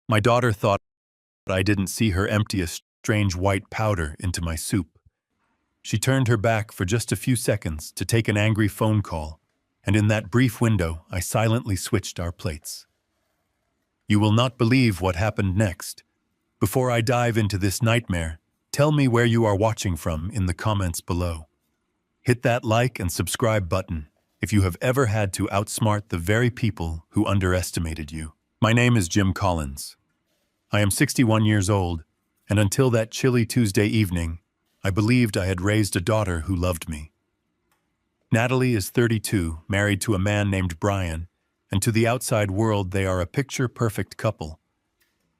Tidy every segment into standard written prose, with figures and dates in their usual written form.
My daughter thought I didn't see her empty a strange white powder into my soup. She turned her back for just a few seconds to take an angry phone call, and in that brief window, I silently switched our plates. You will not believe what happened next. Before I dive into this nightmare, tell me where you are watching from in the comments below. Hit that like and subscribe button if you have ever had to outsmart the very people who underestimated you. My name is Jim Collins. I am 61 years old, and until that chilly Tuesday evening, I believed I had raised a daughter who loved me. Natalie is 32, married to a man named Brian, and to the outside world they are a picture-perfect couple.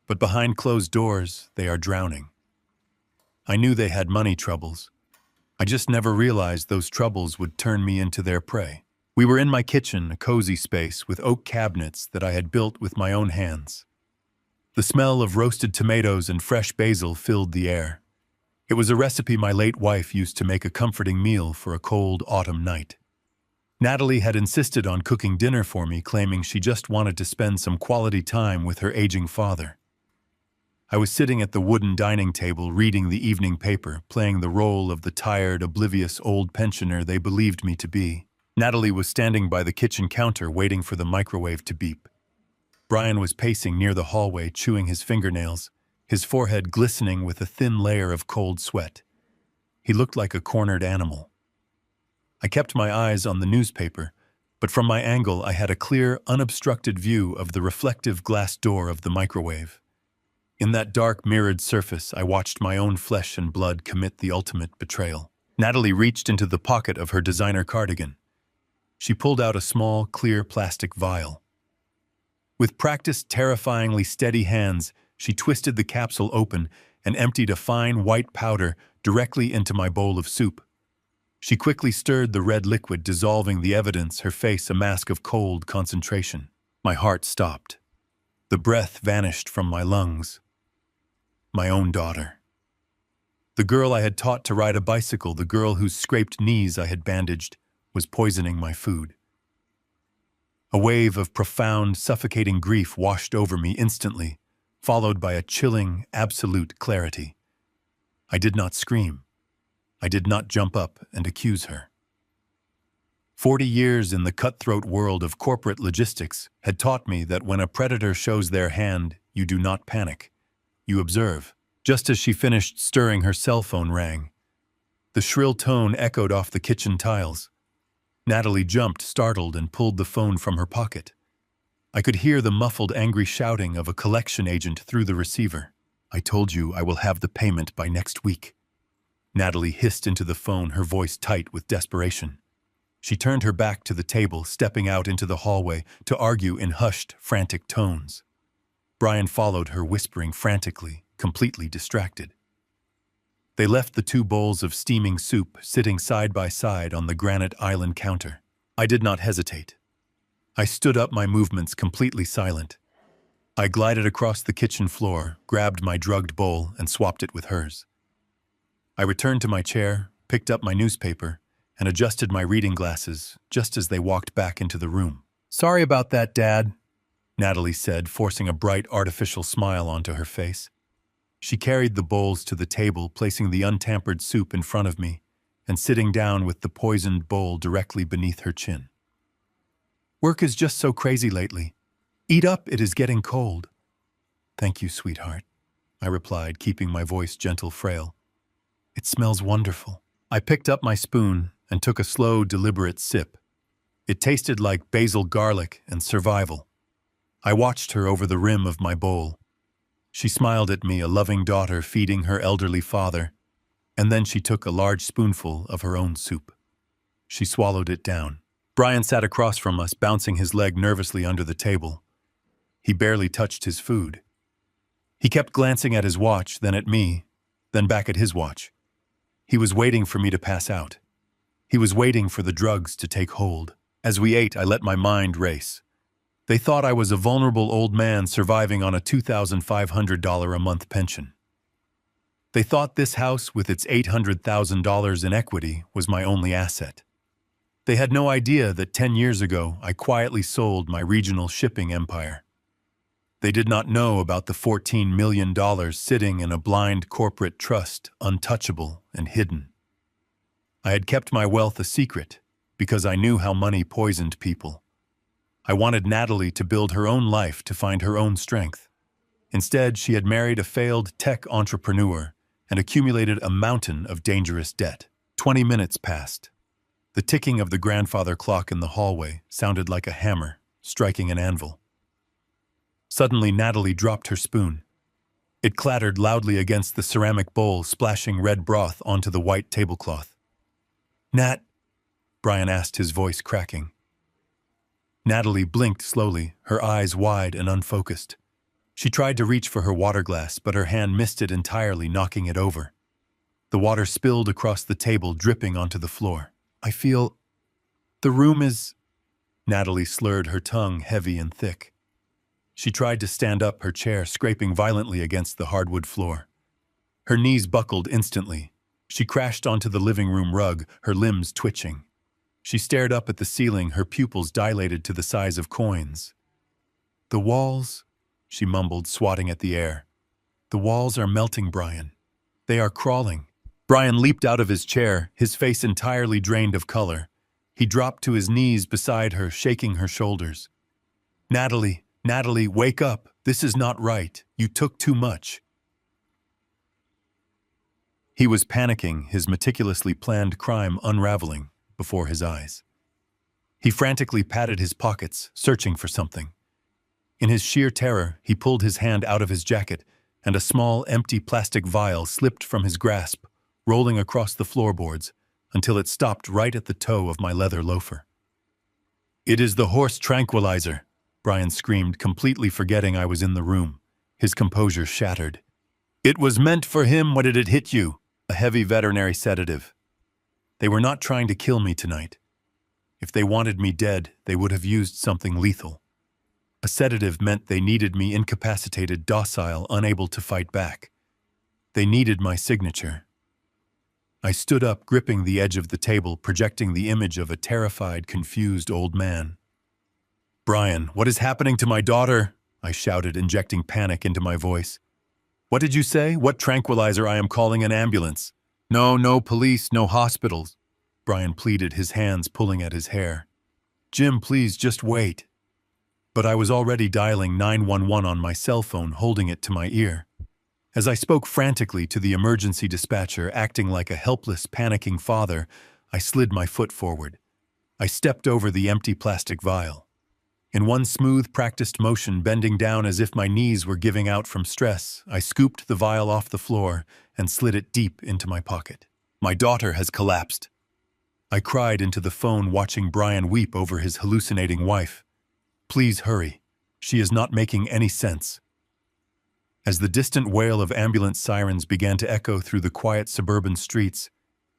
But behind closed doors, they are drowning. I knew they had money troubles. I just never realized those troubles would turn me into their prey. We were in my kitchen, a cozy space with oak cabinets that I had built with my own hands. The smell of roasted tomatoes and fresh basil filled the air. It was a recipe my late wife used to make a comforting meal for a cold autumn night. Natalie had insisted on cooking dinner for me, claiming she just wanted to spend some quality time with her aging father. I was sitting at the wooden dining table reading the evening paper, playing the role of the tired, oblivious old pensioner they believed me to be. Natalie was standing by the kitchen counter waiting for the microwave to beep. Brian was pacing near the hallway, chewing his fingernails, his forehead glistening with a thin layer of cold sweat. He looked like a cornered animal. I kept my eyes on the newspaper, but from my angle I had a clear, unobstructed view of the reflective glass door of the microwave. In that dark, mirrored surface, I watched my own flesh and blood commit the ultimate betrayal. Natalie reached into the pocket of her designer cardigan. She pulled out a small, clear plastic vial. With practiced, terrifyingly steady hands, she twisted the capsule open and emptied a fine white powder directly into my bowl of soup. She quickly stirred the red liquid, dissolving the evidence, her face a mask of cold concentration. My heart stopped. The breath vanished from my lungs. My own daughter. The girl I had taught to ride a bicycle, the girl whose scraped knees I had bandaged, was poisoning my food. A wave of profound, suffocating grief washed over me instantly, followed by a chilling, absolute clarity. I did not scream. I did not jump up and accuse her. 40 years in the cutthroat world of corporate logistics had taught me that when a predator shows their hand, you do not panic. You observe. Just as she finished stirring, her cell phone rang. The shrill tone echoed off the kitchen tiles. Natalie jumped, startled, and pulled the phone from her pocket. I could hear the muffled, angry shouting of a collection agent through the receiver. "I told you I will have the payment by next week." Natalie hissed into the phone, her voice tight with desperation. She turned her back to the table, stepping out into the hallway to argue in hushed, frantic tones. Brian followed her, whispering frantically, completely distracted. They left the two bowls of steaming soup sitting side by side on the granite island counter. I did not hesitate. I stood up, my movements completely silent. I glided across the kitchen floor, grabbed my drugged bowl, and swapped it with hers. I returned to my chair, picked up my newspaper, and adjusted my reading glasses just as they walked back into the room. "Sorry about that, Dad," Natalie said, forcing a bright, artificial smile onto her face. She carried the bowls to the table, placing the untampered soup in front of me, and sitting down with the poisoned bowl directly beneath her chin. "Work is just so crazy lately. Eat up, it is getting cold." "Thank you, sweetheart," I replied, keeping my voice gentle, frail. "It smells wonderful." I picked up my spoon and took a slow, deliberate sip. It tasted like basil, garlic, and survival. I watched her over the rim of my bowl. She smiled at me, a loving daughter feeding her elderly father, and then she took a large spoonful of her own soup. She swallowed it down. Brian sat across from us, bouncing his leg nervously under the table. He barely touched his food. He kept glancing at his watch, then at me, then back at his watch. He was waiting for me to pass out. He was waiting for the drugs to take hold. As we ate, I let my mind race. They thought I was a vulnerable old man surviving on a $2,500 a month pension. They thought this house with its $800,000 in equity was my only asset. They had no idea that 10 years ago I quietly sold my regional shipping empire. They did not know about the $14 million sitting in a blind corporate trust, untouchable and hidden. I had kept my wealth a secret because I knew how money poisoned people. I wanted Natalie to build her own life to find her own strength. Instead, she had married a failed tech entrepreneur and accumulated a mountain of dangerous debt. 20 minutes passed. The ticking of the grandfather clock in the hallway sounded like a hammer striking an anvil. Suddenly, Natalie dropped her spoon. It clattered loudly against the ceramic bowl, splashing red broth onto the white tablecloth. "Nat?" Brian asked, his voice cracking. Natalie blinked slowly, her eyes wide and unfocused. She tried to reach for her water glass, but her hand missed it entirely, knocking it over. The water spilled across the table, dripping onto the floor. "I feel... the room is..." Natalie slurred, her tongue heavy and thick. She tried to stand up, her chair scraping violently against the hardwood floor. Her knees buckled instantly. She crashed onto the living room rug, her limbs twitching. She stared up at the ceiling, her pupils dilated to the size of coins. "The walls," she mumbled, swatting at the air. "The walls are melting, Brian. They are crawling." Brian leaped out of his chair, his face entirely drained of color. He dropped to his knees beside her, shaking her shoulders. Natalie, wake up. This is not right. You took too much." He was panicking, his meticulously planned crime unraveling before his eyes. He frantically patted his pockets, searching for something. In his sheer terror, he pulled his hand out of his jacket, and a small, empty plastic vial slipped from his grasp, rolling across the floorboards until it stopped right at the toe of my leather loafer. "It is the horse tranquilizer," Brian screamed, completely forgetting I was in the room, his composure shattered. "It was meant for him when it had hit you, a heavy veterinary sedative. They were not trying to kill me tonight. If they wanted me dead, they would have used something lethal. A sedative meant they needed me incapacitated, docile, unable to fight back. They needed my signature." I stood up, gripping the edge of the table, projecting the image of a terrified, confused old man. "Brian, what is happening to my daughter?" I shouted, injecting panic into my voice. "What did you say? What tranquilizer? I am calling an ambulance." No police, no hospitals," Brian pleaded, his hands pulling at his hair. "Jim, please, just wait." But I was already dialing 911 on my cell phone, holding it to my ear. As I spoke frantically to the emergency dispatcher, acting like a helpless, panicking father, I slid my foot forward. I stepped over the empty plastic vial. In one smooth, practiced motion, bending down as if my knees were giving out from stress, I scooped the vial off the floor and slid it deep into my pocket. "My daughter has collapsed." I cried into the phone, watching Brian weep over his hallucinating wife. "Please hurry. She is not making any sense." As the distant wail of ambulance sirens began to echo through the quiet suburban streets,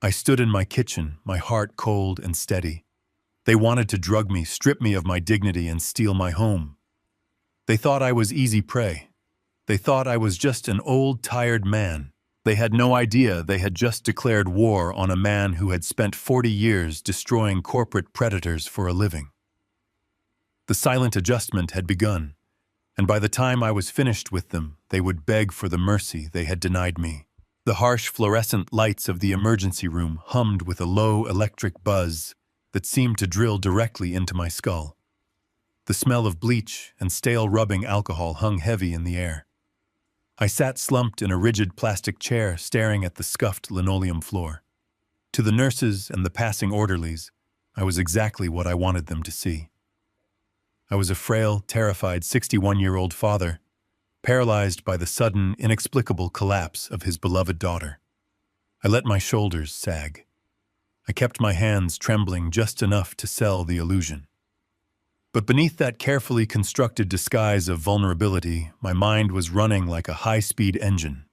I stood in my kitchen, my heart cold and steady. They wanted to drug me, strip me of my dignity, and steal my home. They thought I was easy prey. They thought I was just an old, tired man. They had no idea they had just declared war on a man who had spent 40 years destroying corporate predators for a living. The silent adjustment had begun, and by the time I was finished with them, they would beg for the mercy they had denied me. The harsh fluorescent lights of the emergency room hummed with a low electric buzz that seemed to drill directly into my skull. The smell of bleach and stale rubbing alcohol hung heavy in the air. I sat slumped in a rigid plastic chair, staring at the scuffed linoleum floor. To the nurses and the passing orderlies, I was exactly what I wanted them to see. I was a frail, terrified 61-year-old father, paralyzed by the sudden, inexplicable collapse of his beloved daughter. I let my shoulders sag. I kept my hands trembling just enough to sell the illusion. But beneath that carefully constructed disguise of vulnerability, my mind was running like a high-speed engine.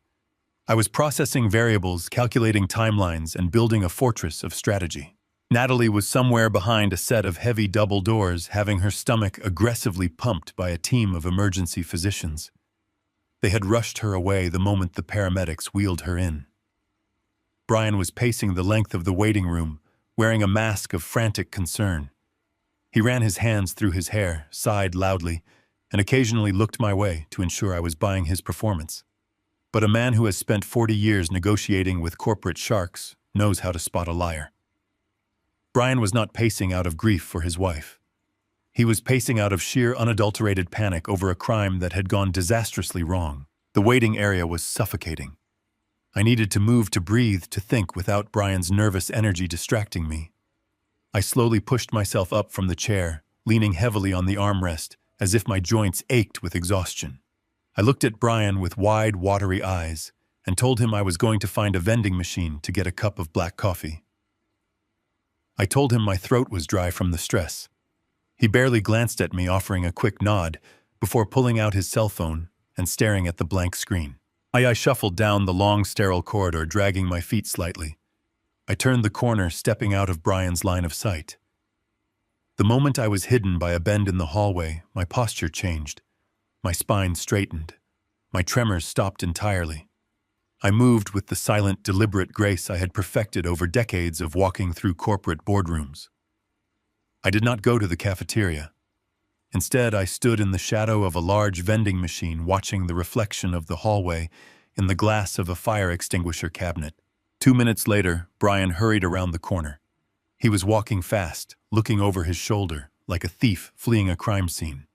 I was processing variables, calculating timelines, and building a fortress of strategy. Natalie was somewhere behind a set of heavy double doors, having her stomach aggressively pumped by a team of emergency physicians. They had rushed her away the moment the paramedics wheeled her in. Brian was pacing the length of the waiting room, wearing a mask of frantic concern. He ran his hands through his hair, sighed loudly, and occasionally looked my way to ensure I was buying his performance. But a man who has spent 40 years negotiating with corporate sharks knows how to spot a liar. Brian was not pacing out of grief for his wife. He was pacing out of sheer unadulterated panic over a crime that had gone disastrously wrong. The waiting area was suffocating. I needed to move to breathe, to think without Brian's nervous energy distracting me. I slowly pushed myself up from the chair, leaning heavily on the armrest, as if my joints ached with exhaustion. I looked at Brian with wide, watery eyes and told him I was going to find a vending machine to get a cup of black coffee. I told him my throat was dry from the stress. He barely glanced at me, offering a quick nod, before pulling out his cell phone and staring at the blank screen. I shuffled down the long, sterile corridor, dragging my feet slightly. I turned the corner, stepping out of Brian's line of sight. The moment I was hidden by a bend in the hallway, my posture changed. My spine straightened. My tremors stopped entirely. I moved with the silent, deliberate grace I had perfected over decades of walking through corporate boardrooms. I did not go to the cafeteria. Instead, I stood in the shadow of a large vending machine, watching the reflection of the hallway in the glass of a fire extinguisher cabinet. 2 minutes later, Brian hurried around the corner. He was walking fast, looking over his shoulder, like a thief fleeing a crime scene.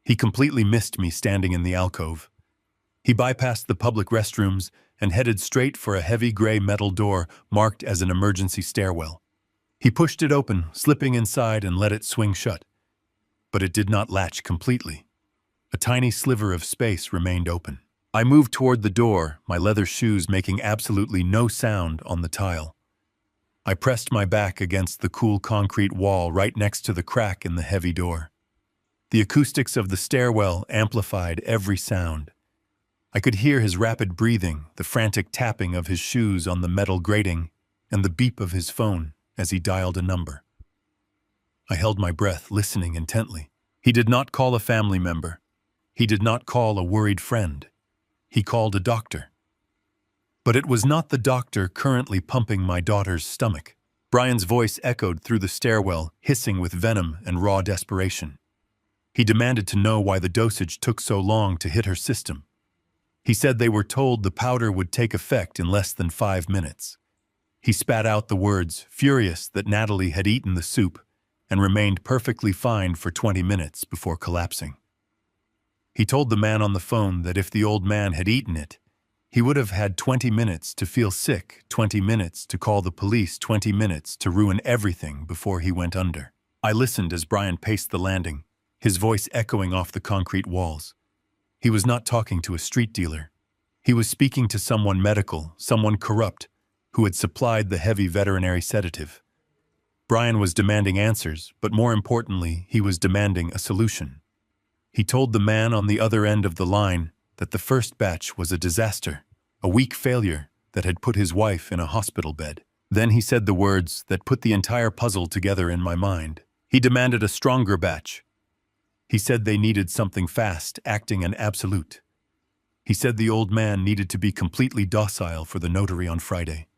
He completely missed me standing in the alcove. He bypassed the public restrooms and headed straight for a heavy gray metal door marked as an emergency stairwell. He pushed it open, slipping inside, and let it swing shut. But it did not latch completely. A tiny sliver of space remained open. I moved toward the door, my leather shoes making absolutely no sound on the tile. I pressed my back against the cool concrete wall right next to the crack in the heavy door. The acoustics of the stairwell amplified every sound. I could hear his rapid breathing, the frantic tapping of his shoes on the metal grating, and the beep of his phone as he dialed a number. I held my breath, listening intently. He did not call a family member. He did not call a worried friend. He called a doctor. But it was not the doctor currently pumping my daughter's stomach. Brian's voice echoed through the stairwell, hissing with venom and raw desperation. He demanded to know why the dosage took so long to hit her system. He said they were told the powder would take effect in less than 5 minutes. He spat out the words, furious that Natalie had eaten the soup and remained perfectly fine for 20 minutes before collapsing. He told the man on the phone that if the old man had eaten it, he would have had 20 minutes to feel sick, 20 minutes to call the police, 20 minutes to ruin everything before he went under. I listened as Brian paced the landing, his voice echoing off the concrete walls. He was not talking to a street dealer. He was speaking to someone medical, someone corrupt, who had supplied the heavy veterinary sedative. Brian was demanding answers, but more importantly, he was demanding a solution. He told the man on the other end of the line that the first batch was a disaster, a weak failure that had put his wife in a hospital bed. Then he said the words that put the entire puzzle together in my mind. He demanded a stronger batch. He said they needed something fast, acting and absolute. He said the old man needed to be completely docile for the notary on Friday.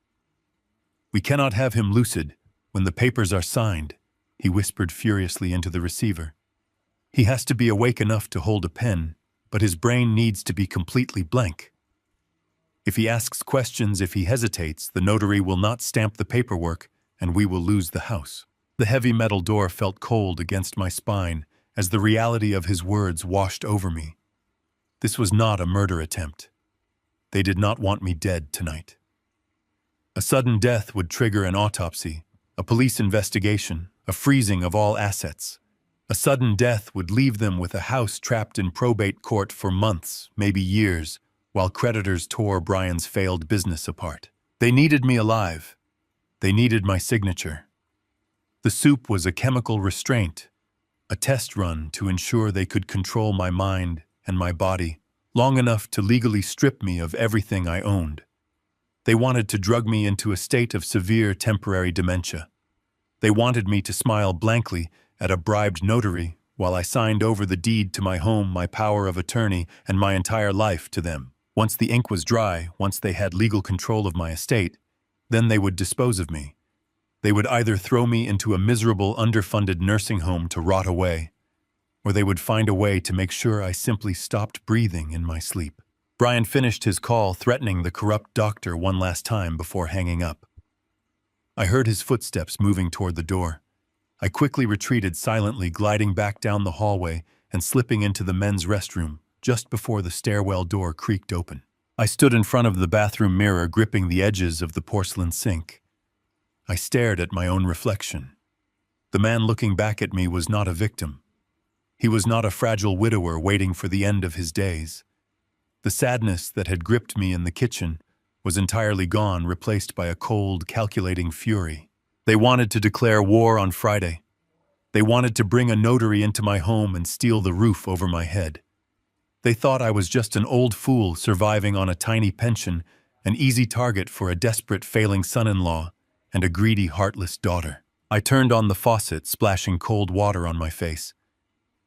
"We cannot have him lucid when the papers are signed," he whispered furiously into the receiver. "He has to be awake enough to hold a pen, but his brain needs to be completely blank. If he asks questions, if he hesitates, the notary will not stamp the paperwork and we will lose the house." The heavy metal door felt cold against my spine as the reality of his words washed over me. This was not a murder attempt. They did not want me dead tonight. A sudden death would trigger an autopsy, a police investigation, a freezing of all assets. A sudden death would leave them with a house trapped in probate court for months, maybe years, while creditors tore Brian's failed business apart. They needed me alive. They needed my signature. The soup was a chemical restraint, a test run to ensure they could control my mind and my body long enough to legally strip me of everything I owned. They wanted to drug me into a state of severe temporary dementia. They wanted me to smile blankly at a bribed notary while I signed over the deed to my home, my power of attorney, and my entire life to them. Once the ink was dry, once they had legal control of my estate, then they would dispose of me. They would either throw me into a miserable, underfunded nursing home to rot away, or they would find a way to make sure I simply stopped breathing in my sleep. Brian finished his call, threatening the corrupt doctor one last time before hanging up. I heard his footsteps moving toward the door. I quickly retreated silently, gliding back down the hallway and slipping into the men's restroom just before the stairwell door creaked open. I stood in front of the bathroom mirror, gripping the edges of the porcelain sink. I stared at my own reflection. The man looking back at me was not a victim. He was not a fragile widower waiting for the end of his days. The sadness that had gripped me in the kitchen was entirely gone, replaced by a cold, calculating fury. They wanted to declare war on Friday. They wanted to bring a notary into my home and steal the roof over my head. They thought I was just an old fool surviving on a tiny pension, an easy target for a desperate, failing son-in-law and a greedy, heartless daughter. I turned on the faucet, splashing cold water on my face.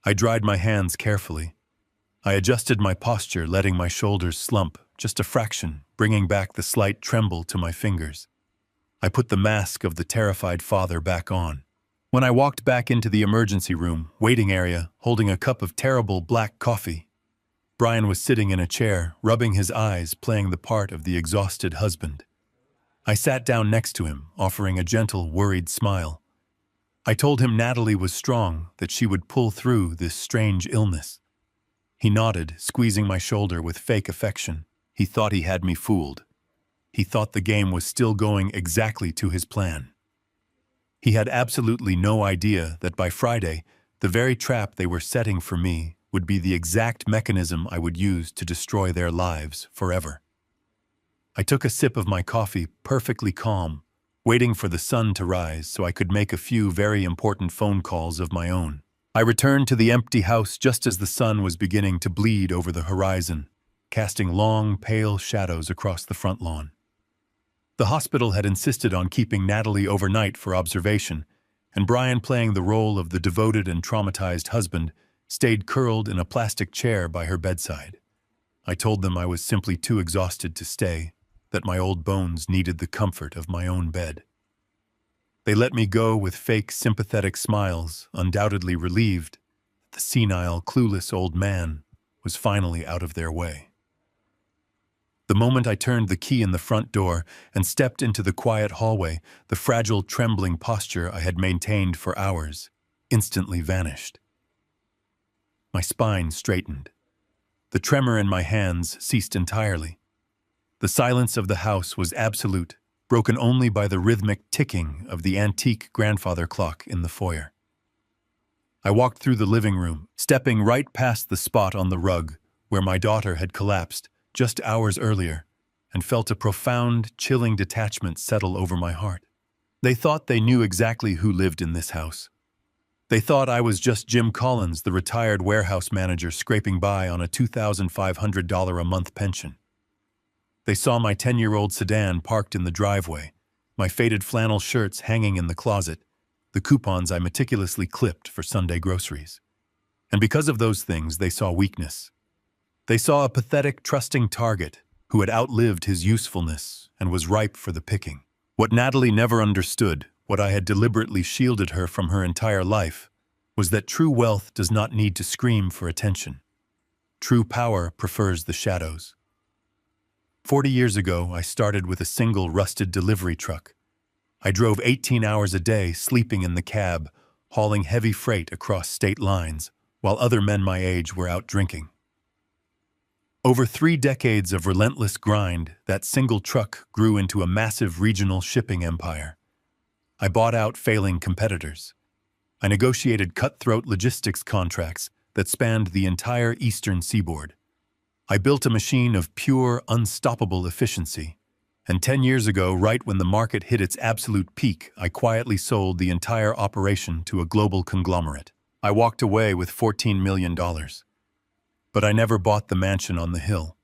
I dried my hands carefully. I adjusted my posture, letting my shoulders slump just a fraction, bringing back the slight tremble to my fingers. I put the mask of the terrified father back on. When I walked back into the emergency room, waiting area, holding a cup of terrible black coffee, Brian was sitting in a chair, rubbing his eyes, playing the part of the exhausted husband. I sat down next to him, offering a gentle, worried smile. I told him Natalie was strong, that she would pull through this strange illness. He nodded, squeezing my shoulder with fake affection. He thought he had me fooled. He thought the game was still going exactly to his plan. He had absolutely no idea that by Friday, the very trap they were setting for me would be the exact mechanism I would use to destroy their lives forever. I took a sip of my coffee, perfectly calm, waiting for the sun to rise so I could make a few very important phone calls of my own. I returned to the empty house just as the sun was beginning to bleed over the horizon, casting long, pale shadows across the front lawn. The hospital had insisted on keeping Natalie overnight for observation, and Brian, playing the role of the devoted and traumatized husband, stayed curled in a plastic chair by her bedside. I told them I was simply too exhausted to stay, that my old bones needed the comfort of my own bed. They let me go with fake, sympathetic smiles, undoubtedly relieved that the senile, clueless old man was finally out of their way. The moment I turned the key in the front door and stepped into the quiet hallway, the fragile, trembling posture I had maintained for hours instantly vanished. My spine straightened. The tremor in my hands ceased entirely. The silence of the house was absolute, broken only by the rhythmic ticking of the antique grandfather clock in the foyer. I walked through the living room, stepping right past the spot on the rug where my daughter had collapsed just hours earlier, and felt a profound, chilling detachment settle over my heart. They thought they knew exactly who lived in this house. They thought I was just Jim Collins, the retired warehouse manager scraping by on a $2,500 a month pension. They saw my 10-year-old sedan parked in the driveway, my faded flannel shirts hanging in the closet, the coupons I meticulously clipped for Sunday groceries. And because of those things, they saw weakness. They saw a pathetic, trusting target who had outlived his usefulness and was ripe for the picking. What Natalie never understood, what I had deliberately shielded her from her entire life, was that true wealth does not need to scream for attention. True power prefers the shadows. 40 years ago, I started with a single rusted delivery truck. I drove 18 hours a day, sleeping in the cab, hauling heavy freight across state lines, while other men my age were out drinking. Over 3 decades of relentless grind, that single truck grew into a massive regional shipping empire. I bought out failing competitors. I negotiated cutthroat logistics contracts that spanned the entire eastern seaboard. I built a machine of pure, unstoppable efficiency. And 10 years ago, right when the market hit its absolute peak, I quietly sold the entire operation to a global conglomerate. I walked away with $14 million. But I never bought the mansion on the hill.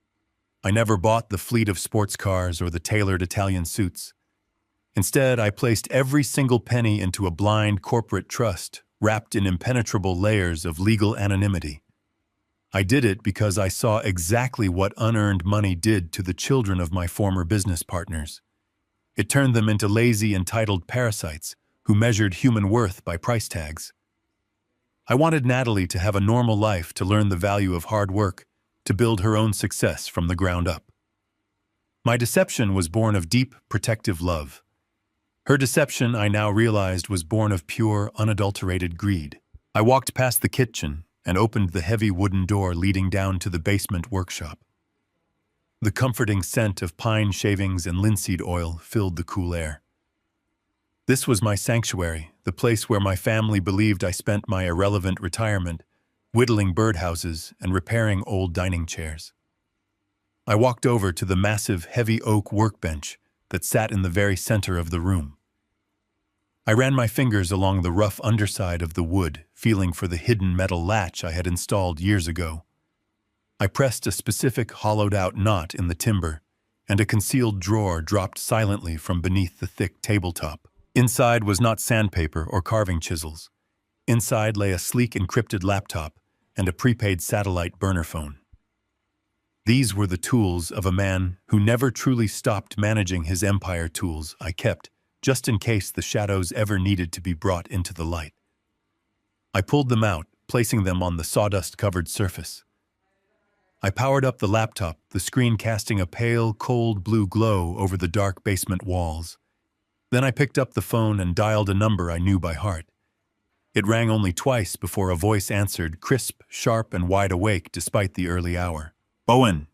I never bought the fleet of sports cars or the tailored Italian suits. Instead, I placed every single penny into a blind corporate trust, wrapped in impenetrable layers of legal anonymity. I did it because I saw exactly what unearned money did to the children of my former business partners. It turned them into lazy, entitled parasites who measured human worth by price tags. I wanted Natalie to have a normal life, to learn the value of hard work, to build her own success from the ground up. My deception was born of deep, protective love. Her deception, I now realized, was born of pure, unadulterated greed. I walked past the kitchen and opened the heavy wooden door leading down to the basement workshop. The comforting scent of pine shavings and linseed oil filled the cool air. This was my sanctuary, the place where my family believed I spent my irrelevant retirement, whittling birdhouses and repairing old dining chairs. I walked over to the massive, heavy oak workbench that sat in the very center of the room. I ran my fingers along the rough underside of the wood, feeling for the hidden metal latch I had installed years ago. I pressed a specific hollowed-out knot in the timber, and a concealed drawer dropped silently from beneath the thick tabletop. Inside was not sandpaper or carving chisels. Inside lay a sleek encrypted laptop and a prepaid satellite burner phone. These were the tools of a man who never truly stopped managing his empire. Tools I kept, just in case the shadows ever needed to be brought into the light. I pulled them out, placing them on the sawdust-covered surface. I powered up the laptop, the screen casting a pale, cold blue glow over the dark basement walls. Then I picked up the phone and dialed a number I knew by heart. It rang only twice before a voice answered, crisp, sharp, and wide awake despite the early hour. "Owen,"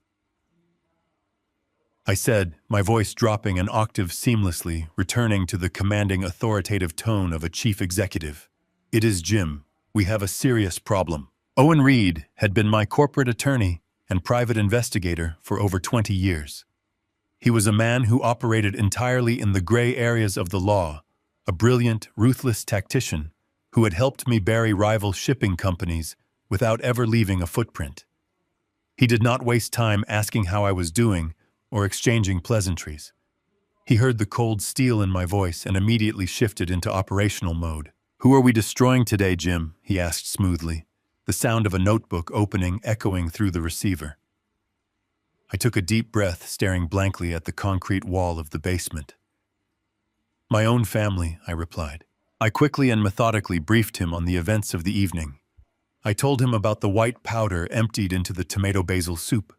I said, my voice dropping an octave seamlessly, returning to the commanding, authoritative tone of a chief executive. "It is Jim. We have a serious problem." Owen Reed had been my corporate attorney and private investigator for over 20 years. He was a man who operated entirely in the gray areas of the law, a brilliant, ruthless tactician who had helped me bury rival shipping companies without ever leaving a footprint. He did not waste time asking how I was doing or exchanging pleasantries. He heard the cold steel in my voice and immediately shifted into operational mode. "Who are we destroying today, Jim?" he asked smoothly, the sound of a notebook opening echoing through the receiver. I took a deep breath, staring blankly at the concrete wall of the basement. "My own family," I replied. I quickly and methodically briefed him on the events of the evening. I told him about the white powder emptied into the tomato basil soup.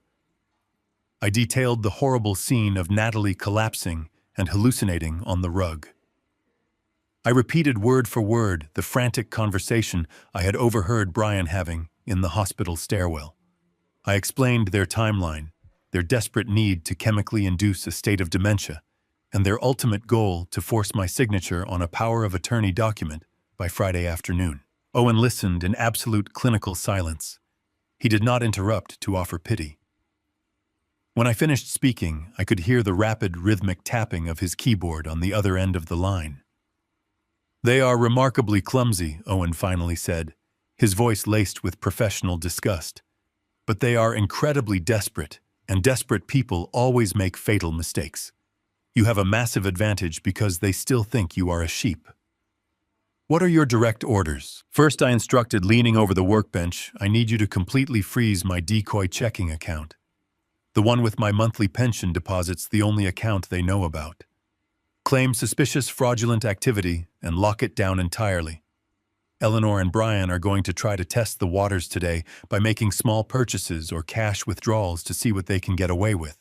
I detailed the horrible scene of Natalie collapsing and hallucinating on the rug. I repeated word for word the frantic conversation I had overheard Brian having in the hospital stairwell. I explained their timeline, their desperate need to chemically induce a state of dementia, and their ultimate goal to force my signature on a power of attorney document by Friday afternoon. Owen listened in absolute clinical silence. He did not interrupt to offer pity. When I finished speaking, I could hear the rapid, rhythmic tapping of his keyboard on the other end of the line. "They are remarkably clumsy," Owen finally said, his voice laced with professional disgust. "But they are incredibly desperate, and desperate people always make fatal mistakes. You have a massive advantage because they still think you are a sheep." "What are your direct orders?" First, I instructed, leaning over the workbench, "I need you to completely freeze my decoy checking account. The one with my monthly pension deposits, the only account they know about. Claim suspicious fraudulent activity and lock it down entirely. Eleanor and Brian are going to try to test the waters today by making small purchases or cash withdrawals to see what they can get away with.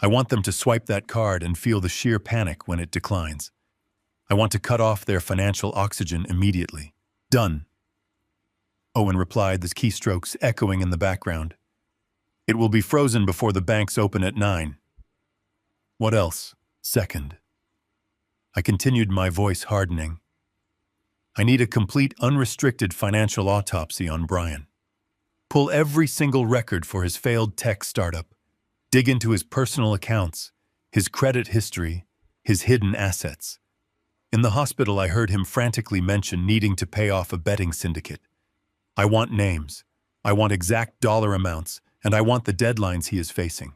I want them to swipe that card and feel the sheer panic when it declines. I want to cut off their financial oxygen immediately." "Done," Owen replied, the keystrokes echoing in the background. "It will be frozen before the banks open at 9. "What else?" "Second," I continued, my voice hardening. "I need a complete, unrestricted financial autopsy on Brian. Pull every single record for his failed tech startup. Dig into his personal accounts, his credit history, his hidden assets. In the hospital, I heard him frantically mention needing to pay off a betting syndicate. I want names. I want exact dollar amounts, and I want the deadlines he is facing.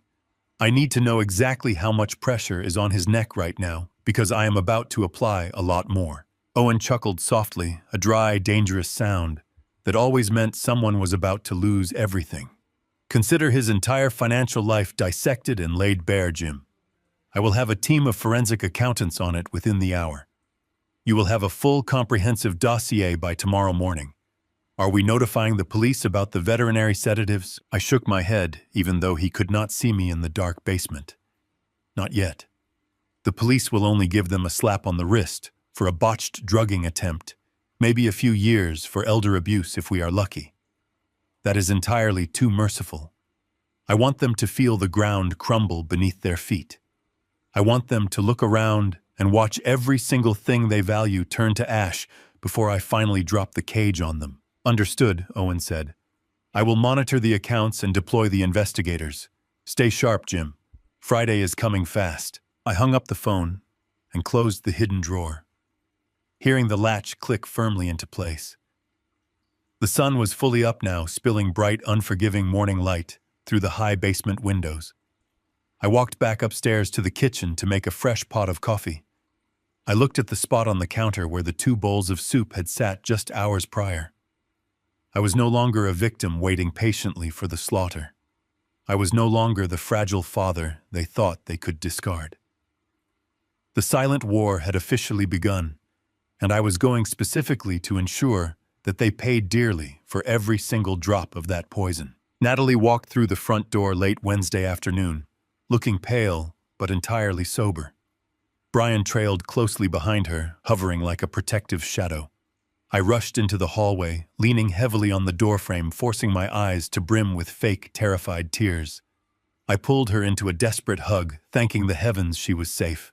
I need to know exactly how much pressure is on his neck right now, because I am about to apply a lot more." Owen chuckled softly, a dry, dangerous sound that always meant someone was about to lose everything. "Consider his entire financial life dissected and laid bare, Jim. I will have a team of forensic accountants on it within the hour. You will have a full, comprehensive dossier by tomorrow morning. Are we notifying the police about the veterinary sedatives? I shook my head, even though he could not see me in the dark basement. Not yet. The police will only give them a slap on the wrist for a botched drugging attempt, maybe a few years for elder abuse if we are lucky. That is entirely too merciful. I want them to feel the ground crumble beneath their feet. I want them to look around and watch every single thing they value turn to ash before I finally drop the cage on them. Understood, Owen said. I will monitor the accounts and deploy the investigators. Stay sharp, Jim. Friday is coming fast. I hung up the phone and closed the hidden drawer, hearing the latch click firmly into place. The sun was fully up now, spilling bright, unforgiving morning light through the high basement windows. I walked back upstairs to the kitchen to make a fresh pot of coffee. I looked at the spot on the counter where the 2 bowls of soup had sat just hours prior. I was no longer a victim waiting patiently for the slaughter. I was no longer the fragile father they thought they could discard. The silent war had officially begun, and I was going specifically to ensure that they paid dearly for every single drop of that poison. Natalie walked through the front door late Wednesday afternoon, looking pale but entirely sober. Brian trailed closely behind her, hovering like a protective shadow. I rushed into the hallway, leaning heavily on the doorframe, forcing my eyes to brim with fake, terrified tears. I pulled her into a desperate hug, thanking the heavens she was safe.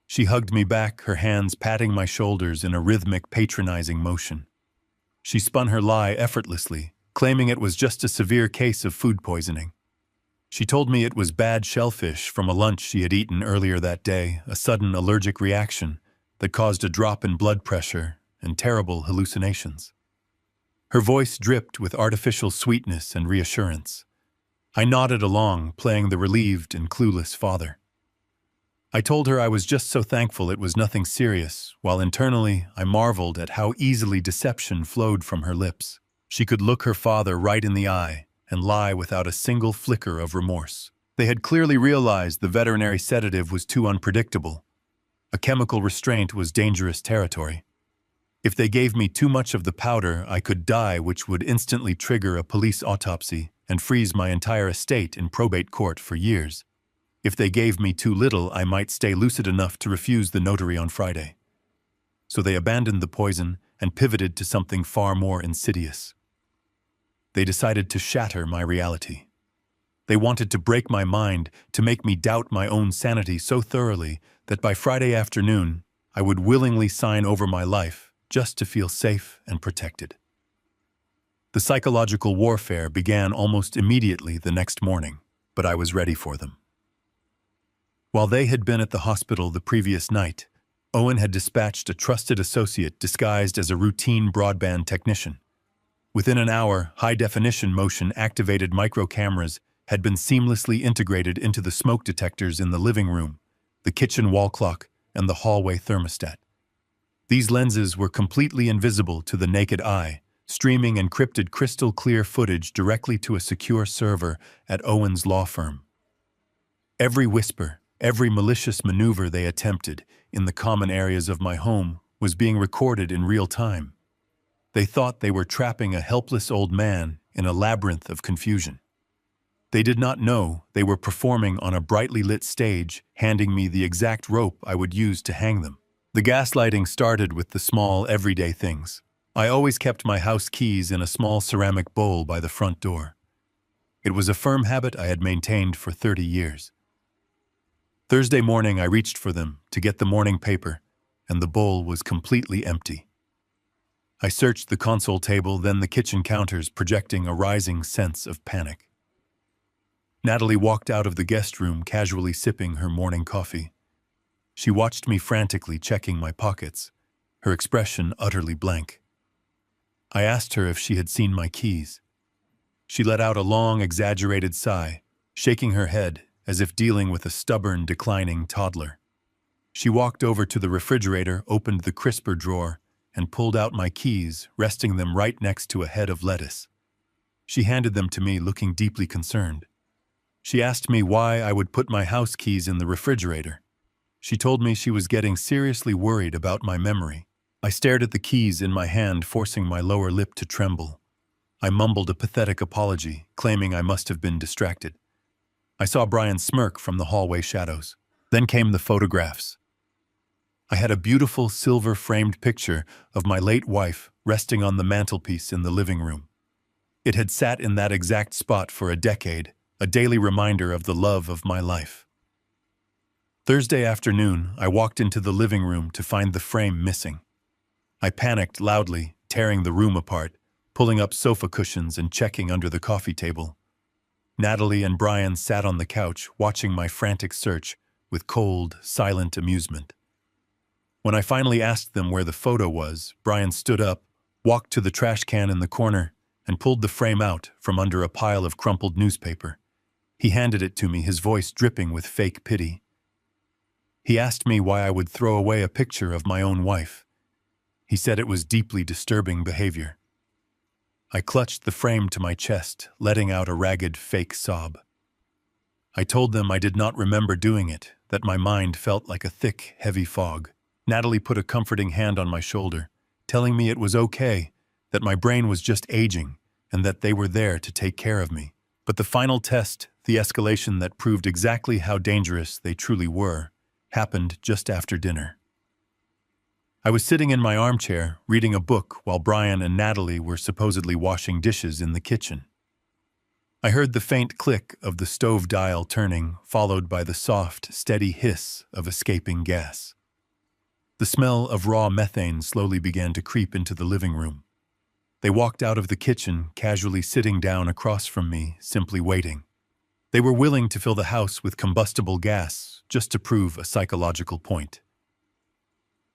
She hugged me back, her hands patting my shoulders in a rhythmic, patronizing motion. She spun her lie effortlessly, claiming it was just a severe case of food poisoning. She told me it was bad shellfish from a lunch she had eaten earlier that day, a sudden allergic reaction that caused a drop in blood pressure and terrible hallucinations. Her voice dripped with artificial sweetness and reassurance. I nodded along, playing the relieved and clueless father. I told her I was just so thankful it was nothing serious, while internally I marveled at how easily deception flowed from her lips. She could look her father right in the eye and lie without a single flicker of remorse. They had clearly realized the veterinary sedative was too unpredictable. A chemical restraint was dangerous territory. If they gave me too much of the powder, I could die, which would instantly trigger a police autopsy and freeze my entire estate in probate court for years. If they gave me too little, I might stay lucid enough to refuse the notary on Friday. So they abandoned the poison and pivoted to something far more insidious. They decided to shatter my reality. They wanted to break my mind, to make me doubt my own sanity so thoroughly that by Friday afternoon, I would willingly sign over my life just to feel safe and protected. The psychological warfare began almost immediately the next morning, but I was ready for them. While they had been at the hospital the previous night, Owen had dispatched a trusted associate disguised as a routine broadband technician. Within an hour, high-definition motion-activated micro-cameras had been seamlessly integrated into the smoke detectors in the living room, the kitchen wall clock, and the hallway thermostat. These lenses were completely invisible to the naked eye, streaming encrypted crystal-clear footage directly to a secure server at Owen's law firm. Every whisper, every malicious maneuver they attempted in the common areas of my home was being recorded in real time. They thought they were trapping a helpless old man in a labyrinth of confusion. They did not know they were performing on a brightly lit stage, handing me the exact rope I would use to hang them. The gaslighting started with the small, everyday things. I always kept my house keys in a small ceramic bowl by the front door. It was a firm habit I had maintained for 30 years. Thursday morning, I reached for them to get the morning paper, and the bowl was completely empty. I searched the console table, then the kitchen counters, projecting a rising sense of panic. Natalie walked out of the guest room, casually sipping her morning coffee. She watched me frantically, checking my pockets, her expression utterly blank. I asked her if she had seen my keys. She let out a long, exaggerated sigh, shaking her head as if dealing with a stubborn, declining toddler. She walked over to the refrigerator, opened the crisper drawer, and pulled out my keys, resting them right next to a head of lettuce. She handed them to me, looking deeply concerned. She asked me why I would put my house keys in the refrigerator. She told me she was getting seriously worried about my memory. I stared at the keys in my hand, forcing my lower lip to tremble. I mumbled a pathetic apology, claiming I must have been distracted. I saw Brian smirk from the hallway shadows. Then came the photographs. I had a beautiful silver-framed picture of my late wife resting on the mantelpiece in the living room. It had sat in that exact spot for a decade, a daily reminder of the love of my life. Thursday afternoon, I walked into the living room to find the frame missing. I panicked loudly, tearing the room apart, pulling up sofa cushions and checking under the coffee table. Natalie and Brian sat on the couch, watching my frantic search with cold, silent amusement. When I finally asked them where the photo was, Brian stood up, walked to the trash can in the corner, and pulled the frame out from under a pile of crumpled newspaper. He handed it to me, his voice dripping with fake pity. He asked me why I would throw away a picture of my own wife. He said it was deeply disturbing behavior. I clutched the frame to my chest, letting out a ragged, fake sob. I told them I did not remember doing it, that my mind felt like a thick, heavy fog. Natalie put a comforting hand on my shoulder, telling me it was okay, that my brain was just aging, and that they were there to take care of me. But the final test, the escalation that proved exactly how dangerous they truly were, happened just after dinner. I was sitting in my armchair, reading a book while Brian and Natalie were supposedly washing dishes in the kitchen. I heard the faint click of the stove dial turning, followed by the soft, steady hiss of escaping gas. The smell of raw methane slowly began to creep into the living room. They walked out of the kitchen, casually sitting down across from me, simply waiting. They were willing to fill the house with combustible gas, just to prove a psychological point.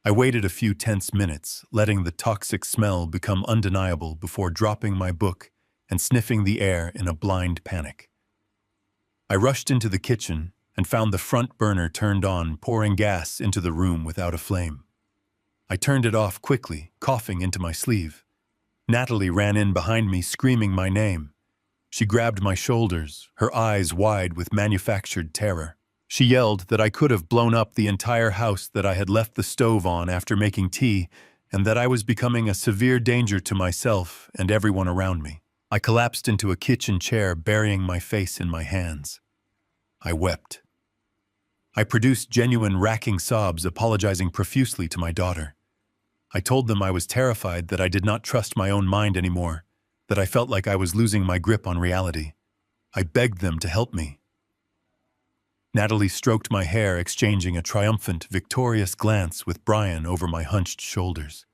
I waited a few tense minutes, letting the toxic smell become undeniable before dropping my book and sniffing the air in a blind panic. I rushed into the kitchen and found the front burner turned on, pouring gas into the room without a flame. I turned it off quickly, coughing into my sleeve. Natalie ran in behind me, screaming my name. She grabbed my shoulders, her eyes wide with manufactured terror. She yelled that I could have blown up the entire house, that I had left the stove on after making tea, and that I was becoming a severe danger to myself and everyone around me. I collapsed into a kitchen chair, burying my face in my hands. I wept. I produced genuine racking sobs, apologizing profusely to my daughter. I told them I was terrified, that I did not trust my own mind anymore, that I felt like I was losing my grip on reality. I begged them to help me. Natalie stroked my hair, exchanging a triumphant, victorious glance with Brian over my hunched shoulders.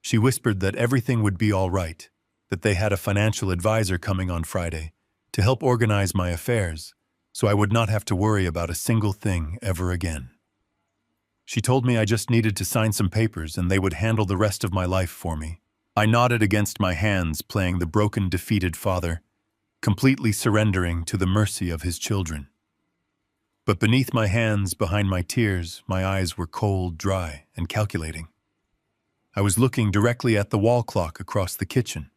She whispered that everything would be all right, that they had a financial advisor coming on Friday to help organize my affairs, so I would not have to worry about a single thing ever again. She told me I just needed to sign some papers and they would handle the rest of my life for me. I nodded against my hands, playing the broken, defeated father, completely surrendering to the mercy of his children. But beneath my hands, behind my tears, my eyes were cold, dry, and calculating. I was looking directly at the wall clock across the kitchen.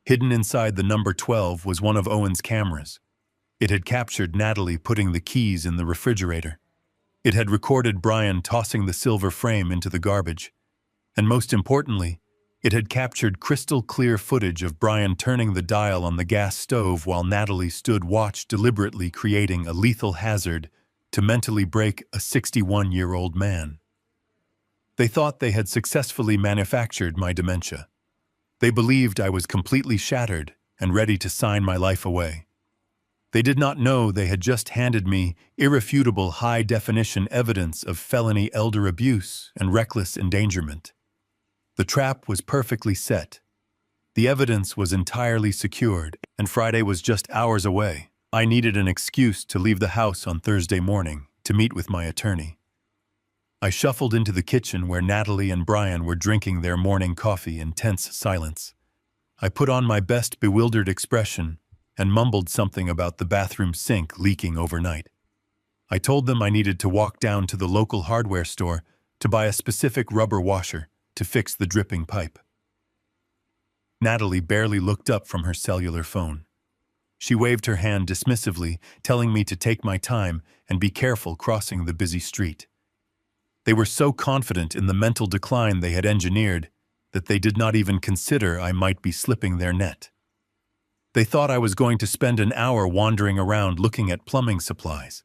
Hidden inside the number 12 was one of Owen's cameras. It had captured Natalie putting the keys in the refrigerator. It had recorded Brian tossing the silver frame into the garbage. And most importantly, it had captured crystal-clear footage of Brian turning the dial on the gas stove while Natalie stood watch, deliberately creating a lethal hazard to mentally break a 61-year-old man. They thought they had successfully manufactured my dementia. They believed I was completely shattered and ready to sign my life away. They did not know they had just handed me irrefutable high-definition evidence of felony elder abuse and reckless endangerment. The trap was perfectly set. The evidence was entirely secured, and Friday was just hours away. I needed an excuse to leave the house on Thursday morning to meet with my attorney. I shuffled into the kitchen where Natalie and Brian were drinking their morning coffee in tense silence. I put on my best bewildered expression and mumbled something about the bathroom sink leaking overnight. I told them I needed to walk down to the local hardware store to buy a specific rubber washer to fix the dripping pipe. Natalie barely looked up from her cellular phone. She waved her hand dismissively, telling me to take my time and be careful crossing the busy street. They were so confident in the mental decline they had engineered that they did not even consider I might be slipping their net. They thought I was going to spend an hour wandering around looking at plumbing supplies.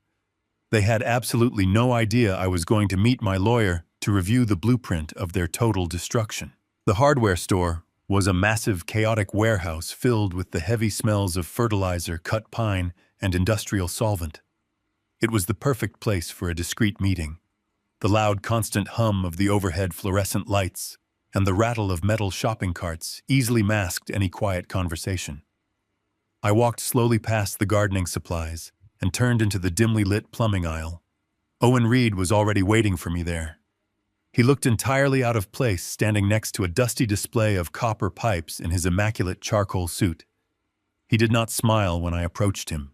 They had absolutely no idea I was going to meet my lawyer to review the blueprint of their total destruction. The hardware store was a massive, chaotic warehouse filled with the heavy smells of fertilizer, cut pine, and industrial solvent. It was the perfect place for a discreet meeting. The loud, constant hum of the overhead fluorescent lights and the rattle of metal shopping carts easily masked any quiet conversation. I walked slowly past the gardening supplies and turned into the dimly lit plumbing aisle. Owen Reed was already waiting for me there. He looked entirely out of place standing next to a dusty display of copper pipes in his immaculate charcoal suit. He did not smile when I approached him.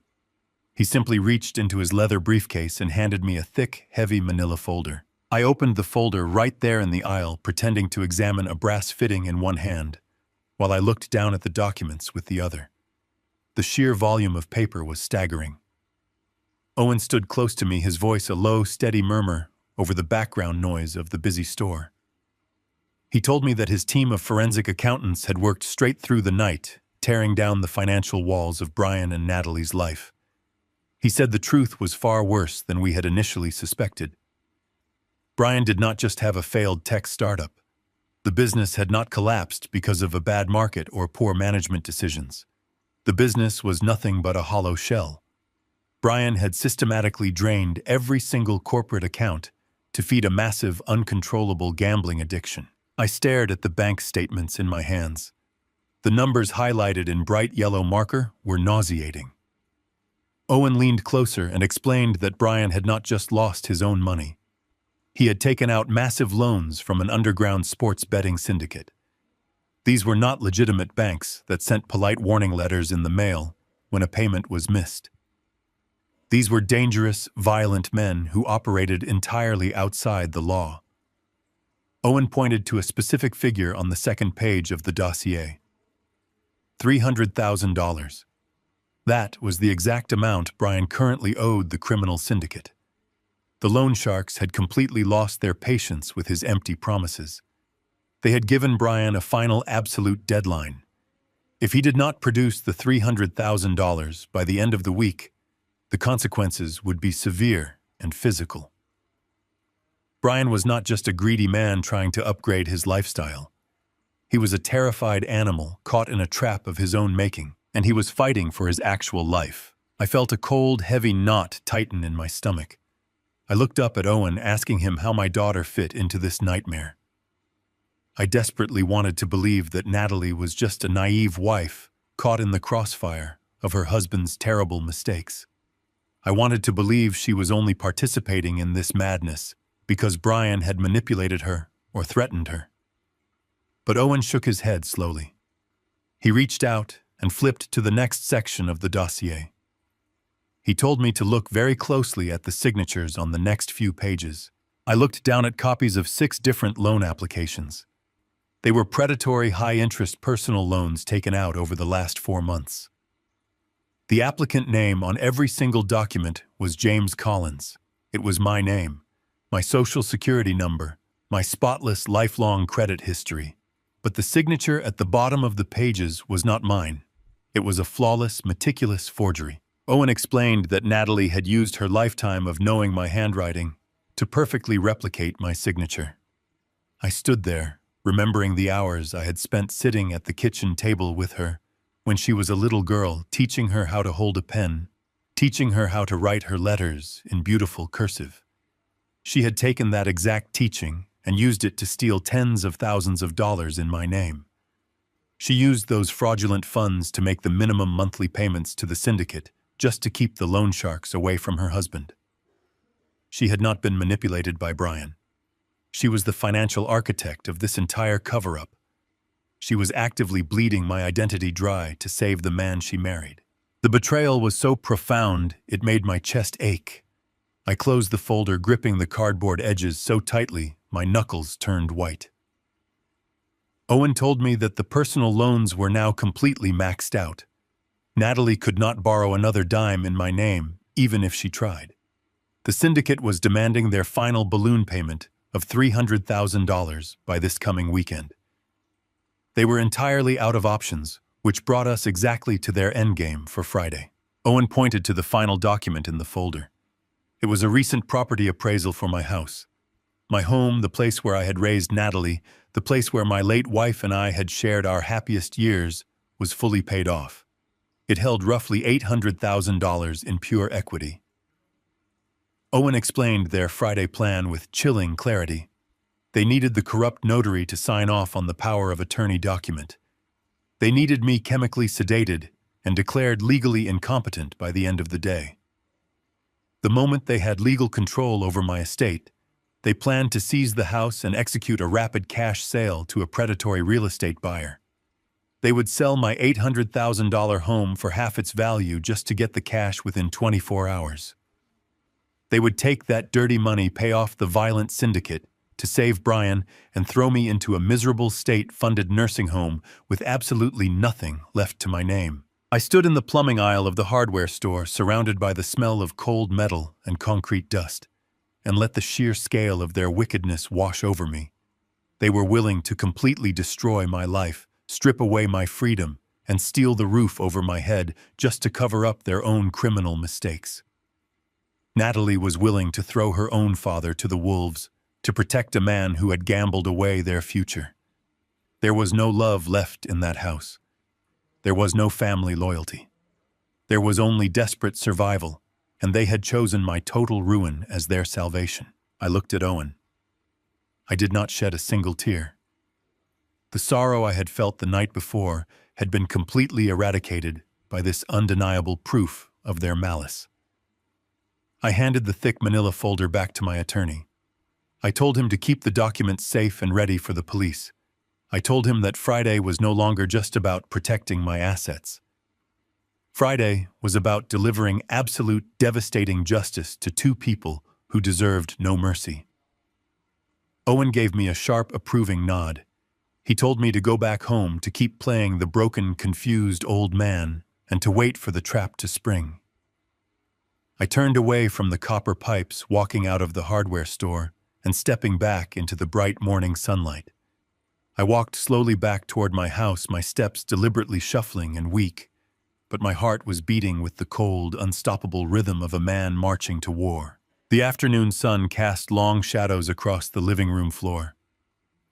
He simply reached into his leather briefcase and handed me a thick, heavy manila folder. I opened the folder right there in the aisle, pretending to examine a brass fitting in one hand, while I looked down at the documents with the other. The sheer volume of paper was staggering. Owen stood close to me, his voice a low, steady murmur over the background noise of the busy store. He told me that his team of forensic accountants had worked straight through the night, tearing down the financial walls of Brian and Natalie's life. He said the truth was far worse than we had initially suspected. Brian did not just have a failed tech startup. The business had not collapsed because of a bad market or poor management decisions. The business was nothing but a hollow shell. Brian had systematically drained every single corporate account to feed a massive, uncontrollable gambling addiction. I stared at the bank statements in my hands. The numbers highlighted in bright yellow marker were nauseating. Owen leaned closer and explained that Brian had not just lost his own money. He had taken out massive loans from an underground sports betting syndicate. These were not legitimate banks that sent polite warning letters in the mail when a payment was missed. These were dangerous, violent men who operated entirely outside the law. Owen pointed to a specific figure on the second page of the dossier. $300,000. That was the exact amount Brian currently owed the criminal syndicate. The loan sharks had completely lost their patience with his empty promises. They had given Brian a final absolute deadline. If he did not produce the $300,000 by the end of the week, the consequences would be severe and physical. Brian was not just a greedy man trying to upgrade his lifestyle. He was a terrified animal caught in a trap of his own making, and he was fighting for his actual life. I felt a cold, heavy knot tighten in my stomach. I looked up at Owen, asking him how my daughter fit into this nightmare. I desperately wanted to believe that Natalie was just a naive wife caught in the crossfire of her husband's terrible mistakes. I wanted to believe she was only participating in this madness because Brian had manipulated her or threatened her. But Owen shook his head slowly. He reached out and flipped to the next section of the dossier. He told me to look very closely at the signatures on the next few pages. I looked down at copies of 6 different loan applications. They were predatory, high-interest personal loans taken out over the last 4 months. The applicant name on every single document was James Collins. It was my name, my social security number, my spotless lifelong credit history. But the signature at the bottom of the pages was not mine. It was a flawless, meticulous forgery. Owen explained that Natalie had used her lifetime of knowing my handwriting to perfectly replicate my signature. I stood there, remembering the hours I had spent sitting at the kitchen table with her when she was a little girl, teaching her how to hold a pen, teaching her how to write her letters in beautiful cursive. She had taken that exact teaching and used it to steal tens of thousands of dollars in my name. She used those fraudulent funds to make the minimum monthly payments to the syndicate just to keep the loan sharks away from her husband. She had not been manipulated by Brian. She was the financial architect of this entire cover-up. She was actively bleeding my identity dry to save the man she married. The betrayal was so profound, it made my chest ache. I closed the folder, gripping the cardboard edges so tightly, my knuckles turned white. Owen told me that the personal loans were now completely maxed out. Natalie could not borrow another dime in my name, even if she tried. The syndicate was demanding their final balloon payment of $300,000 by this coming weekend. They were entirely out of options, which brought us exactly to their endgame for Friday. Owen pointed to the final document in the folder. It was a recent property appraisal for my house. My home, the place where I had raised Natalie, the place where my late wife and I had shared our happiest years, was fully paid off. It held roughly $800,000 in pure equity. Owen explained their Friday plan with chilling clarity. They needed the corrupt notary to sign off on the power of attorney document. They needed me chemically sedated and declared legally incompetent by the end of the day. The moment they had legal control over my estate, they planned to seize the house and execute a rapid cash sale to a predatory real estate buyer. They would sell my $800,000 home for half its value just to get the cash within 24 hours. They would take that dirty money, pay off the violent syndicate, to save Brian, and throw me into a miserable state-funded nursing home with absolutely nothing left to my name. I stood in the plumbing aisle of the hardware store, surrounded by the smell of cold metal and concrete dust, and let the sheer scale of their wickedness wash over me. They were willing to completely destroy my life, strip away my freedom, and steal the roof over my head just to cover up their own criminal mistakes. Natalie was willing to throw her own father to the wolves to protect a man who had gambled away their future. There was no love left in that house. There was no family loyalty. There was only desperate survival, and they had chosen my total ruin as their salvation. I looked at Owen. I did not shed a single tear. The sorrow I had felt the night before had been completely eradicated by this undeniable proof of their malice. I handed the thick manila folder back to my attorney. I told him to keep the documents safe and ready for the police. I told him that Friday was no longer just about protecting my assets. Friday was about delivering absolute, devastating justice to two people who deserved no mercy. Owen gave me a sharp, approving nod. He told me to go back home, to keep playing the broken, confused old man, and to wait for the trap to spring. I turned away from the copper pipes, walking out of the hardware store and stepping back into the bright morning sunlight. I walked slowly back toward my house, my steps deliberately shuffling and weak, but my heart was beating with the cold, unstoppable rhythm of a man marching to war. The afternoon sun cast long shadows across the living room floor.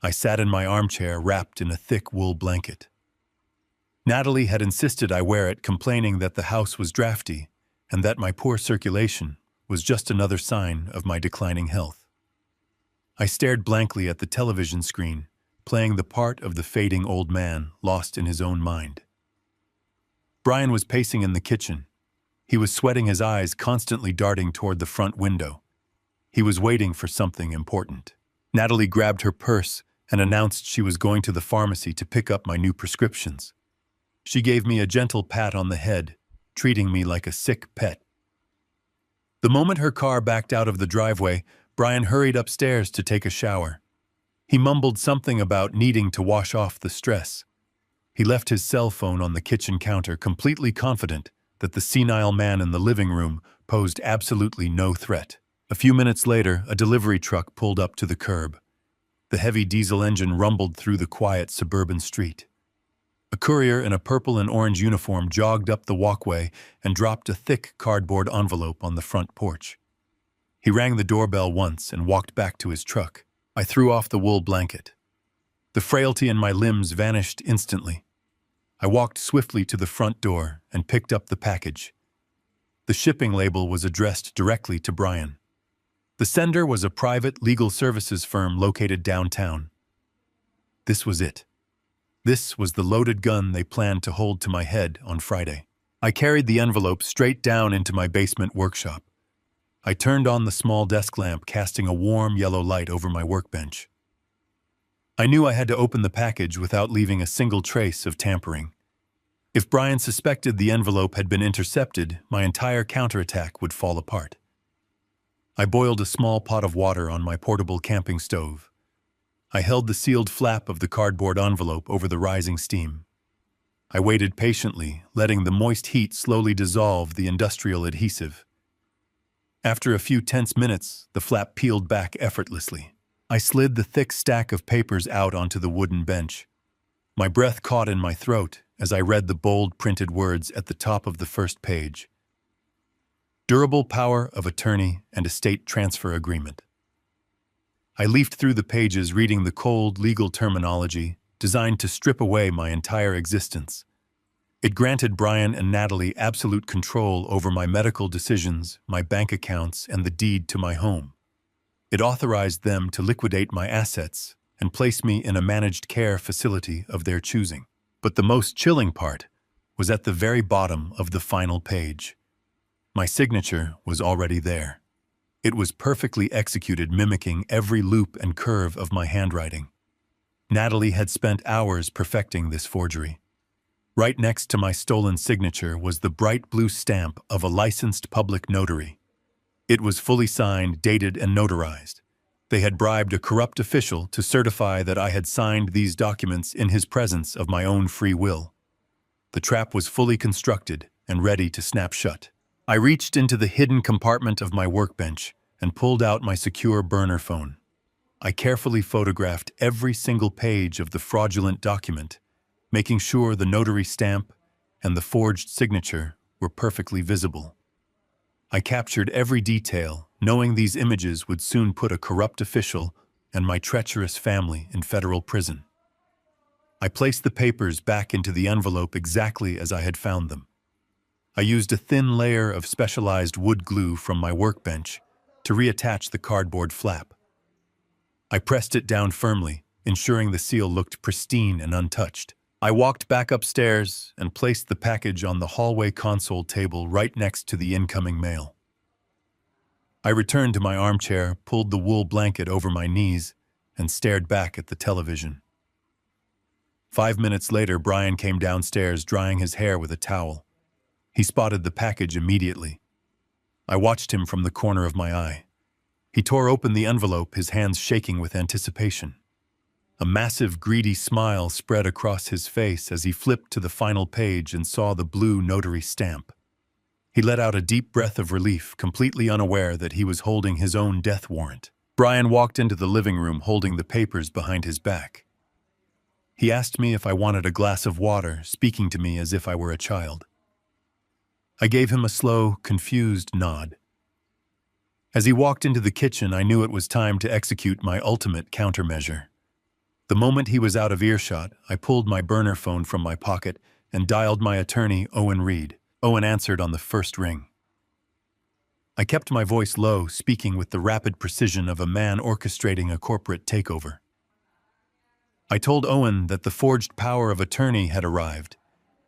I sat in my armchair, wrapped in a thick wool blanket. Natalie had insisted I wear it, complaining that the house was drafty and that my poor circulation was just another sign of my declining health. I stared blankly at the television screen, playing the part of the fading old man lost in his own mind. Brian was pacing in the kitchen. He was sweating, his eyes constantly darting toward the front window. He was waiting for something important. Natalie grabbed her purse and announced she was going to the pharmacy to pick up my new prescriptions. She gave me a gentle pat on the head, treating me like a sick pet. The moment her car backed out of the driveway, Brian hurried upstairs to take a shower. He mumbled something about needing to wash off the stress. He left his cell phone on the kitchen counter, completely confident that the senile man in the living room posed absolutely no threat. A few minutes later, a delivery truck pulled up to the curb. The heavy diesel engine rumbled through the quiet suburban street. A courier in a purple and orange uniform jogged up the walkway and dropped a thick cardboard envelope on the front porch. He rang the doorbell once and walked back to his truck. I threw off the wool blanket. The frailty in my limbs vanished instantly. I walked swiftly to the front door and picked up the package. The shipping label was addressed directly to Brian. The sender was a private legal services firm located downtown. This was it. This was the loaded gun they planned to hold to my head on Friday. I carried the envelope straight down into my basement workshop. I turned on the small desk lamp, casting a warm yellow light over my workbench. I knew I had to open the package without leaving a single trace of tampering. If Brian suspected the envelope had been intercepted, my entire counterattack would fall apart. I boiled a small pot of water on my portable camping stove. I held the sealed flap of the cardboard envelope over the rising steam. I waited patiently, letting the moist heat slowly dissolve the industrial adhesive. After a few tense minutes, the flap peeled back effortlessly. I slid the thick stack of papers out onto the wooden bench. My breath caught in my throat as I read the bold printed words at the top of the first page. Durable power of attorney and estate transfer agreement. I leafed through the pages reading the cold legal terminology designed to strip away my entire existence. It granted Brian and Natalie absolute control over my medical decisions, my bank accounts, and the deed to my home. It authorized them to liquidate my assets and place me in a managed care facility of their choosing. But the most chilling part was at the very bottom of the final page. My signature was already there. It was perfectly executed, mimicking every loop and curve of my handwriting. Natalie had spent hours perfecting this forgery. Right next to my stolen signature was the bright blue stamp of a licensed public notary. It was fully signed, dated, and notarized. They had bribed a corrupt official to certify that I had signed these documents in his presence of my own free will. The trap was fully constructed and ready to snap shut. I reached into the hidden compartment of my workbench and pulled out my secure burner phone. I carefully photographed every single page of the fraudulent document, making sure the notary stamp and the forged signature were perfectly visible. I captured every detail, knowing these images would soon put a corrupt official and my treacherous family in federal prison. I placed the papers back into the envelope exactly as I had found them. I used a thin layer of specialized wood glue from my workbench to reattach the cardboard flap. I pressed it down firmly, ensuring the seal looked pristine and untouched. I walked back upstairs and placed the package on the hallway console table right next to the incoming mail. I returned to my armchair, pulled the wool blanket over my knees, and stared back at the television. 5 minutes later, Brian came downstairs, drying his hair with a towel. He spotted the package immediately. I watched him from the corner of my eye. He tore open the envelope, his hands shaking with anticipation. A massive, greedy smile spread across his face as he flipped to the final page and saw the blue notary stamp. He let out a deep breath of relief, completely unaware that he was holding his own death warrant. Brian walked into the living room holding the papers behind his back. He asked me if I wanted a glass of water, speaking to me as if I were a child. I gave him a slow, confused nod. As he walked into the kitchen, I knew it was time to execute my ultimate countermeasure. The moment he was out of earshot, I pulled my burner phone from my pocket and dialed my attorney, Owen Reed. Owen answered on the first ring. I kept my voice low, speaking with the rapid precision of a man orchestrating a corporate takeover. I told Owen that the forged power of attorney had arrived,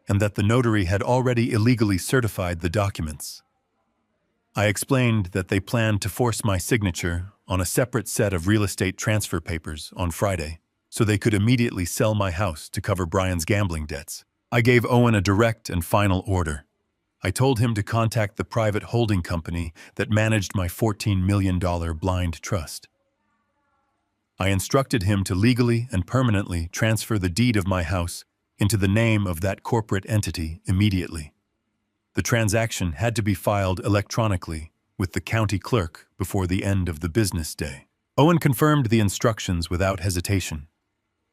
and that the notary had already illegally certified the documents. I explained that they planned to force my signature on a separate set of real estate transfer papers on Friday, so they could immediately sell my house to cover Brian's gambling debts. I gave Owen a direct and final order. I told him to contact the private holding company that managed my $14 million blind trust. I instructed him to legally and permanently transfer the deed of my house into the name of that corporate entity immediately. The transaction had to be filed electronically with the county clerk before the end of the business day. Owen confirmed the instructions without hesitation.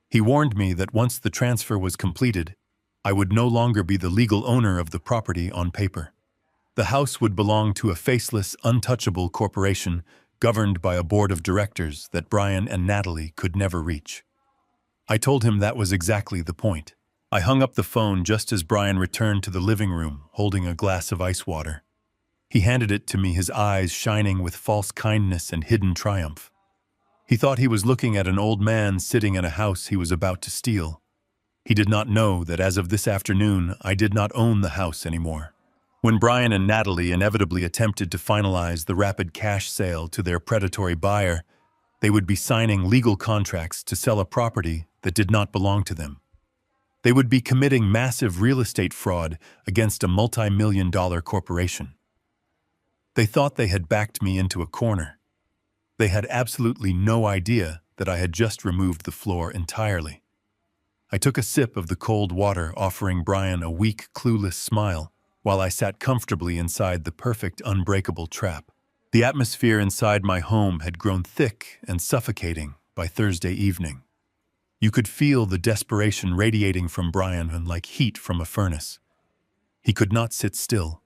He warned me that once the transfer was completed, I would no longer be the legal owner of the property on paper. The house would belong to a faceless, untouchable corporation governed by a board of directors that Brian and Natalie could never reach. I told him that was exactly the point. I hung up the phone just as Brian returned to the living room holding a glass of ice water. He handed it to me, his eyes shining with false kindness and hidden triumph. He thought he was looking at an old man sitting in a house he was about to steal. He did not know that as of this afternoon, I did not own the house anymore. When Brian and Natalie inevitably attempted to finalize the rapid cash sale to their predatory buyer, they would be signing legal contracts to sell a property that did not belong to them. They would be committing massive real estate fraud against a multi-million-dollar corporation. They thought they had backed me into a corner. They had absolutely no idea that I had just removed the floor entirely. I took a sip of the cold water, offering Brian a weak, clueless smile, while I sat comfortably inside the perfect, unbreakable trap. The atmosphere inside my home had grown thick and suffocating, by Thursday evening. You could feel the desperation radiating from Brian like heat from a furnace. He could not sit still.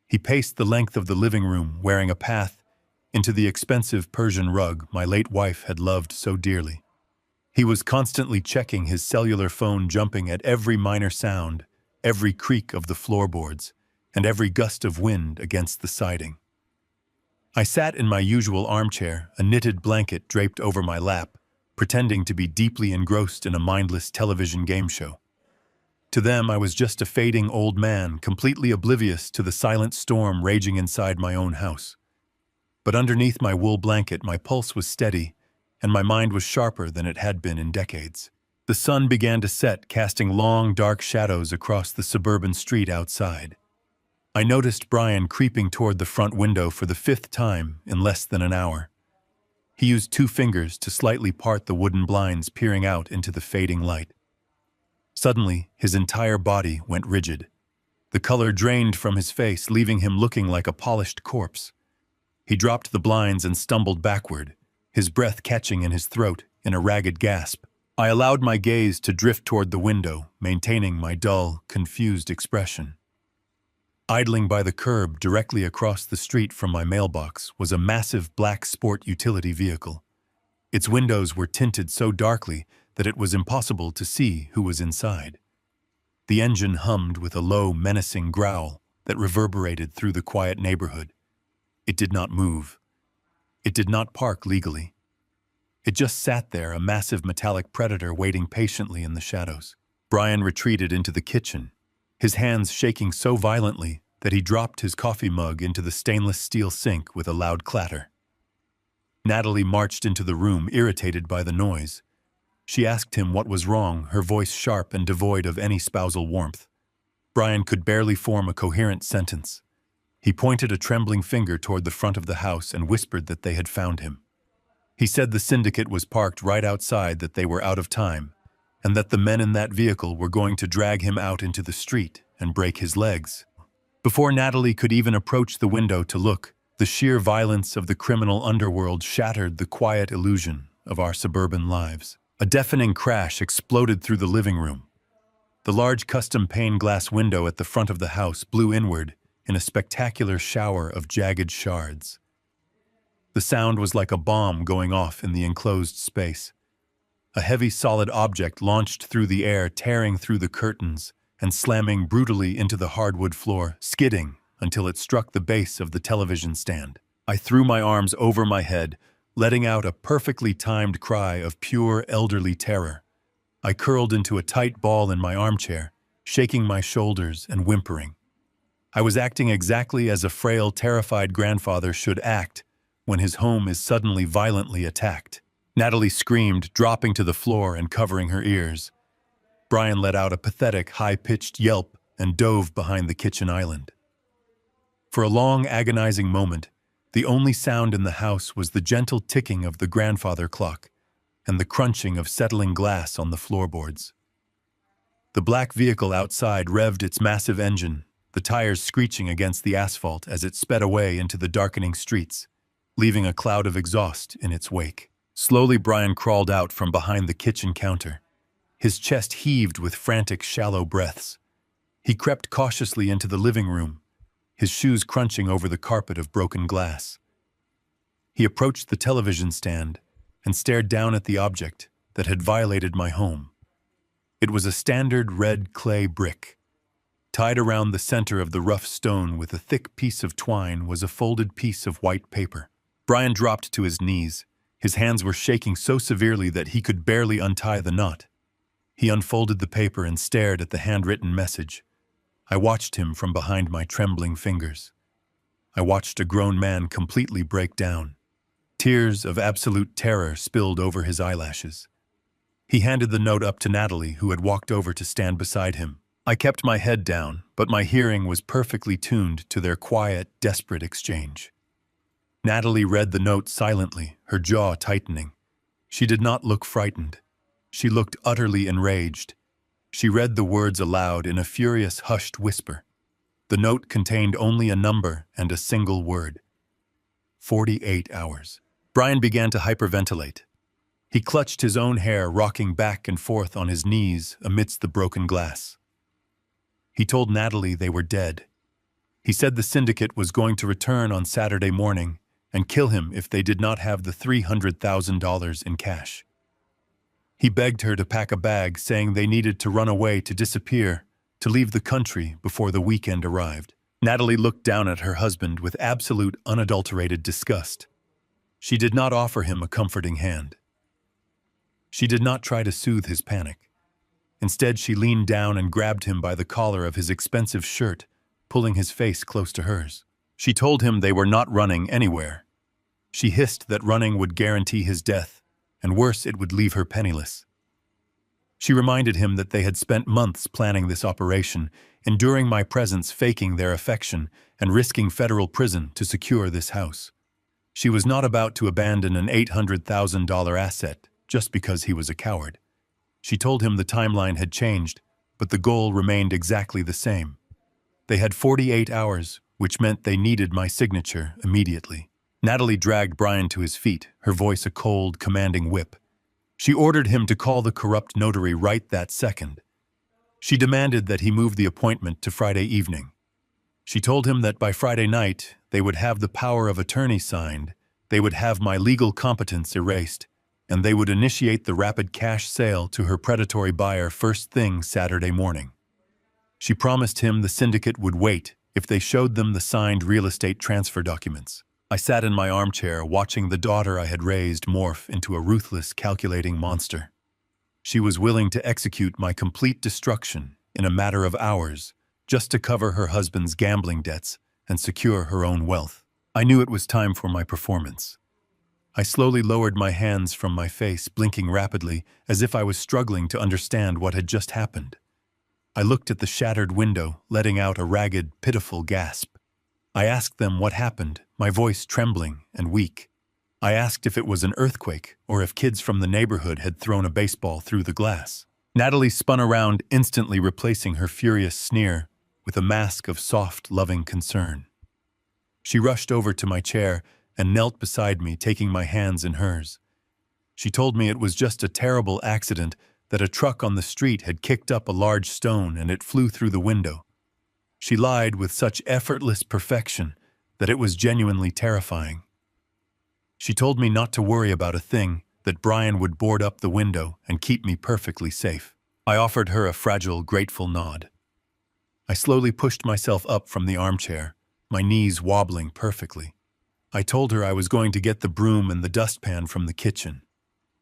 He paced the length of the living room, wearing a path into the expensive Persian rug my late wife had loved so dearly. He was constantly checking his cellular phone, jumping at every minor sound, every creak of the floorboards, and every gust of wind against the siding. I sat in my usual armchair, a knitted blanket draped over my lap, pretending to be deeply engrossed in a mindless television game show. To them, I was just a fading old man, completely oblivious to the silent storm raging inside my own house. But underneath my wool blanket, my pulse was steady, and my mind was sharper than it had been in decades. The sun began to set, casting long, dark shadows across the suburban street outside. I noticed Brian creeping toward the front window for the 5th time in less than an hour. He used 2 fingers to slightly part the wooden blinds, peering out into the fading light. Suddenly, his entire body went rigid. The color drained from his face, leaving him looking like a polished corpse. He dropped the blinds and stumbled backward, his breath catching in his throat in a ragged gasp. I allowed my gaze to drift toward the window, maintaining my dull, confused expression. Idling by the curb directly across the street from my mailbox was a massive black sport utility vehicle. Its windows were tinted so darkly that it was impossible to see who was inside. The engine hummed with a low, menacing growl that reverberated through the quiet neighborhood. It did not move. It did not park legally. It just sat there, a massive metallic predator waiting patiently in the shadows. Brian retreated into the kitchen, his hands shaking so violently that he dropped his coffee mug into the stainless steel sink with a loud clatter. Natalie marched into the room, irritated by the noise. She asked him what was wrong, her voice sharp and devoid of any spousal warmth. Brian could barely form a coherent sentence. He pointed a trembling finger toward the front of the house and whispered that they had found him. He said the syndicate was parked right outside, that they were out of time, and that the men in that vehicle were going to drag him out into the street and break his legs. Before Natalie could even approach the window to look, the sheer violence of the criminal underworld shattered the quiet illusion of our suburban lives. A deafening crash exploded through the living room. The large custom pane glass window at the front of the house blew inward in a spectacular shower of jagged shards. The sound was like a bomb going off in the enclosed space. A heavy solid object launched through the air, tearing through the curtains and slamming brutally into the hardwood floor, skidding until it struck the base of the television stand. I threw my arms over my head, letting out a perfectly timed cry of pure elderly terror. I curled into a tight ball in my armchair, shaking my shoulders and whimpering. I was acting exactly as a frail, terrified grandfather should act when his home is suddenly violently attacked. Natalie screamed, dropping to the floor and covering her ears. Brian let out a pathetic, high-pitched yelp and dove behind the kitchen island. For a long, agonizing moment, the only sound in the house was the gentle ticking of the grandfather clock and the crunching of settling glass on the floorboards. The black vehicle outside revved its massive engine, the tires screeching against the asphalt as it sped away into the darkening streets, leaving a cloud of exhaust in its wake. Slowly, Brian crawled out from behind the kitchen counter. His chest heaved with frantic, shallow breaths. He crept cautiously into the living room, his shoes crunching over the carpet of broken glass. He approached the television stand and stared down at the object that had violated my home. It was a standard red clay brick. Tied around the center of the rough stone with a thick piece of twine was a folded piece of white paper. Brian dropped to his knees. His hands were shaking so severely that he could barely untie the knot. He unfolded the paper and stared at the handwritten message. I watched him from behind my trembling fingers. I watched a grown man completely break down. Tears of absolute terror spilled over his eyelashes. He handed the note up to Natalie, who had walked over to stand beside him. I kept my head down, but my hearing was perfectly tuned to their quiet, desperate exchange. Natalie read the note silently, her jaw tightening. She did not look frightened. She looked utterly enraged. She read the words aloud in a furious, hushed whisper. The note contained only a number and a single word. 48 hours. Brian began to hyperventilate. He clutched his own hair, rocking back and forth on his knees amidst the broken glass. He told Natalie they were dead. He said the syndicate was going to return on Saturday morning and kill him if they did not have the $300,000 in cash. He begged her to pack a bag, saying they needed to run away, to disappear, to leave the country before the weekend arrived. Natalie looked down at her husband with absolute, unadulterated disgust. She did not offer him a comforting hand. She did not try to soothe his panic. Instead, she leaned down and grabbed him by the collar of his expensive shirt, pulling his face close to hers. She told him they were not running anywhere. She hissed that running would guarantee his death, and worse, it would leave her penniless. She reminded him that they had spent months planning this operation, enduring my presence, faking their affection, and risking federal prison to secure this house. She was not about to abandon an $800,000 asset just because he was a coward. She told him the timeline had changed, but the goal remained exactly the same. They had 48 hours, which meant they needed my signature immediately. Natalie dragged Brian to his feet, her voice a cold, commanding whip. She ordered him to call the corrupt notary right that second. She demanded that he move the appointment to Friday evening. She told him that by Friday night, they would have the power of attorney signed, they would have my legal competence erased, and they would initiate the rapid cash sale to her predatory buyer first thing Saturday morning. She promised him the syndicate would wait if they showed them the signed real estate transfer documents. I sat in my armchair watching the daughter I had raised morph into a ruthless, calculating monster. She was willing to execute my complete destruction in a matter of hours just to cover her husband's gambling debts and secure her own wealth. I knew it was time for my performance. I slowly lowered my hands from my face, blinking rapidly as if I was struggling to understand what had just happened. I looked at the shattered window, letting out a ragged, pitiful gasp. I asked them what happened, my voice trembling and weak. I asked if it was an earthquake or if kids from the neighborhood had thrown a baseball through the glass. Natalie spun around, instantly replacing her furious sneer with a mask of soft, loving concern. She rushed over to my chair and knelt beside me, taking my hands in hers. She told me it was just a terrible accident, that a truck on the street had kicked up a large stone and it flew through the window. She lied with such effortless perfection that it was genuinely terrifying. She told me not to worry about a thing, that Brian would board up the window and keep me perfectly safe. I offered her a fragile, grateful nod. I slowly pushed myself up from the armchair, my knees wobbling perfectly. I told her I was going to get the broom and the dustpan from the kitchen.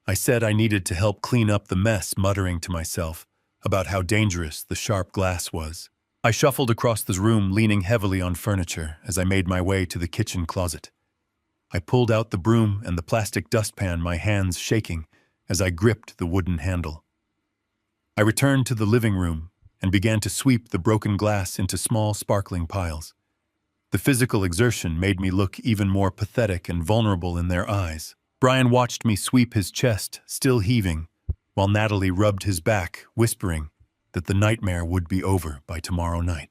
I said I needed to help clean up the mess, muttering to myself about how dangerous the sharp glass was. I shuffled across the room, leaning heavily on furniture as I made my way to the kitchen closet. I pulled out the broom and the plastic dustpan, my hands shaking as I gripped the wooden handle. I returned to the living room and began to sweep the broken glass into small, sparkling piles. The physical exertion made me look even more pathetic and vulnerable in their eyes. Brian watched me sweep his chest, still heaving, while Natalie rubbed his back, whispering that the nightmare would be over by tomorrow night.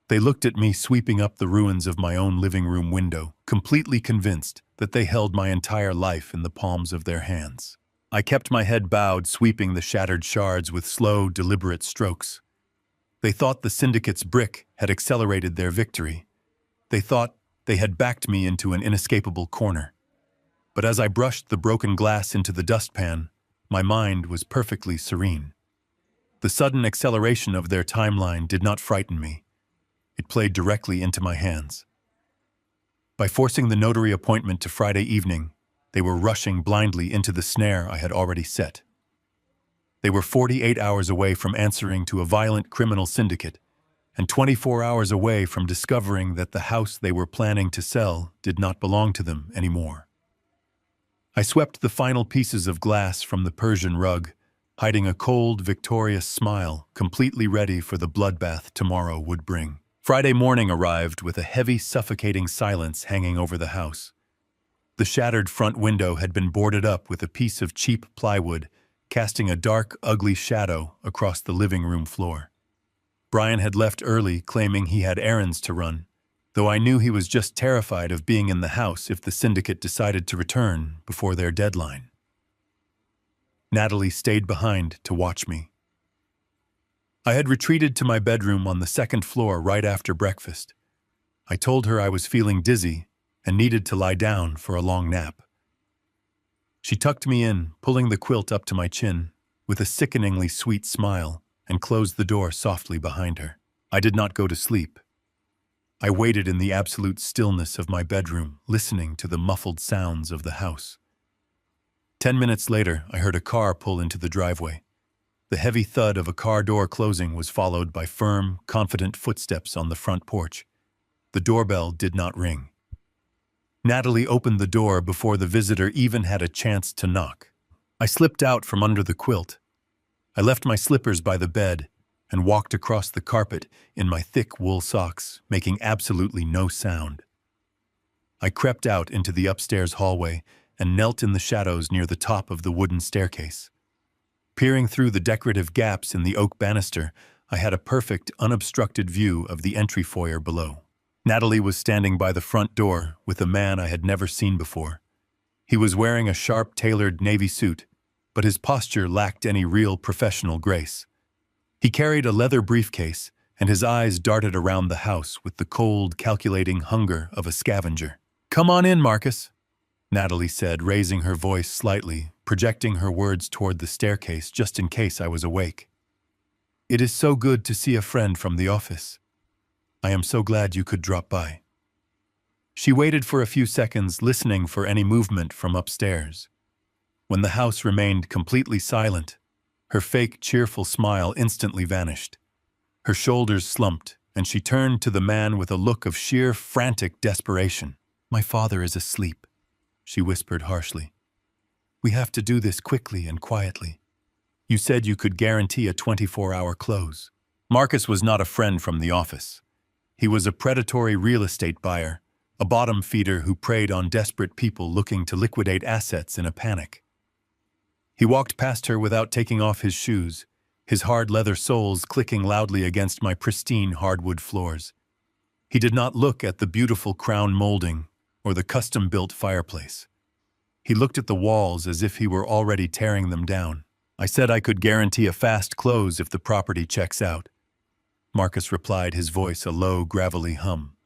They looked at me sweeping up the ruins of my own living room window, completely convinced that they held my entire life in the palms of their hands. I kept my head bowed, sweeping the shattered shards with slow, deliberate strokes. They thought the syndicate's brick had accelerated their victory. They thought they had backed me into an inescapable corner. But as I brushed the broken glass into the dustpan, my mind was perfectly serene. The sudden acceleration of their timeline did not frighten me. It played directly into my hands. By forcing the notary appointment to Friday evening, they were rushing blindly into the snare I had already set. They were 48 hours away from answering to a violent criminal syndicate, and 24 hours away from discovering that the house they were planning to sell did not belong to them anymore. I swept the final pieces of glass from the Persian rug, hiding a cold, victorious smile, completely ready for the bloodbath tomorrow would bring. Friday morning arrived with a heavy, suffocating silence hanging over the house. The shattered front window had been boarded up with a piece of cheap plywood, casting a dark, ugly shadow across the living room floor. Brian had left early, claiming he had errands to run, though I knew he was just terrified of being in the house if the syndicate decided to return before their deadline. Natalie stayed behind to watch me. I had retreated to my bedroom on the second floor right after breakfast. I told her I was feeling dizzy and needed to lie down for a long nap. She tucked me in, pulling the quilt up to my chin, with a sickeningly sweet smile, and closed the door softly behind her. I did not go to sleep. I waited in the absolute stillness of my bedroom, listening to the muffled sounds of the house. 10 minutes later, I heard a car pull into the driveway. The heavy thud of a car door closing was followed by firm, confident footsteps on the front porch. The doorbell did not ring. Natalie opened the door before the visitor even had a chance to knock. I slipped out from under the quilt. I left my slippers by the bed and walked across the carpet in my thick wool socks, making absolutely no sound. I crept out into the upstairs hallway and knelt in the shadows near the top of the wooden staircase. Peering through the decorative gaps in the oak banister, I had a perfect, unobstructed view of the entry foyer below. Natalie was standing by the front door with a man I had never seen before. He was wearing a sharp, tailored navy suit, but his posture lacked any real professional grace. He carried a leather briefcase, and his eyes darted around the house with the cold, calculating hunger of a scavenger. "Come on in, Marcus," Natalie said, raising her voice slightly, projecting her words toward the staircase just in case I was awake. "It is so good to see a friend from the office. I am so glad you could drop by." She waited for a few seconds, listening for any movement from upstairs. When the house remained completely silent, her fake, cheerful smile instantly vanished. Her shoulders slumped, and she turned to the man with a look of sheer, frantic desperation. "My father is asleep," she whispered harshly. "We have to do this quickly and quietly. You said you could guarantee a 24-hour close." Marcus was not a friend from the office. He was a predatory real estate buyer, a bottom feeder who preyed on desperate people looking to liquidate assets in a panic. He walked past her without taking off his shoes, his hard leather soles clicking loudly against my pristine hardwood floors. He did not look at the beautiful crown molding or the custom-built fireplace. He looked at the walls as if he were already tearing them down. "I said I could guarantee a fast close if the property checks out," Marcus replied, his voice a low, gravelly hum.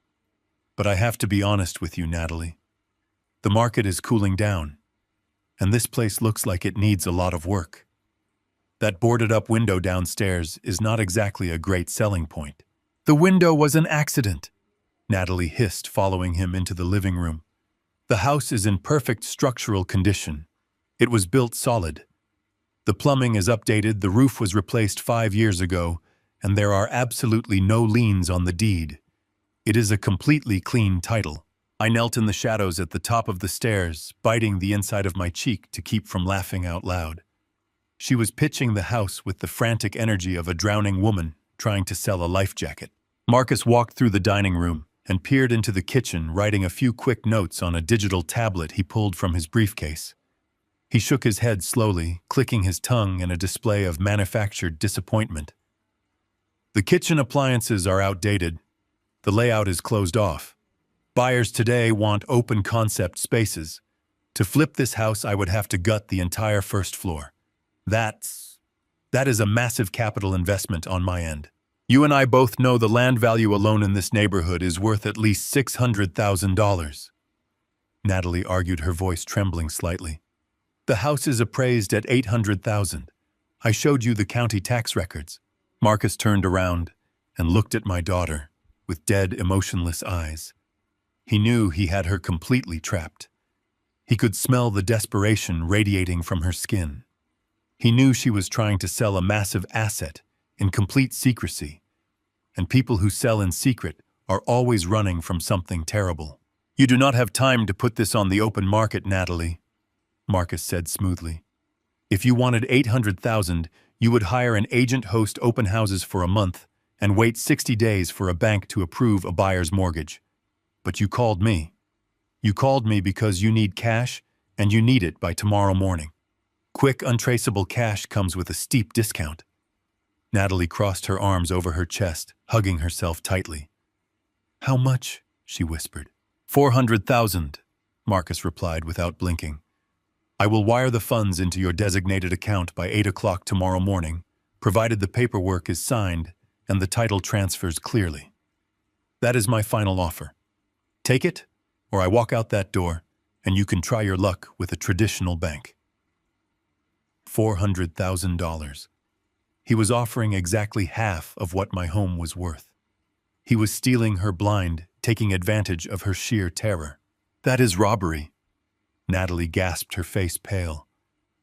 "But I have to be honest with you, Natalie. The market is cooling down, and this place looks like it needs a lot of work. That boarded-up window downstairs is not exactly a great selling point." "The window was an accident," Natalie hissed, following him into the living room. "The house is in perfect structural condition. It was built solid. The plumbing is updated, the roof was replaced 5 years ago, and there are absolutely no liens on the deed. It is a completely clean title." I knelt in the shadows at the top of the stairs, biting the inside of my cheek to keep from laughing out loud. She was pitching the house with the frantic energy of a drowning woman trying to sell a life jacket. Marcus walked through the dining room and peered into the kitchen, writing a few quick notes on a digital tablet he pulled from his briefcase. He shook his head slowly, clicking his tongue in a display of manufactured disappointment. "The kitchen appliances are outdated. The layout is closed off. Buyers today want open-concept spaces. To flip this house, I would have to gut the entire first floor. That is a massive capital investment on my end. You and I both know the land value alone in this neighborhood is worth at least $600,000. Natalie argued, her voice trembling slightly. "The house is appraised at $800,000. I showed you the county tax records." Marcus turned around and looked at my daughter with dead, emotionless eyes. He knew he had her completely trapped. He could smell the desperation radiating from her skin. He knew she was trying to sell a massive asset in complete secrecy, and people who sell in secret are always running from something terrible. "You do not have time to put this on the open market, Natalie," Marcus said smoothly. "If you wanted $800,000, you would hire an agent, host open houses for a month, and wait 60 days for a bank to approve a buyer's mortgage. But you called me. You called me because you need cash, and you need it by tomorrow morning. Quick, untraceable cash comes with a steep discount." Natalie crossed her arms over her chest, hugging herself tightly. "How much?" she whispered. $400,000, Marcus replied without blinking. I will wire the funds into your designated account by 8 o'clock tomorrow morning, provided the paperwork is signed and the title transfers clearly. That is my final offer. Take it, or I walk out that door, and you can try your luck with a traditional bank. $400,000. He was offering exactly half of what my home was worth. He was stealing her blind, taking advantage of her sheer terror. That is robbery. Natalie gasped, her face pale.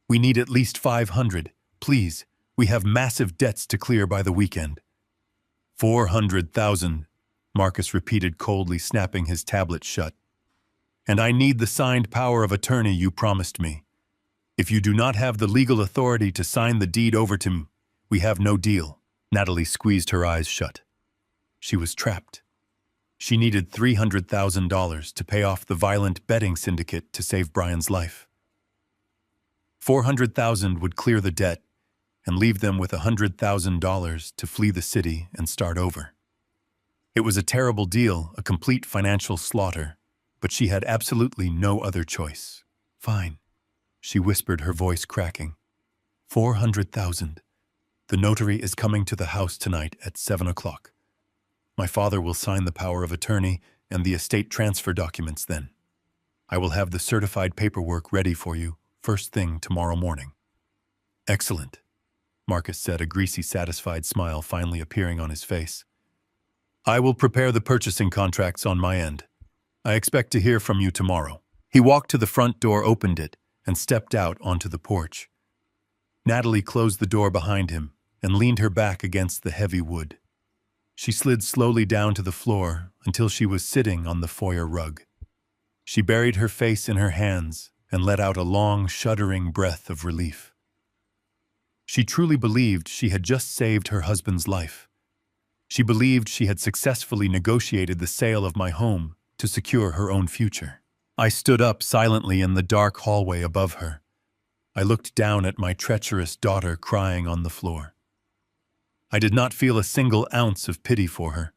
We need at least 500. Please, we have massive debts to clear by the weekend. 400,000, Marcus repeated coldly, snapping his tablet shut. And I need the signed power of attorney you promised me. If you do not have the legal authority to sign the deed over to me, we have no deal. Natalie squeezed her eyes shut. She was trapped. She needed $300,000 to pay off the violent betting syndicate to save Brian's life. 400,000 would clear the debt and leave them with $100,000 to flee the city and start over. It was a terrible deal, a complete financial slaughter, but she had absolutely no other choice. Fine, she whispered, her voice cracking. 400,000. The notary is coming to the house tonight at 7 o'clock. My father will sign the power of attorney and the estate transfer documents then. I will have the certified paperwork ready for you first thing tomorrow morning. Excellent, Marcus said, a greasy, satisfied smile finally appearing on his face. I will prepare the purchasing contracts on my end. I expect to hear from you tomorrow. He walked to the front door, opened it, and stepped out onto the porch. Natalie closed the door behind him and leaned her back against the heavy wood. She slid slowly down to the floor until she was sitting on the foyer rug. She buried her face in her hands and let out a long, shuddering breath of relief. She truly believed she had just saved her husband's life. She believed she had successfully negotiated the sale of my home to secure her own future. I stood up silently in the dark hallway above her. I looked down at my treacherous daughter crying on the floor. I did not feel a single ounce of pity for her.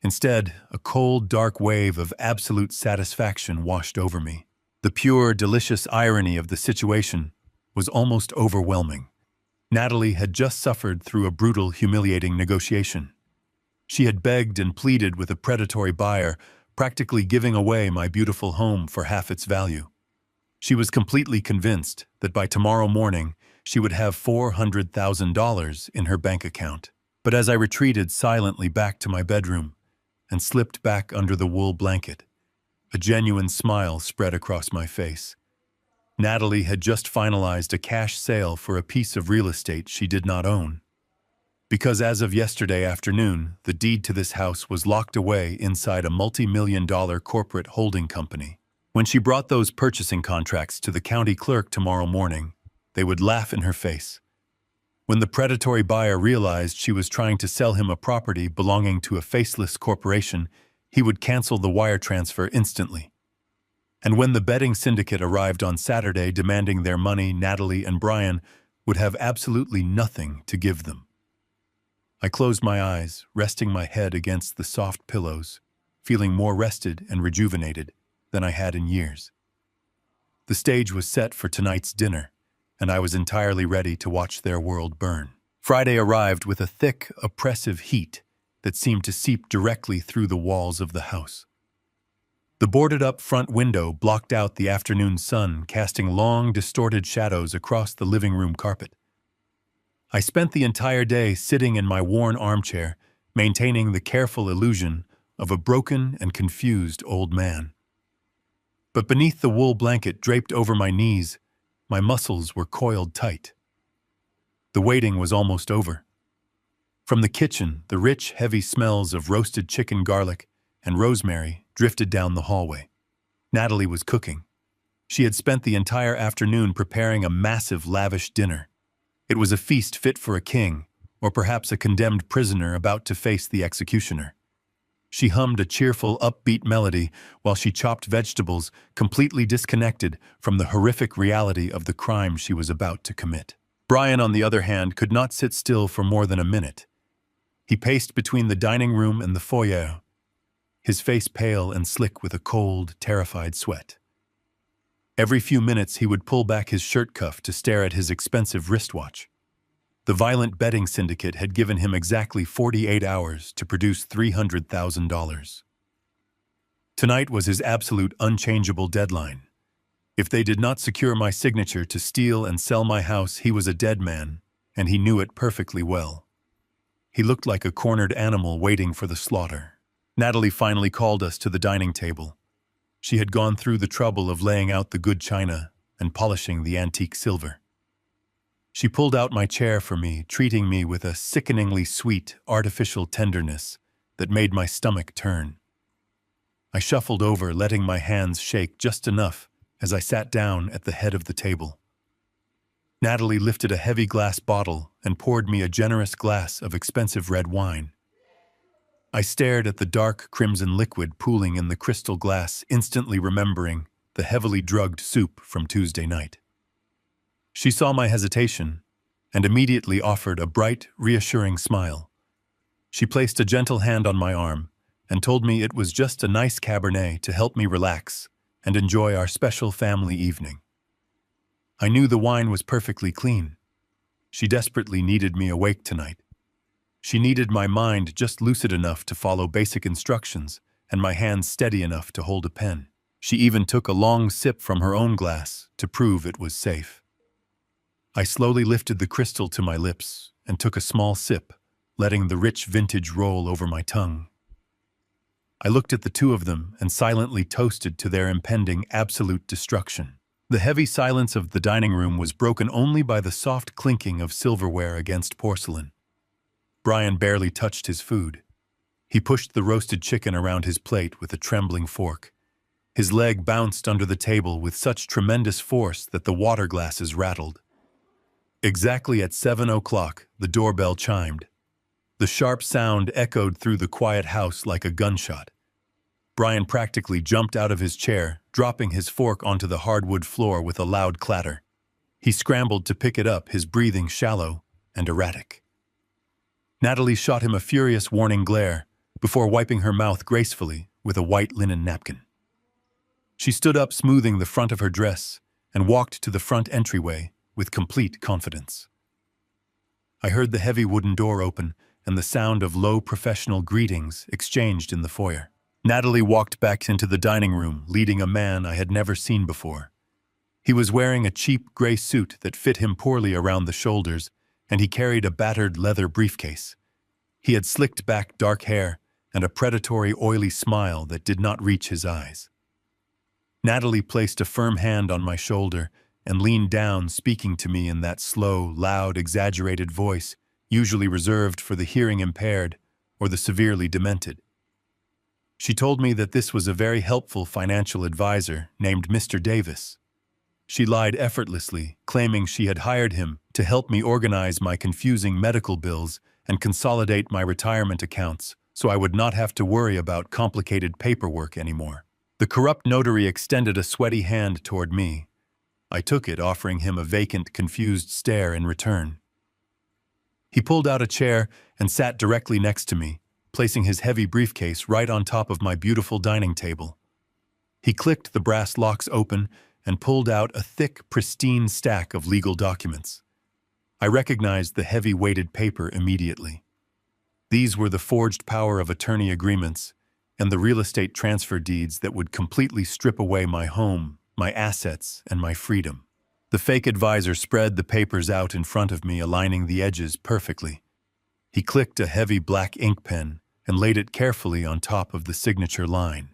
Instead, a cold, dark wave of absolute satisfaction washed over me. The pure, delicious irony of the situation was almost overwhelming. Natalie had just suffered through a brutal, humiliating negotiation. She had begged and pleaded with a predatory buyer, practically giving away my beautiful home for half its value. She was completely convinced that by tomorrow morning, she would have $400,000 in her bank account. But as I retreated silently back to my bedroom and slipped back under the wool blanket, a genuine smile spread across my face. Natalie had just finalized a cash sale for a piece of real estate she did not own. Because as of yesterday afternoon, the deed to this house was locked away inside a multi-million-dollar corporate holding company. When she brought those purchasing contracts to the county clerk tomorrow morning, they would laugh in her face. When the predatory buyer realized she was trying to sell him a property belonging to a faceless corporation, he would cancel the wire transfer instantly. And when the betting syndicate arrived on Saturday demanding their money, Natalie and Brian would have absolutely nothing to give them. I closed my eyes, resting my head against the soft pillows, feeling more rested and rejuvenated than I had in years. The stage was set for tonight's dinner, and I was entirely ready to watch their world burn. Friday arrived with a thick, oppressive heat that seemed to seep directly through the walls of the house. The boarded-up front window blocked out the afternoon sun, casting long, distorted shadows across the living room carpet. I spent the entire day sitting in my worn armchair, maintaining the careful illusion of a broken and confused old man. But beneath the wool blanket draped over my knees, my muscles were coiled tight. The waiting was almost over. From the kitchen, the rich, heavy smells of roasted chicken, garlic, and rosemary drifted down the hallway. Natalie was cooking. She had spent the entire afternoon preparing a massive, lavish dinner. It was a feast fit for a king, or perhaps a condemned prisoner about to face the executioner. She hummed a cheerful, upbeat melody while she chopped vegetables, completely disconnected from the horrific reality of the crime she was about to commit. Brian, on the other hand, could not sit still for more than a minute. He paced between the dining room and the foyer, his face pale and slick with a cold, terrified sweat. Every few minutes he would pull back his shirt cuff to stare at his expensive wristwatch. The violent betting syndicate had given him exactly 48 hours to produce $300,000. Tonight was his absolute unchangeable deadline. If they did not secure my signature to steal and sell my house, he was a dead man, and he knew it perfectly well. He looked like a cornered animal waiting for the slaughter. Natalie finally called us to the dining table. She had gone through the trouble of laying out the good china and polishing the antique silver. She pulled out my chair for me, treating me with a sickeningly sweet, artificial tenderness that made my stomach turn. I shuffled over, letting my hands shake just enough as I sat down at the head of the table. Natalie lifted a heavy glass bottle and poured me a generous glass of expensive red wine. I stared at the dark crimson liquid pooling in the crystal glass, instantly remembering the heavily drugged soup from Tuesday night. She saw my hesitation and immediately offered a bright, reassuring smile. She placed a gentle hand on my arm and told me it was just a nice Cabernet to help me relax and enjoy our special family evening. I knew the wine was perfectly clean. She desperately needed me awake tonight. She needed my mind just lucid enough to follow basic instructions and my hands steady enough to hold a pen. She even took a long sip from her own glass to prove it was safe. I slowly lifted the crystal to my lips and took a small sip, letting the rich vintage roll over my tongue. I looked at the two of them and silently toasted to their impending absolute destruction. The heavy silence of the dining room was broken only by the soft clinking of silverware against porcelain. Brian barely touched his food. He pushed the roasted chicken around his plate with a trembling fork. His leg bounced under the table with such tremendous force that the water glasses rattled. Exactly at 7 o'clock, the doorbell chimed. The sharp sound echoed through the quiet house like a gunshot. Brian practically jumped out of his chair, dropping his fork onto the hardwood floor with a loud clatter. He scrambled to pick it up, his breathing shallow and erratic. Natalie shot him a furious warning glare before wiping her mouth gracefully with a white linen napkin. She stood up, smoothing the front of her dress, and walked to the front entryway with complete confidence. I heard the heavy wooden door open and the sound of low professional greetings exchanged in the foyer. Natalie walked back into the dining room, leading a man I had never seen before. He was wearing a cheap gray suit that fit him poorly around the shoulders, and he carried a battered leather briefcase. He had slicked back dark hair and a predatory, oily smile that did not reach his eyes. Natalie placed a firm hand on my shoulder and leaned down, speaking to me in that slow, loud, exaggerated voice usually reserved for the hearing impaired or the severely demented. She told me that this was a very helpful financial advisor named Mr. Davis. She lied effortlessly, claiming she had hired him to help me organize my confusing medical bills and consolidate my retirement accounts so I would not have to worry about complicated paperwork anymore. The corrupt notary extended a sweaty hand toward me. I took it, offering him a vacant, confused stare in return. He pulled out a chair and sat directly next to me, placing his heavy briefcase right on top of my beautiful dining table. He clicked the brass locks open and pulled out a thick, pristine stack of legal documents. I recognized the heavy weighted paper immediately. These were the forged power of attorney agreements and the real estate transfer deeds that would completely strip away my home, my assets, and my freedom. The fake advisor spread the papers out in front of me, aligning the edges perfectly. He clicked a heavy black ink pen and laid it carefully on top of the signature line.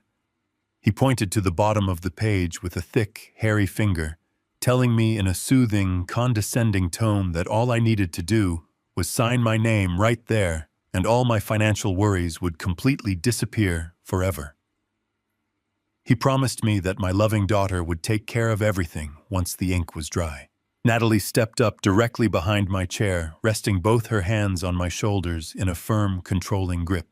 He pointed to the bottom of the page with a thick, hairy finger, telling me in a soothing, condescending tone that all I needed to do was sign my name right there, and all my financial worries would completely disappear forever. He promised me that my loving daughter would take care of everything once the ink was dry. Natalie stepped up directly behind my chair, resting both her hands on my shoulders in a firm, controlling grip.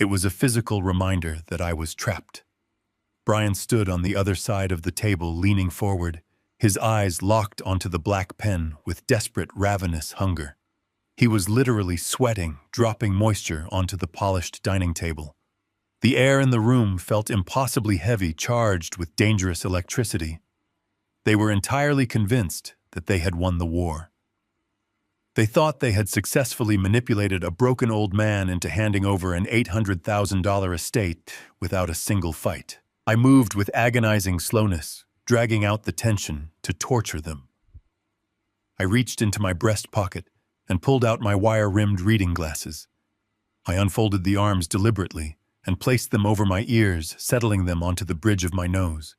It was a physical reminder that I was trapped. Brian stood on the other side of the table, leaning forward, his eyes locked onto the black pen with desperate, ravenous hunger. He was literally sweating, dropping moisture onto the polished dining table. The air in the room felt impossibly heavy, charged with dangerous electricity. They were entirely convinced that they had won the war. They thought they had successfully manipulated a broken old man into handing over an $800,000 estate without a single fight. I moved with agonizing slowness, dragging out the tension to torture them. I reached into my breast pocket and pulled out my wire-rimmed reading glasses. I unfolded the arms deliberately and placed them over my ears, settling them onto the bridge of my nose.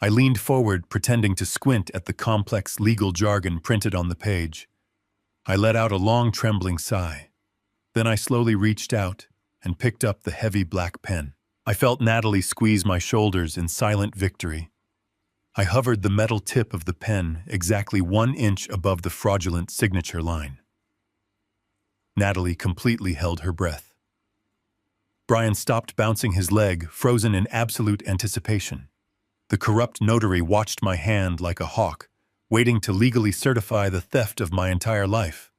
I leaned forward, pretending to squint at the complex legal jargon printed on the page. I let out a long, trembling sigh. Then I slowly reached out and picked up the heavy black pen. I felt Natalie squeeze my shoulders in silent victory. I hovered the metal tip of the pen exactly 1 inch above the fraudulent signature line. Natalie completely held her breath. Brian stopped bouncing his leg, frozen in absolute anticipation. The corrupt notary watched my hand like a hawk, waiting to legally certify the theft of my entire life.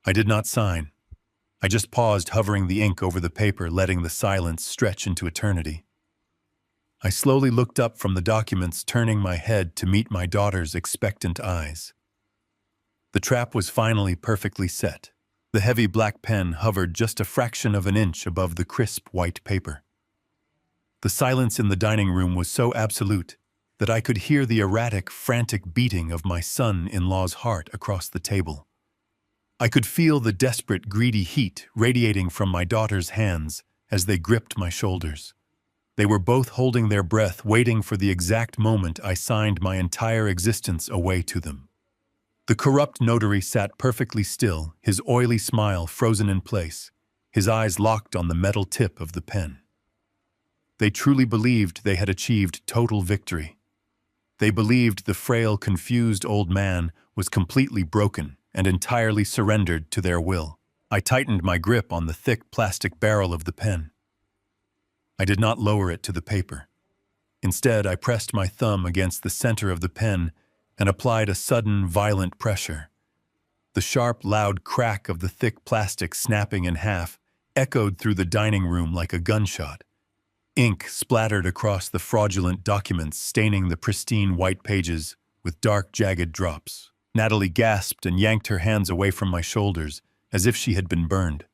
I did not sign. I just paused, hovering the ink over the paper, letting the silence stretch into eternity. I slowly looked up from the documents, turning my head to meet my daughter's expectant eyes. The trap was finally perfectly set. The heavy black pen hovered just a fraction of an inch above the crisp white paper. The silence in the dining room was so absolute that I could hear the erratic, frantic beating of my son-in-law's heart across the table. I could feel the desperate, greedy heat radiating from my daughter's hands as they gripped my shoulders. They were both holding their breath, waiting for the exact moment I signed my entire existence away to them. The corrupt notary sat perfectly still, his oily smile frozen in place, his eyes locked on the metal tip of the pen. They truly believed they had achieved total victory. They believed the frail, confused old man was completely broken and entirely surrendered to their will. I tightened my grip on the thick plastic barrel of the pen. I did not lower it to the paper. Instead, I pressed my thumb against the center of the pen and applied a sudden, violent pressure. The sharp, loud crack of the thick plastic snapping in half echoed through the dining room like a gunshot. Ink splattered across the fraudulent documents, staining the pristine white pages with dark, jagged drops. Natalie gasped and yanked her hands away from my shoulders, as if she had been burned.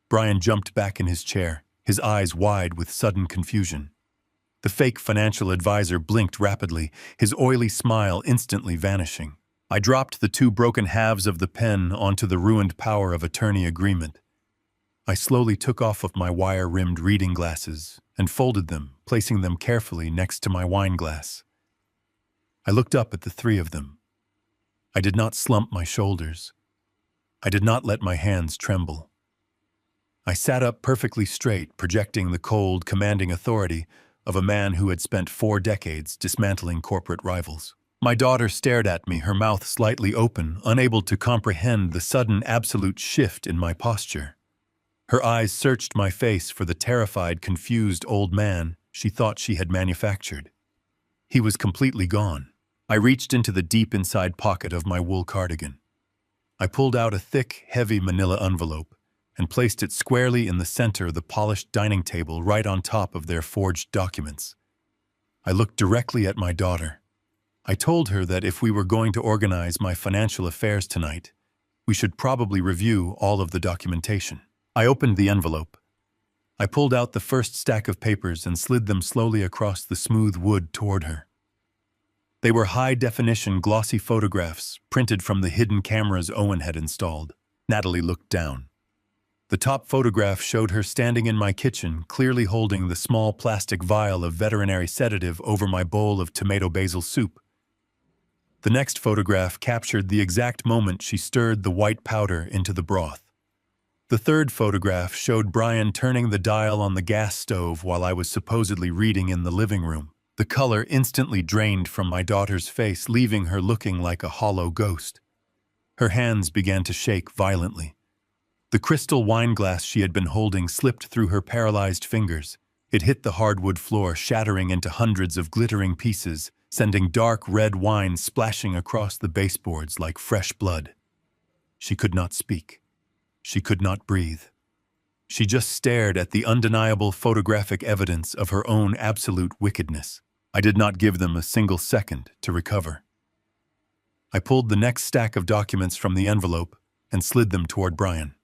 Brian jumped back in his chair, his eyes wide with sudden confusion. The fake financial advisor blinked rapidly, his oily smile instantly vanishing. I dropped the 2 broken halves of the pen onto the ruined power of attorney agreement. I slowly took off of my wire-rimmed reading glasses and folded them, placing them carefully next to my wine glass. I looked up at the 3 of them. I did not slump my shoulders. I did not let my hands tremble. I sat up perfectly straight, projecting the cold, commanding authority of a man who had spent 4 decades dismantling corporate rivals. My daughter stared at me, her mouth slightly open, unable to comprehend the sudden absolute shift in my posture. Her eyes searched my face for the terrified, confused old man she thought she had manufactured. He was completely gone. I reached into the deep inside pocket of my wool cardigan. I pulled out a thick, heavy manila envelope and placed it squarely in the center of the polished dining table, right on top of their forged documents. I looked directly at my daughter. I told her that if we were going to organize my financial affairs tonight, we should probably review all of the documentation. I opened the envelope. I pulled out the first stack of papers and slid them slowly across the smooth wood toward her. They were high-definition, glossy photographs printed from the hidden cameras Owen had installed. Natalie looked down. The top photograph showed her standing in my kitchen, clearly holding the small plastic vial of veterinary sedative over my bowl of tomato basil soup. The next photograph captured the exact moment she stirred the white powder into the broth. The third photograph showed Brian turning the dial on the gas stove while I was supposedly reading in the living room. The color instantly drained from my daughter's face, leaving her looking like a hollow ghost. Her hands began to shake violently. The crystal wine glass she had been holding slipped through her paralyzed fingers. It hit the hardwood floor, shattering into hundreds of glittering pieces, sending dark red wine splashing across the baseboards like fresh blood. She could not speak. She could not breathe. She just stared at the undeniable photographic evidence of her own absolute wickedness. I did not give them a single second to recover. I pulled the next stack of documents from the envelope and slid them toward Brian.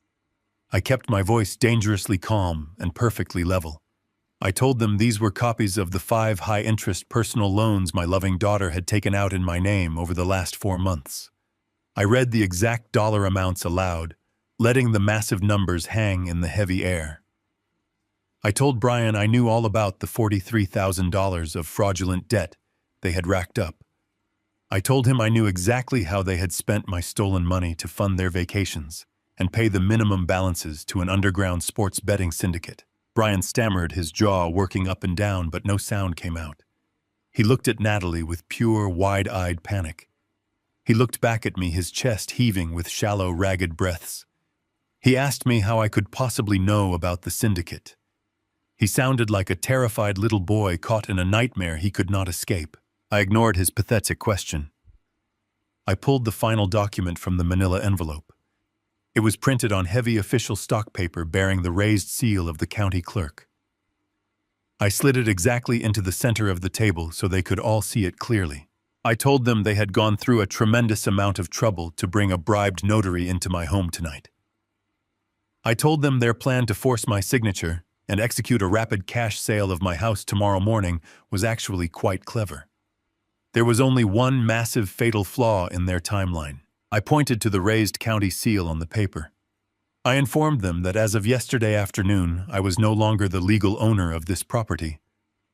I kept my voice dangerously calm and perfectly level. I told them these were copies of the 5 high-interest personal loans my loving daughter had taken out in my name over the last 4 months. I read the exact dollar amounts aloud, letting the massive numbers hang in the heavy air. I told Brian I knew all about the $43,000 of fraudulent debt they had racked up. I told him I knew exactly how they had spent my stolen money to fund their vacations and pay the minimum balances to an underground sports betting syndicate. Brian stammered, his jaw working up and down, but no sound came out. He looked at Natalie with pure, wide-eyed panic. He looked back at me, his chest heaving with shallow, ragged breaths. He asked me how I could possibly know about the syndicate. He sounded like a terrified little boy caught in a nightmare he could not escape. I ignored his pathetic question. I pulled the final document from the manila envelope. It was printed on heavy official stock paper bearing the raised seal of the county clerk. I slid it exactly into the center of the table so they could all see it clearly. I told them they had gone through a tremendous amount of trouble to bring a bribed notary into my home tonight. I told them their plan to force my signature and execute a rapid cash sale of my house tomorrow morning was actually quite clever. There was only one massive fatal flaw in their timeline. I pointed to the raised county seal on the paper. I informed them that as of yesterday afternoon, I was no longer the legal owner of this property.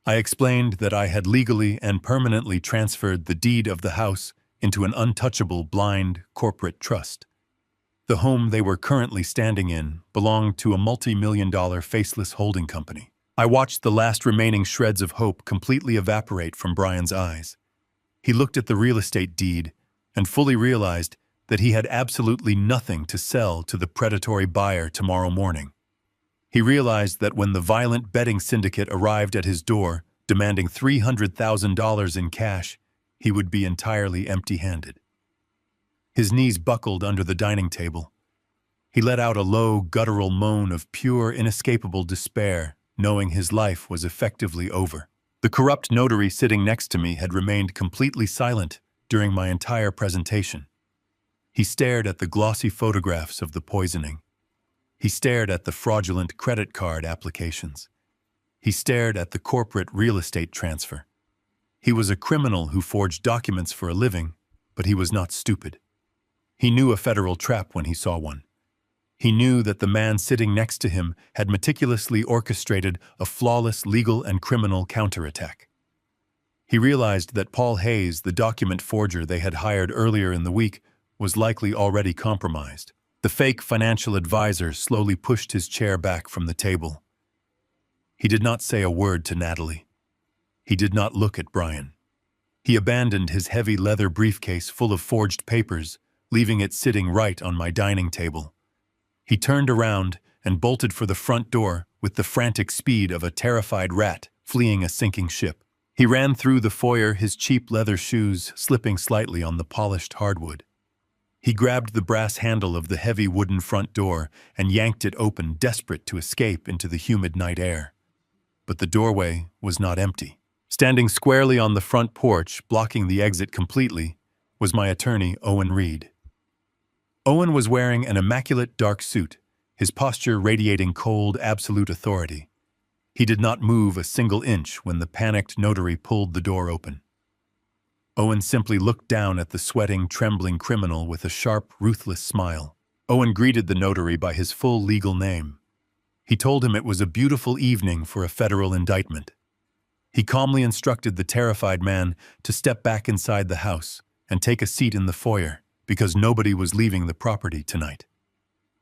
I explained that I had legally and permanently transferred the deed of the house into an untouchable blind corporate trust. The home they were currently standing in belonged to a multi-million-dollar faceless holding company. I watched the last remaining shreds of hope completely evaporate from Brian's eyes. He looked at the real estate deed and fully realized that he had absolutely nothing to sell to the predatory buyer tomorrow morning. He realized that when the violent betting syndicate arrived at his door, demanding $300,000 in cash, he would be entirely empty-handed. His knees buckled under the dining table. He let out a low, guttural moan of pure, inescapable despair, knowing his life was effectively over. The corrupt notary sitting next to me had remained completely silent during my entire presentation. He stared at the glossy photographs of the poisoning. He stared at the fraudulent credit card applications. He stared at the corporate real estate transfer. He was a criminal who forged documents for a living, but he was not stupid. He knew a federal trap when he saw one. He knew that the man sitting next to him had meticulously orchestrated a flawless legal and criminal counterattack. He realized that Paul Hayes, the document forger they had hired earlier in the week, was likely already compromised. The fake financial advisor slowly pushed his chair back from the table. He did not say a word to Natalie. He did not look at Brian. He abandoned his heavy leather briefcase full of forged papers, leaving it sitting right on my dining table. He turned around and bolted for the front door with the frantic speed of a terrified rat fleeing a sinking ship. He ran through the foyer, his cheap leather shoes slipping slightly on the polished hardwood. He grabbed the brass handle of the heavy wooden front door and yanked it open, desperate to escape into the humid night air. But the doorway was not empty. Standing squarely on the front porch, blocking the exit completely, was my attorney, Owen Reed. Owen was wearing an immaculate dark suit, his posture radiating cold, absolute authority. He did not move a single inch when the panicked notary pulled the door open. Owen simply looked down at the sweating, trembling criminal with a sharp, ruthless smile. Owen greeted the notary by his full legal name. He told him it was a beautiful evening for a federal indictment. He calmly instructed the terrified man to step back inside the house and take a seat in the foyer, because nobody was leaving the property tonight.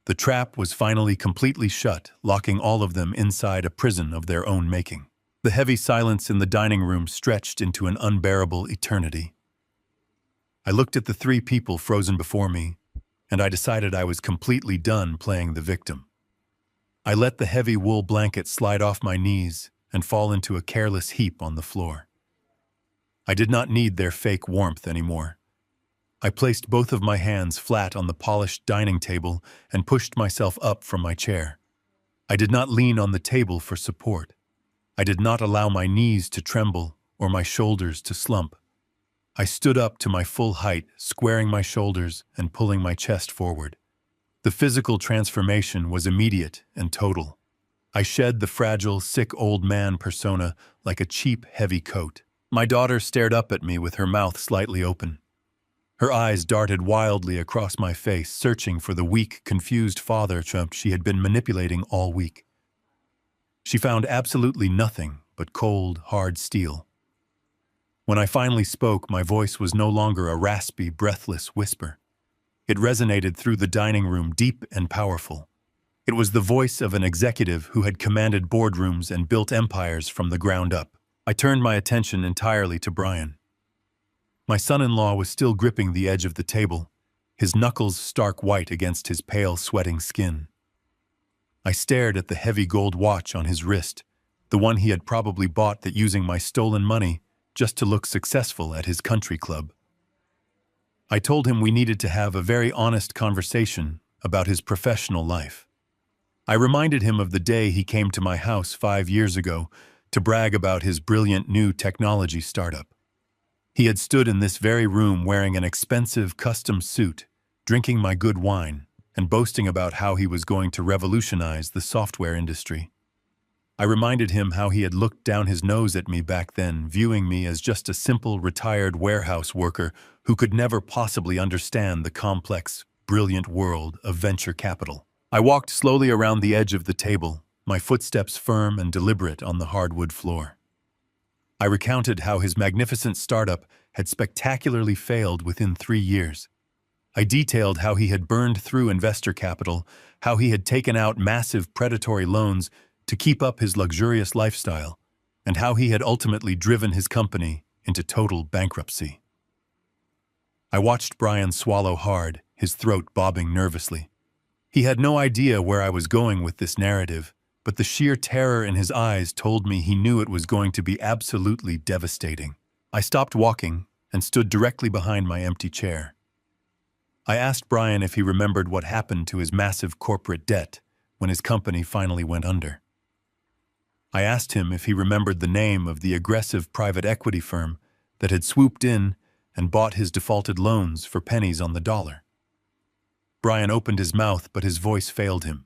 The trap was finally completely shut, locking all of them inside a prison of their own making. The heavy silence in the dining room stretched into an unbearable eternity. I looked at the 3 people frozen before me, and I decided I was completely done playing the victim. I let the heavy wool blanket slide off my knees and fall into a careless heap on the floor. I did not need their fake warmth anymore. I placed both of my hands flat on the polished dining table and pushed myself up from my chair. I did not lean on the table for support. I did not allow my knees to tremble or my shoulders to slump. I stood up to my full height, squaring my shoulders and pulling my chest forward. The physical transformation was immediate and total. I shed the fragile, sick old man persona like a cheap, heavy coat. My daughter stared up at me with her mouth slightly open. Her eyes darted wildly across my face, searching for the weak, confused father Trump she had been manipulating all week. She found absolutely nothing but cold, hard steel. When I finally spoke, my voice was no longer a raspy, breathless whisper. It resonated through the dining room, deep and powerful. It was the voice of an executive who had commanded boardrooms and built empires from the ground up. I turned my attention entirely to Brian. My son-in-law was still gripping the edge of the table, his knuckles stark white against his pale, sweating skin. I stared at the heavy gold watch on his wrist, the one he had probably bought that using my stolen money just to look successful at his country club. I told him we needed to have a very honest conversation about his professional life. I reminded him of the day he came to my house 5 years ago to brag about his brilliant new technology startup. He had stood in this very room wearing an expensive custom suit, drinking my good wine, and boasting about how he was going to revolutionize the software industry. I reminded him how he had looked down his nose at me back then, viewing me as just a simple retired warehouse worker who could never possibly understand the complex, brilliant world of venture capital. I walked slowly around the edge of the table, my footsteps firm and deliberate on the hardwood floor. I recounted how his magnificent startup had spectacularly failed within 3 years. I detailed how he had burned through investor capital, how he had taken out massive predatory loans to keep up his luxurious lifestyle, and how he had ultimately driven his company into total bankruptcy. I watched Brian swallow hard, his throat bobbing nervously. He had no idea where I was going with this narrative, but the sheer terror in his eyes told me he knew it was going to be absolutely devastating. I stopped walking and stood directly behind my empty chair. I asked Brian if he remembered what happened to his massive corporate debt when his company finally went under. I asked him if he remembered the name of the aggressive private equity firm that had swooped in and bought his defaulted loans for pennies on the dollar. Brian opened his mouth, but his voice failed him.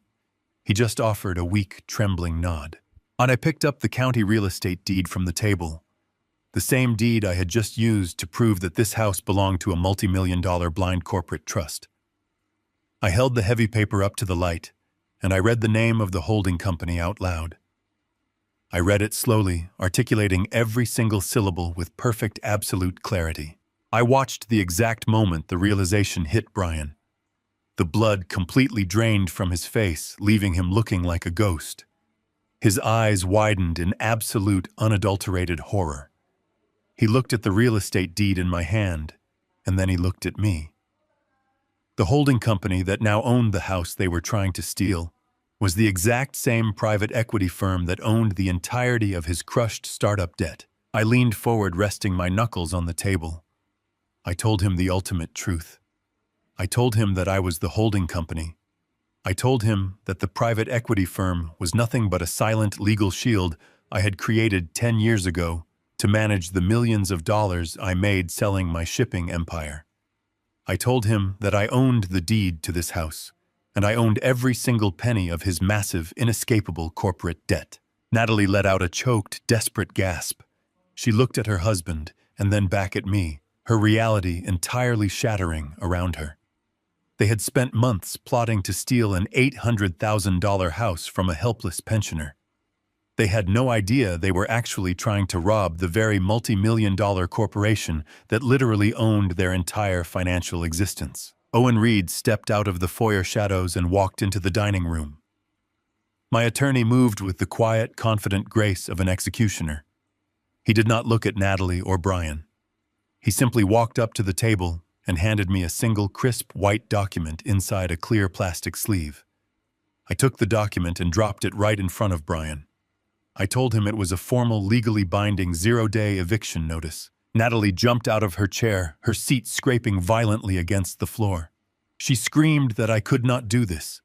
He just offered a weak, trembling nod. And I picked up the county real estate deed from the table, the same deed I had just used to prove that this house belonged to a multi-million-dollar blind corporate trust. I held the heavy paper up to the light, and I read the name of the holding company out loud. I read it slowly, articulating every single syllable with perfect, absolute clarity. I watched the exact moment the realization hit Brian. The blood completely drained from his face, leaving him looking like a ghost. His eyes widened in absolute, unadulterated horror. He looked at the real estate deed in my hand, and then he looked at me. The holding company that now owned the house they were trying to steal was the exact same private equity firm that owned the entirety of his crushed startup debt. I leaned forward, resting my knuckles on the table. I told him the ultimate truth. I told him that I was the holding company. I told him that the private equity firm was nothing but a silent legal shield I had created 10 years ago to manage the millions of dollars I made selling my shipping empire. I told him that I owned the deed to this house, and I owned every single penny of his massive, inescapable corporate debt. Natalie let out a choked, desperate gasp. She looked at her husband and then back at me, her reality entirely shattering around her. They had spent months plotting to steal an $800,000 house from a helpless pensioner. They had no idea they were actually trying to rob the very multi-million-dollar corporation that literally owned their entire financial existence. Owen Reed stepped out of the foyer shadows and walked into the dining room. My attorney moved with the quiet, confident grace of an executioner. He did not look at Natalie or Brian. He simply walked up to the table and handed me a single crisp white document inside a clear plastic sleeve. I took the document and dropped it right in front of Brian. I told him it was a formal, legally binding 0-day eviction notice. Natalie jumped out of her chair, her seat scraping violently against the floor. She screamed that I could not do this.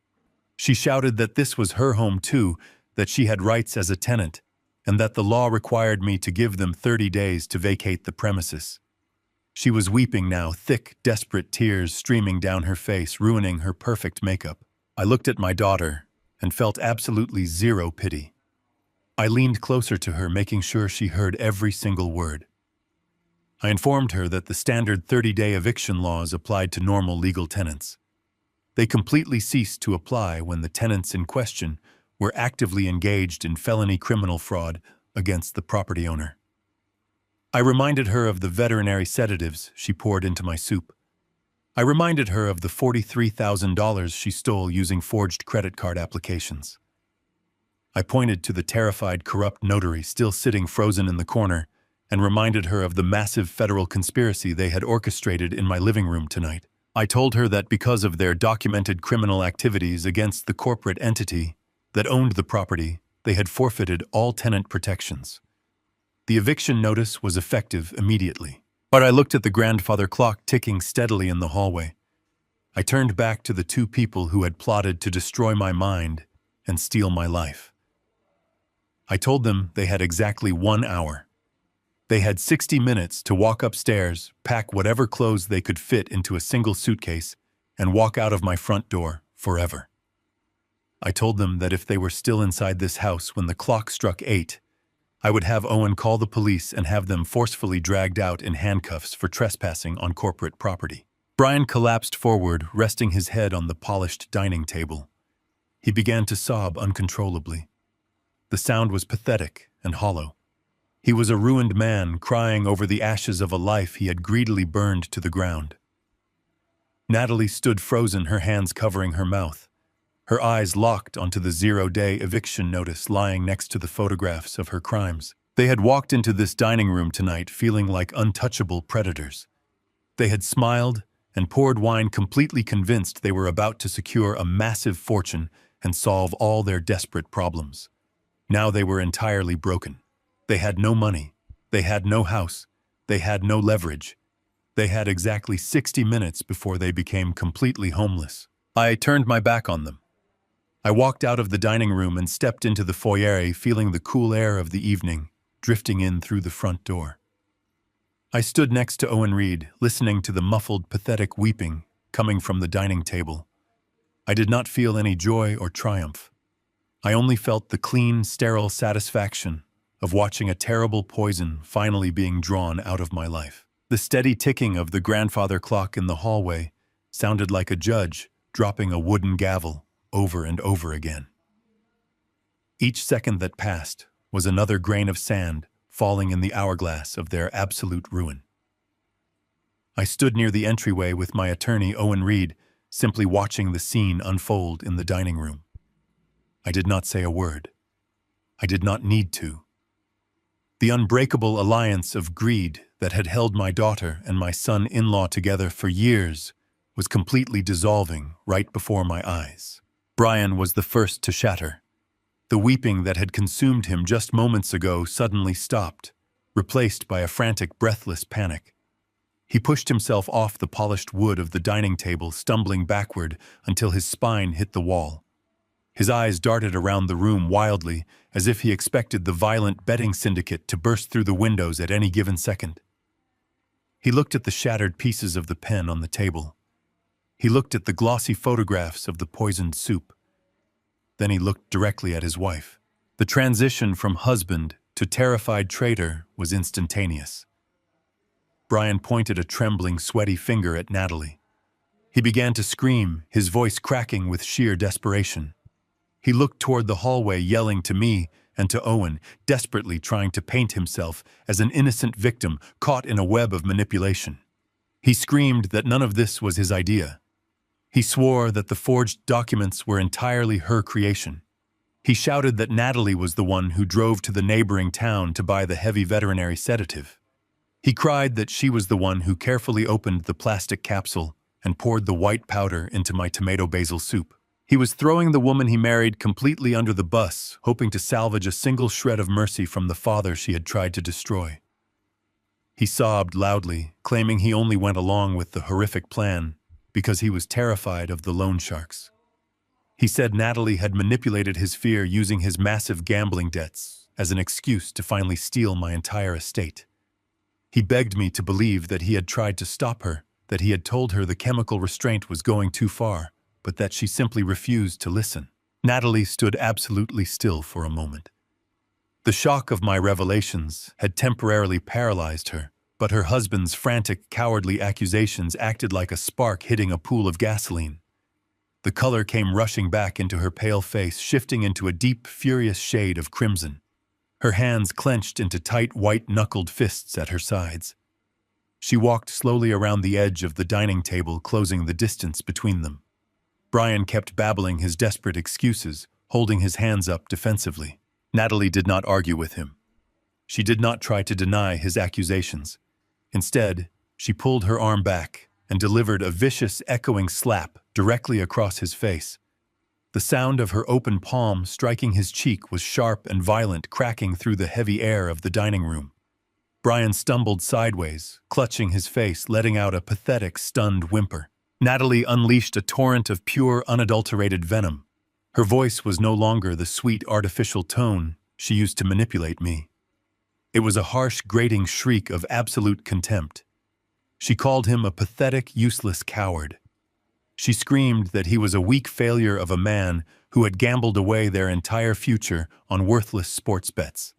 She shouted that this was her home too, that she had rights as a tenant, and that the law required me to give them 30 days to vacate the premises. She was weeping now, thick, desperate tears streaming down her face, ruining her perfect makeup. I looked at my daughter and felt absolutely zero pity. I leaned closer to her, making sure she heard every single word. I informed her that the standard 30-day eviction laws applied to normal legal tenants. They completely ceased to apply when the tenants in question were actively engaged in felony criminal fraud against the property owner. I reminded her of the veterinary sedatives she poured into my soup. I reminded her of the $43,000 she stole using forged credit card applications. I pointed to the terrified, corrupt notary still sitting frozen in the corner and reminded her of the massive federal conspiracy they had orchestrated in my living room tonight. I told her that because of their documented criminal activities against the corporate entity that owned the property, they had forfeited all tenant protections. The eviction notice was effective immediately. But I looked at the grandfather clock ticking steadily in the hallway. I turned back to the two people who had plotted to destroy my mind and steal my life. I told them they had exactly 1 hour. They had 60 minutes to walk upstairs, pack whatever clothes they could fit into a single suitcase, and walk out of my front door forever. I told them that if they were still inside this house when the clock struck 8, I would have Owen call the police and have them forcefully dragged out in handcuffs for trespassing on corporate property. Brian collapsed forward, resting his head on the polished dining table. He began to sob uncontrollably. The sound was pathetic and hollow. He was a ruined man crying over the ashes of a life he had greedily burned to the ground. Natalie stood frozen, her hands covering her mouth, her eyes locked onto the 0-day eviction notice lying next to the photographs of her crimes. They had walked into this dining room tonight feeling like untouchable predators. They had smiled and poured wine, completely convinced they were about to secure a massive fortune and solve all their desperate problems. Now they were entirely broken. They had no money. They had no house. They had no leverage. They had exactly 60 minutes before they became completely homeless. I turned my back on them. I walked out of the dining room and stepped into the foyer, feeling the cool air of the evening drifting in through the front door. I stood next to Owen Reed, listening to the muffled, pathetic weeping coming from the dining table. I did not feel any joy or triumph. I only felt the clean, sterile satisfaction of watching a terrible poison finally being drawn out of my life. The steady ticking of the grandfather clock in the hallway sounded like a judge dropping a wooden gavel over and over again. Each second that passed was another grain of sand falling in the hourglass of their absolute ruin. I stood near the entryway with my attorney, Owen Reed, simply watching the scene unfold in the dining room. I did not say a word. I did not need to. The unbreakable alliance of greed that had held my daughter and my son-in-law together for years was completely dissolving right before my eyes. Brian was the first to shatter. The weeping that had consumed him just moments ago suddenly stopped, replaced by a frantic, breathless panic. He pushed himself off the polished wood of the dining table, stumbling backward until his spine hit the wall. His eyes darted around the room wildly, as if he expected the violent betting syndicate to burst through the windows at any given second. He looked at the shattered pieces of the pen on the table. He looked at the glossy photographs of the poisoned soup. Then he looked directly at his wife. The transition from husband to terrified traitor was instantaneous. Brian pointed a trembling, sweaty finger at Natalie. He began to scream, his voice cracking with sheer desperation. He looked toward the hallway, yelling to me and to Owen, desperately trying to paint himself as an innocent victim caught in a web of manipulation. He screamed that none of this was his idea. He swore that the forged documents were entirely her creation. He shouted that Natalie was the one who drove to the neighboring town to buy the heavy veterinary sedative. He cried that she was the one who carefully opened the plastic capsule and poured the white powder into my tomato basil soup. He was throwing the woman he married completely under the bus, hoping to salvage a single shred of mercy from the father she had tried to destroy. He sobbed loudly, claiming he only went along with the horrific plan because he was terrified of the loan sharks. He said Natalie had manipulated his fear using his massive gambling debts as an excuse to finally steal my entire estate. He begged me to believe that he had tried to stop her, that he had told her the chemical restraint was going too far, but that she simply refused to listen. Natalie stood absolutely still for a moment. The shock of my revelations had temporarily paralyzed her, but her husband's frantic, cowardly accusations acted like a spark hitting a pool of gasoline. The color came rushing back into her pale face, shifting into a deep, furious shade of crimson. Her hands clenched into tight, white-knuckled fists at her sides. She walked slowly around the edge of the dining table, closing the distance between them. Brian kept babbling his desperate excuses, holding his hands up defensively. Natalie did not argue with him. She did not try to deny his accusations. Instead, she pulled her arm back and delivered a vicious, echoing slap directly across his face. The sound of her open palm striking his cheek was sharp and violent, cracking through the heavy air of the dining room. Brian stumbled sideways, clutching his face, letting out a pathetic, stunned whimper. Natalie unleashed a torrent of pure, unadulterated venom. Her voice was no longer the sweet, artificial tone she used to manipulate me. It was a harsh, grating shriek of absolute contempt. She called him a pathetic, useless coward. She screamed that he was a weak failure of a man who had gambled away their entire future on worthless sports bets.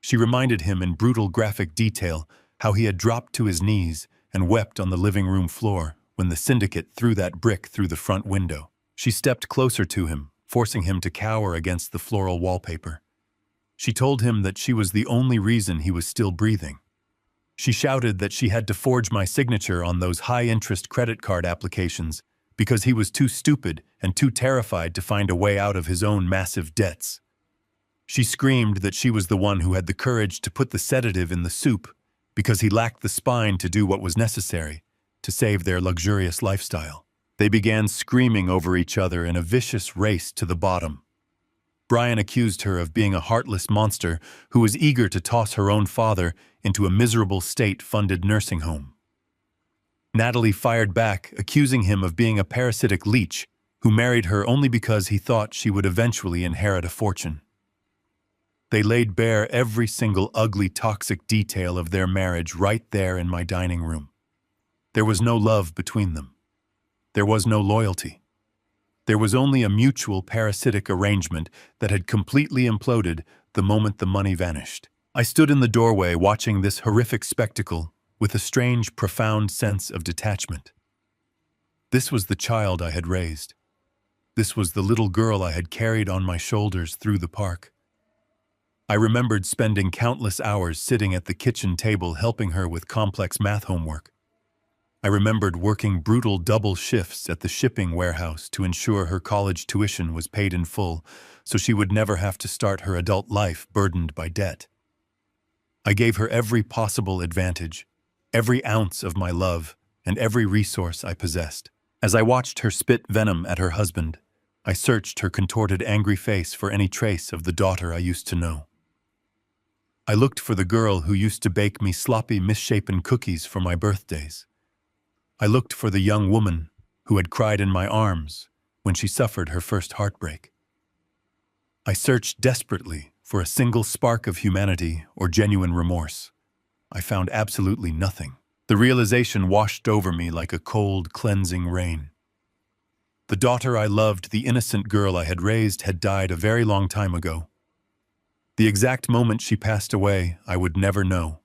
She reminded him in brutal, graphic detail how he had dropped to his knees and wept on the living room floor when the syndicate threw that brick through the front window. She stepped closer to him, forcing him to cower against the floral wallpaper. She told him that she was the only reason he was still breathing. She shouted that she had to forge my signature on those high-interest credit card applications because he was too stupid and too terrified to find a way out of his own massive debts. She screamed that she was the one who had the courage to put the sedative in the soup because he lacked the spine to do what was necessary to save their luxurious lifestyle. They began screaming over each other in a vicious race to the bottom. Brian accused her of being a heartless monster who was eager to toss her own father into a miserable state-funded nursing home. Natalie fired back, accusing him of being a parasitic leech who married her only because he thought she would eventually inherit a fortune. They laid bare every single ugly, toxic detail of their marriage right there in my dining room. There was no love between them. There was no loyalty. There was only a mutual parasitic arrangement that had completely imploded the moment the money vanished. I stood in the doorway watching this horrific spectacle with a strange, profound sense of detachment. This was the child I had raised. This was the little girl I had carried on my shoulders through the park. I remembered spending countless hours sitting at the kitchen table helping her with complex math homework. I remembered working brutal double shifts at the shipping warehouse to ensure her college tuition was paid in full, so she would never have to start her adult life burdened by debt. I gave her every possible advantage, every ounce of my love, and every resource I possessed. As I watched her spit venom at her husband, I searched her contorted, angry face for any trace of the daughter I used to know. I looked for the girl who used to bake me sloppy, misshapen cookies for my birthdays. I looked for the young woman who had cried in my arms when she suffered her first heartbreak. I searched desperately for a single spark of humanity or genuine remorse. I found absolutely nothing. The realization washed over me like a cold, cleansing rain. The daughter I loved, the innocent girl I had raised, had died a very long time ago. The exact moment she passed away, I would never know.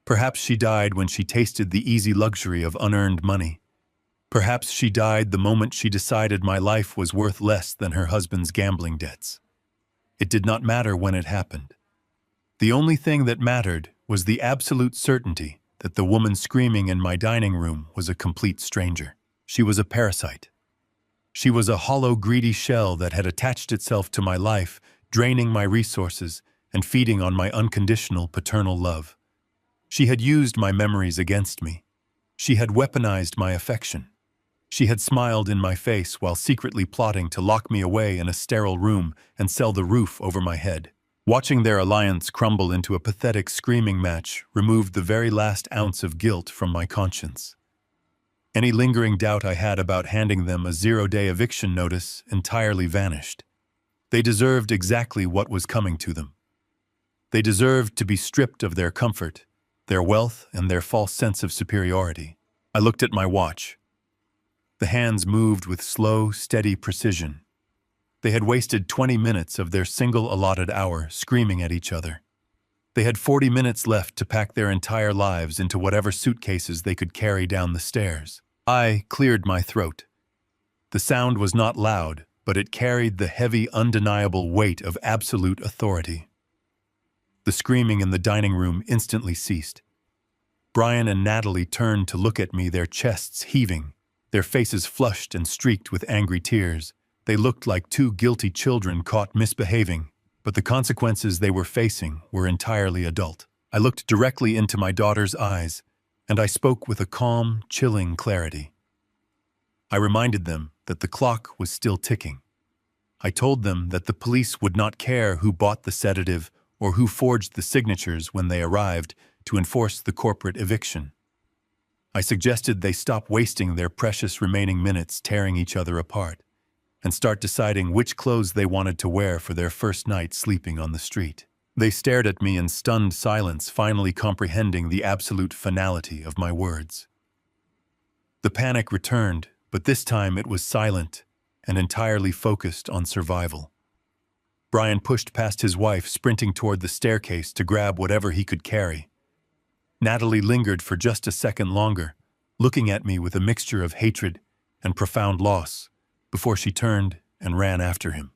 Perhaps she died when she tasted the easy luxury of unearned money. Perhaps she died the moment she decided my life was worth less than her husband's gambling debts. It did not matter when it happened. The only thing that mattered was the absolute certainty that the woman screaming in my dining room was a complete stranger. She was a parasite. She was a hollow, greedy shell that had attached itself to my life, draining my resources and feeding on my unconditional paternal love. She had used my memories against me. She had weaponized my affection. She had smiled in my face while secretly plotting to lock me away in a sterile room and sell the roof over my head. Watching their alliance crumble into a pathetic screaming match removed the very last ounce of guilt from my conscience. Any lingering doubt I had about handing them a 0-day eviction notice entirely vanished. They deserved exactly what was coming to them. They deserved to be stripped of their comfort, their wealth, and their false sense of superiority. I looked at my watch. The hands moved with slow, steady precision. They had wasted 20 minutes of their single allotted hour screaming at each other. They had 40 minutes left to pack their entire lives into whatever suitcases they could carry down the stairs. I cleared my throat. The sound was not loud, but it carried the heavy, undeniable weight of absolute authority. The screaming in the dining room instantly ceased. Brian and Natalie turned to look at me, their chests heaving, their faces flushed and streaked with angry tears. They looked like two guilty children caught misbehaving, but the consequences they were facing were entirely adult. I looked directly into my daughter's eyes, and I spoke with a calm, chilling clarity. I reminded them that the clock was still ticking. I told them that the police would not care who bought the sedative or who forged the signatures when they arrived to enforce the corporate eviction. I suggested they stop wasting their precious remaining minutes tearing each other apart and start deciding which clothes they wanted to wear for their first night sleeping on the street. They stared at me in stunned silence, finally comprehending the absolute finality of my words. The panic returned, but this time it was silent and entirely focused on survival. Brian pushed past his wife, sprinting toward the staircase to grab whatever he could carry. Natalie lingered for just a second longer, looking at me with a mixture of hatred and profound loss, before she turned and ran after him.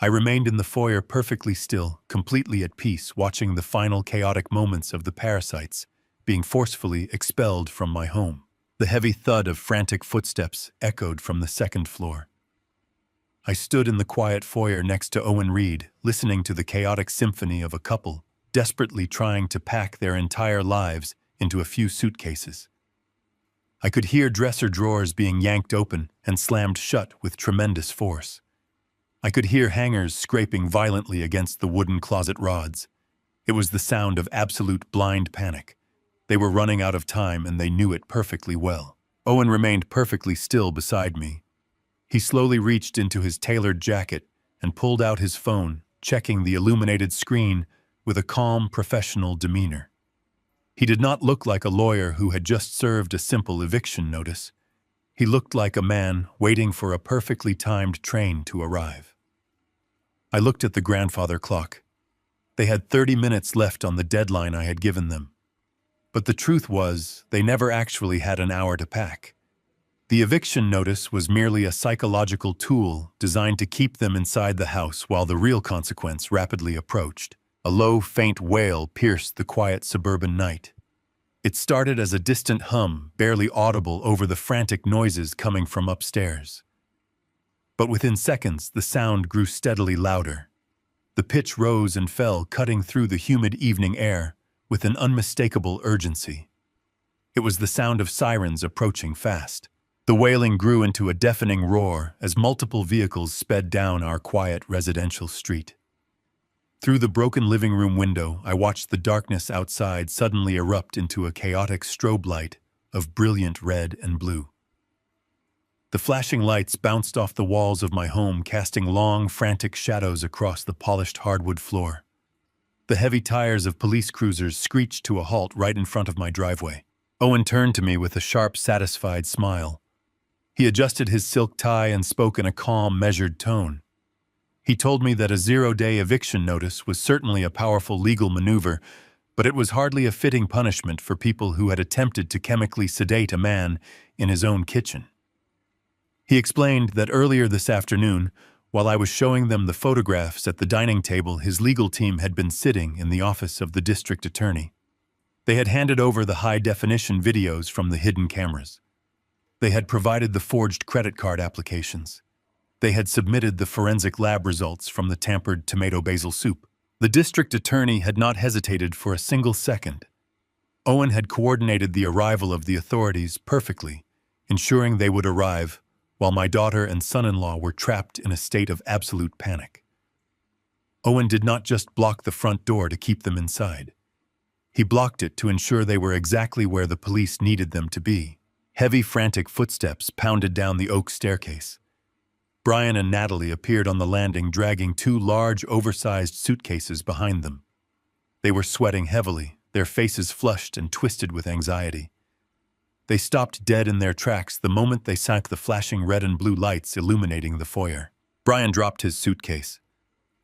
I remained in the foyer perfectly still, completely at peace, watching the final chaotic moments of the parasites being forcefully expelled from my home. The heavy thud of frantic footsteps echoed from the second floor. I stood in the quiet foyer next to Owen Reed, listening to the chaotic symphony of a couple desperately trying to pack their entire lives into a few suitcases. I could hear dresser drawers being yanked open and slammed shut with tremendous force. I could hear hangers scraping violently against the wooden closet rods. It was the sound of absolute blind panic. They were running out of time, and they knew it perfectly well. Owen remained perfectly still beside me. He slowly reached into his tailored jacket and pulled out his phone, checking the illuminated screen with a calm, professional demeanor. He did not look like a lawyer who had just served a simple eviction notice. He looked like a man waiting for a perfectly timed train to arrive. I looked at the grandfather clock. They had 30 minutes left on the deadline I had given them. But the truth was, they never actually had an hour to pack. The eviction notice was merely a psychological tool designed to keep them inside the house while the real consequence rapidly approached. A low, faint wail pierced the quiet suburban night. It started as a distant hum, barely audible over the frantic noises coming from upstairs. But within seconds, the sound grew steadily louder. The pitch rose and fell, cutting through the humid evening air with an unmistakable urgency. It was the sound of sirens approaching fast. The wailing grew into a deafening roar as multiple vehicles sped down our quiet residential street. Through the broken living room window, I watched the darkness outside suddenly erupt into a chaotic strobe light of brilliant red and blue. The flashing lights bounced off the walls of my home, casting long, frantic shadows across the polished hardwood floor. The heavy tires of police cruisers screeched to a halt right in front of my driveway. Owen turned to me with a sharp, satisfied smile. He adjusted his silk tie and spoke in a calm, measured tone. He told me that a 0-day eviction notice was certainly a powerful legal maneuver, but it was hardly a fitting punishment for people who had attempted to chemically sedate a man in his own kitchen. He explained that earlier this afternoon, while I was showing them the photographs at the dining table, his legal team had been sitting in the office of the district attorney. They had handed over the high-definition videos from the hidden cameras. They had provided the forged credit card applications. They had submitted the forensic lab results from the tampered tomato basil soup. The district attorney had not hesitated for a single second. Owen had coordinated the arrival of the authorities perfectly, ensuring they would arrive while my daughter and son-in-law were trapped in a state of absolute panic. Owen did not just block the front door to keep them inside. He blocked it to ensure they were exactly where the police needed them to be. Heavy, frantic footsteps pounded down the oak staircase. Brian and Natalie appeared on the landing dragging two large, oversized suitcases behind them. They were sweating heavily, their faces flushed and twisted with anxiety. They stopped dead in their tracks the moment they saw the flashing red and blue lights illuminating the foyer. Brian dropped his suitcase.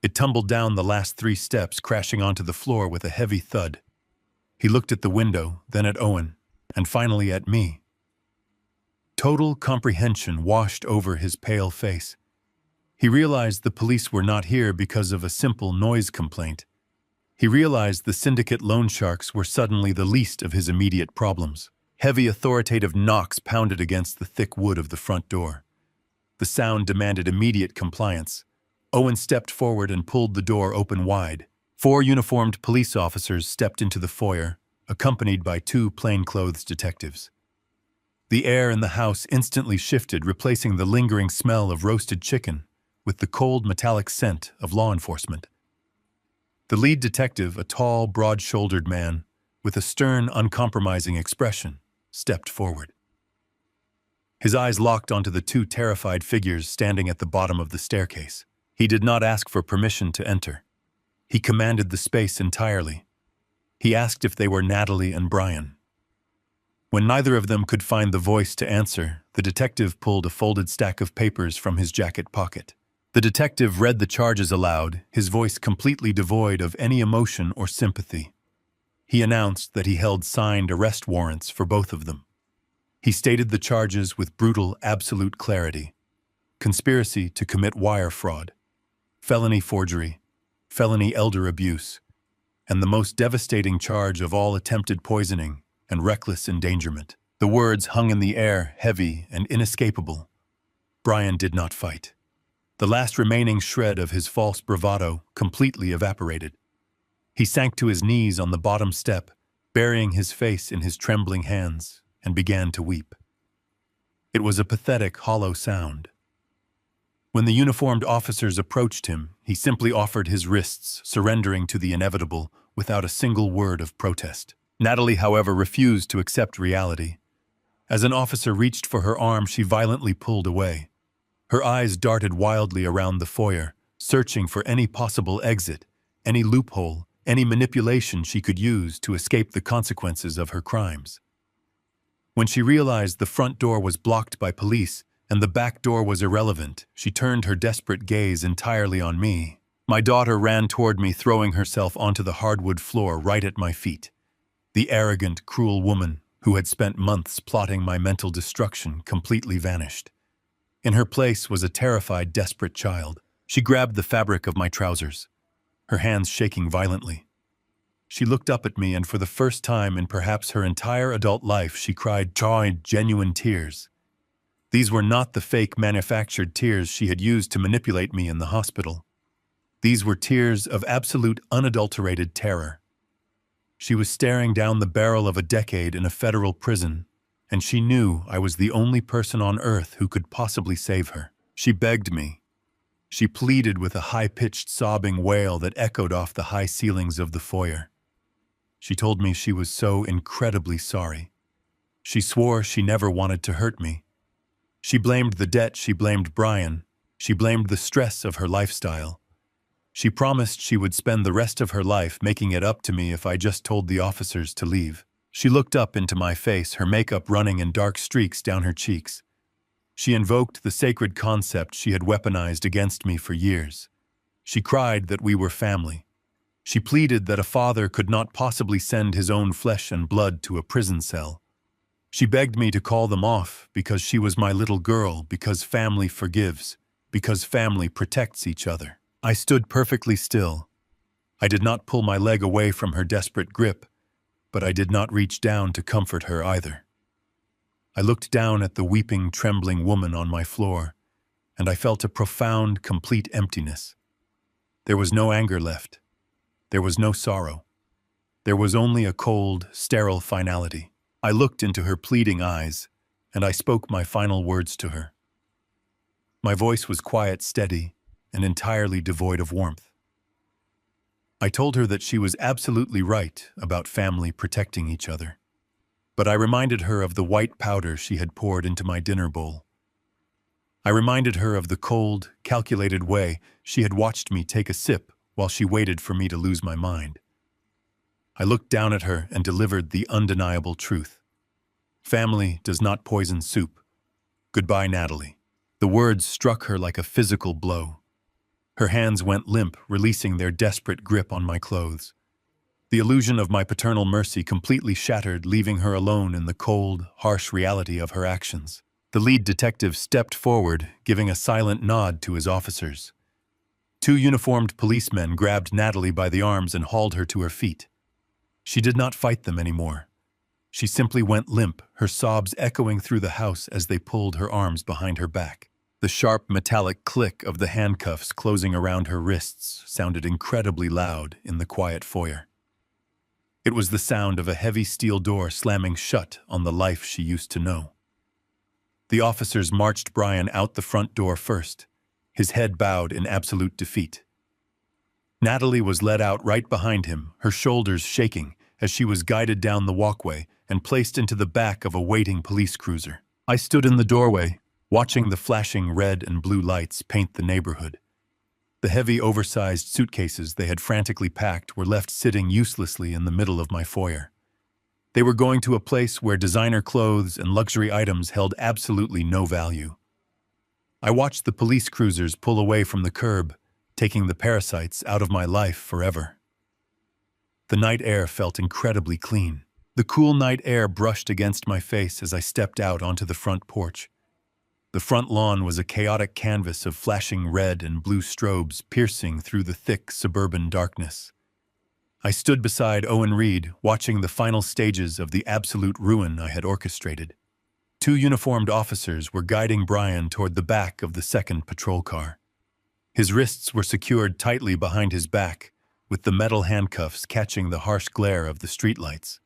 It tumbled down the last 3 steps, crashing onto the floor with a heavy thud. He looked at the window, then at Owen, and finally at me. Total comprehension washed over his pale face. He realized the police were not here because of a simple noise complaint. He realized the syndicate loan sharks were suddenly the least of his immediate problems. Heavy authoritative knocks pounded against the thick wood of the front door. The sound demanded immediate compliance. Owen stepped forward and pulled the door open wide. 4 uniformed police officers stepped into the foyer, accompanied by 2 plainclothes detectives. The air in the house instantly shifted, replacing the lingering smell of roasted chicken with the cold metallic scent of law enforcement. The lead detective, a tall, broad-shouldered man with a stern, uncompromising expression, stepped forward. His eyes locked onto the 2 terrified figures standing at the bottom of the staircase. He did not ask for permission to enter. He commanded the space entirely. He asked if they were Natalie and Brian. When neither of them could find the voice to answer, the detective pulled a folded stack of papers from his jacket pocket. The detective read the charges aloud, his voice completely devoid of any emotion or sympathy. He announced that he held signed arrest warrants for both of them. He stated the charges with brutal, absolute clarity: conspiracy to commit wire fraud, felony forgery, felony elder abuse, and the most devastating charge of all, attempted poisoning and reckless endangerment. The words hung in the air, heavy and inescapable. Brian did not fight. The last remaining shred of his false bravado completely evaporated. He sank to his knees on the bottom step, burying his face in his trembling hands, and began to weep. It was a pathetic, hollow sound. When the uniformed officers approached him, he simply offered his wrists, surrendering to the inevitable without a single word of protest. Natalie, however, refused to accept reality. As an officer reached for her arm, she violently pulled away. Her eyes darted wildly around the foyer, searching for any possible exit, any loophole, any manipulation she could use to escape the consequences of her crimes. When she realized the front door was blocked by police and the back door was irrelevant, she turned her desperate gaze entirely on me. My daughter ran toward me, throwing herself onto the hardwood floor right at my feet. The arrogant, cruel woman who had spent months plotting my mental destruction completely vanished. In her place was a terrified, desperate child. She grabbed the fabric of my trousers, her hands shaking violently. She looked up at me, and for the first time in perhaps her entire adult life, she cried genuine tears. These were not the fake, manufactured tears she had used to manipulate me in the hospital. These were tears of absolute, unadulterated terror. She was staring down the barrel of a decade in a federal prison, and she knew I was the only person on earth who could possibly save her. She begged me. She pleaded with a high-pitched, sobbing wail that echoed off the high ceilings of the foyer. She told me she was so incredibly sorry. She swore she never wanted to hurt me. She blamed the debt, she blamed Brian, she blamed the stress of her lifestyle. She promised she would spend the rest of her life making it up to me if I just told the officers to leave. She looked up into my face, her makeup running in dark streaks down her cheeks. She invoked the sacred concept she had weaponized against me for years. She cried that we were family. She pleaded that a father could not possibly send his own flesh and blood to a prison cell. She begged me to call them off because she was my little girl, because family forgives, because family protects each other. I stood perfectly still. I did not pull my leg away from her desperate grip, but I did not reach down to comfort her either. I looked down at the weeping, trembling woman on my floor, and I felt a profound, complete emptiness. There was no anger left. There was no sorrow. There was only a cold, sterile finality. I looked into her pleading eyes, and I spoke my final words to her. My voice was quiet, steady, and entirely devoid of warmth. I told her that she was absolutely right about family protecting each other, but I reminded her of the white powder she had poured into my dinner bowl. I reminded her of the cold, calculated way she had watched me take a sip while she waited for me to lose my mind. I looked down at her and delivered the undeniable truth. Family does not poison soup. Goodbye, Natalie. The words struck her like a physical blow. Her hands went limp, releasing their desperate grip on my clothes. The illusion of my paternal mercy completely shattered, leaving her alone in the cold, harsh reality of her actions. The lead detective stepped forward, giving a silent nod to his officers. Two uniformed policemen grabbed Natalie by the arms and hauled her to her feet. She did not fight them anymore. She simply went limp, her sobs echoing through the house as they pulled her arms behind her back. The sharp metallic click of the handcuffs closing around her wrists sounded incredibly loud in the quiet foyer. It was the sound of a heavy steel door slamming shut on the life she used to know. The officers marched Brian out the front door first, his head bowed in absolute defeat. Natalie was led out right behind him, her shoulders shaking as she was guided down the walkway and placed into the back of a waiting police cruiser. I stood in the doorway, watching the flashing red and blue lights paint the neighborhood. The heavy, oversized suitcases they had frantically packed were left sitting uselessly in the middle of my foyer. They were going to a place where designer clothes and luxury items held absolutely no value. I watched the police cruisers pull away from the curb, taking the parasites out of my life forever. The night air felt incredibly clean. The cool night air brushed against my face as I stepped out onto the front porch. The front lawn was a chaotic canvas of flashing red and blue strobes piercing through the thick suburban darkness. I stood beside Owen Reed, watching the final stages of the absolute ruin I had orchestrated. Two uniformed officers were guiding Brian toward the back of the second patrol car. His wrists were secured tightly behind his back, with the metal handcuffs catching the harsh glare of the streetlights.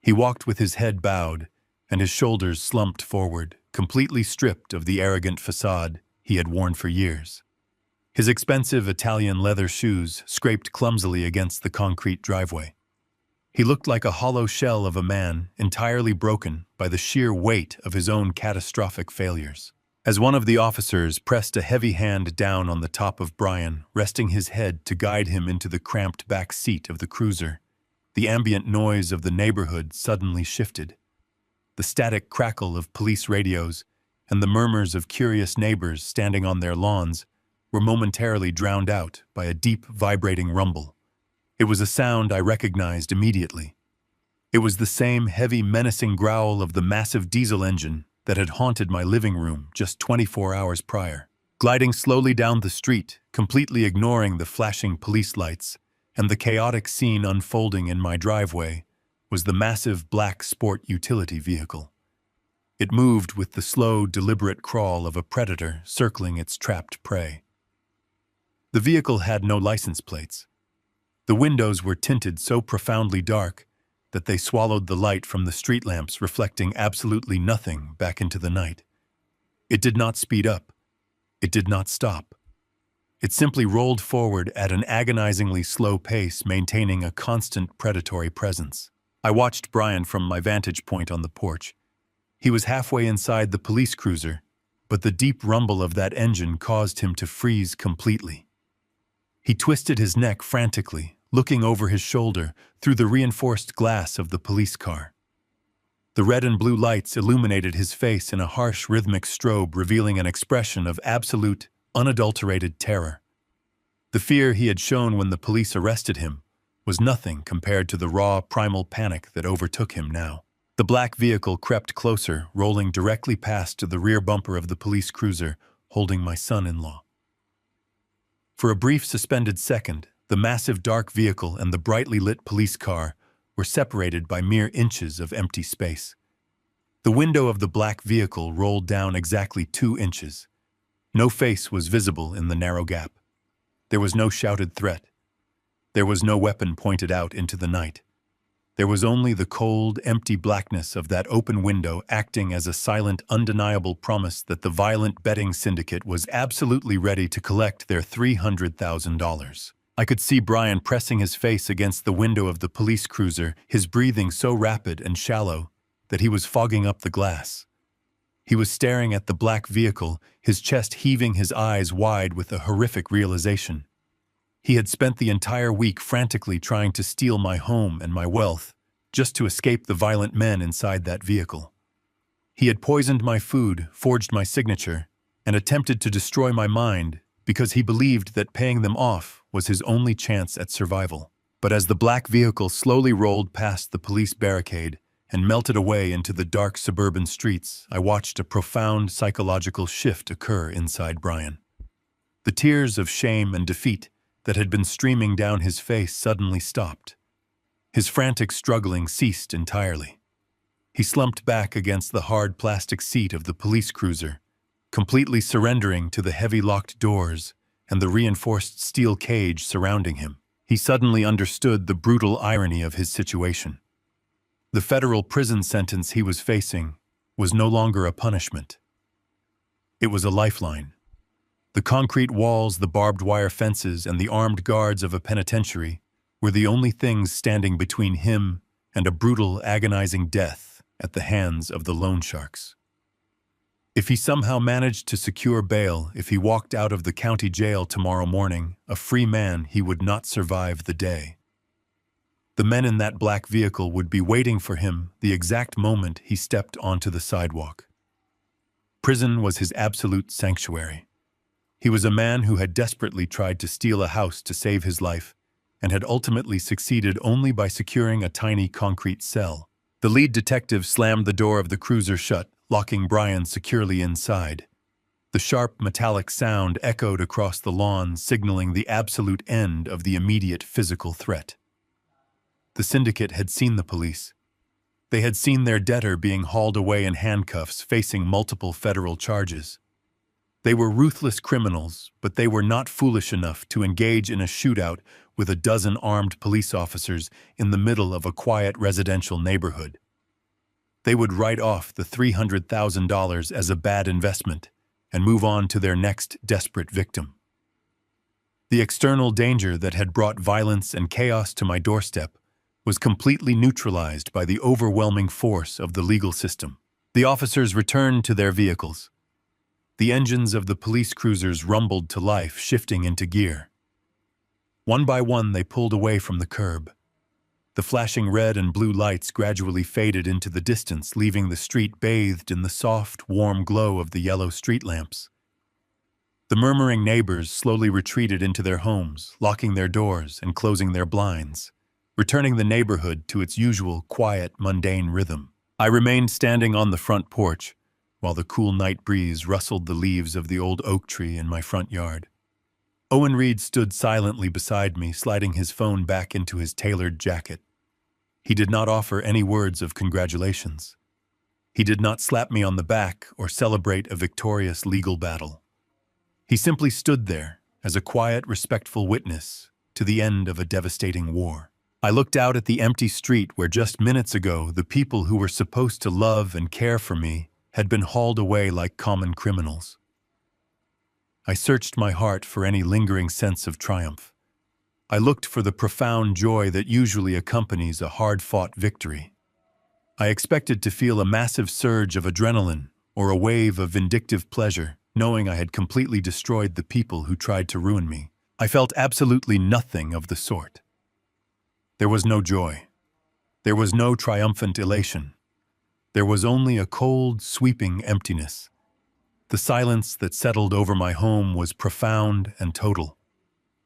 He walked with his head bowed and his shoulders slumped forward, completely stripped of the arrogant facade he had worn for years. His expensive Italian leather shoes scraped clumsily against the concrete driveway. He looked like a hollow shell of a man, entirely broken by the sheer weight of his own catastrophic failures. As one of the officers pressed a heavy hand down on the top of Brian, resting his head to guide him into the cramped back seat of the cruiser, the ambient noise of the neighborhood suddenly shifted. The static crackle of police radios and the murmurs of curious neighbors standing on their lawns were momentarily drowned out by a deep, vibrating rumble. It was a sound I recognized immediately. It was the same heavy, menacing growl of the massive diesel engine that had haunted my living room just 24 hours prior. Gliding slowly down the street, completely ignoring the flashing police lights and the chaotic scene unfolding in my driveway, was the massive black sport utility vehicle. It moved with the slow, deliberate crawl of a predator circling its trapped prey. The vehicle had no license plates. The windows were tinted so profoundly dark that they swallowed the light from the street lamps, reflecting absolutely nothing back into the night. It did not speed up. It did not stop. It simply rolled forward at an agonizingly slow pace, maintaining a constant predatory presence. I watched Brian from my vantage point on the porch. He was halfway inside the police cruiser, but the deep rumble of that engine caused him to freeze completely. He twisted his neck frantically, looking over his shoulder through the reinforced glass of the police car. The red and blue lights illuminated his face in a harsh, rhythmic strobe, revealing an expression of absolute, unadulterated terror. The fear he had shown when the police arrested him was nothing compared to the raw, primal panic that overtook him now. The black vehicle crept closer, rolling directly past the rear bumper of the police cruiser, holding my son-in-law. For a brief, suspended second, the massive dark vehicle and the brightly lit police car were separated by mere inches of empty space. The window of the black vehicle rolled down exactly 2 inches. No face was visible in the narrow gap. There was no shouted threat. There was no weapon pointed out into the night. There was only the cold, empty blackness of that open window acting as a silent, undeniable promise that the violent betting syndicate was absolutely ready to collect their $300,000. I could see Brian pressing his face against the window of the police cruiser, his breathing so rapid and shallow that he was fogging up the glass. He was staring at the black vehicle, his chest heaving, his eyes wide with a horrific realization. He had spent the entire week frantically trying to steal my home and my wealth, just to escape the violent men inside that vehicle. He had poisoned my food, forged my signature, and attempted to destroy my mind because he believed that paying them off was his only chance at survival. But as the black vehicle slowly rolled past the police barricade and melted away into the dark suburban streets, I watched a profound psychological shift occur inside Brian. The tears of shame and defeat that had been streaming down his face suddenly stopped. His frantic struggling ceased entirely. He slumped back against the hard plastic seat of the police cruiser, completely surrendering to the heavy locked doors and the reinforced steel cage surrounding him. He suddenly understood the brutal irony of his situation. The federal prison sentence he was facing was no longer a punishment. It was a lifeline. The concrete walls, the barbed wire fences, and the armed guards of a penitentiary were the only things standing between him and a brutal, agonizing death at the hands of the loan sharks. If he somehow managed to secure bail, if he walked out of the county jail tomorrow morning, a free man, he would not survive the day. The men in that black vehicle would be waiting for him the exact moment he stepped onto the sidewalk. Prison was his absolute sanctuary. He was a man who had desperately tried to steal a house to save his life, and had ultimately succeeded only by securing a tiny concrete cell. The lead detective slammed the door of the cruiser shut, locking Brian securely inside. The sharp, metallic sound echoed across the lawn, signaling the absolute end of the immediate physical threat. The syndicate had seen the police. They had seen their debtor being hauled away in handcuffs, facing multiple federal charges. They were ruthless criminals, but they were not foolish enough to engage in a shootout with a dozen armed police officers in the middle of a quiet residential neighborhood. They would write off the $300,000 as a bad investment and move on to their next desperate victim. The external danger that had brought violence and chaos to my doorstep was completely neutralized by the overwhelming force of the legal system. The officers returned to their vehicles. The engines of the police cruisers rumbled to life, shifting into gear. One by one, they pulled away from the curb. The flashing red and blue lights gradually faded into the distance, leaving the street bathed in the soft, warm glow of the yellow street lamps. The murmuring neighbors slowly retreated into their homes, locking their doors and closing their blinds, returning the neighborhood to its usual quiet, mundane rhythm. I remained standing on the front porch, while the cool night breeze rustled the leaves of the old oak tree in my front yard. Owen Reed stood silently beside me, sliding his phone back into his tailored jacket. He did not offer any words of congratulations. He did not slap me on the back or celebrate a victorious legal battle. He simply stood there as a quiet, respectful witness to the end of a devastating war. I looked out at the empty street where just minutes ago the people who were supposed to love and care for me had been hauled away like common criminals. I searched my heart for any lingering sense of triumph. I looked for the profound joy that usually accompanies a hard-fought victory. I expected to feel a massive surge of adrenaline or a wave of vindictive pleasure, knowing I had completely destroyed the people who tried to ruin me. I felt absolutely nothing of the sort. There was no joy. There was no triumphant elation. There was only a cold, sweeping emptiness. The silence that settled over my home was profound and total.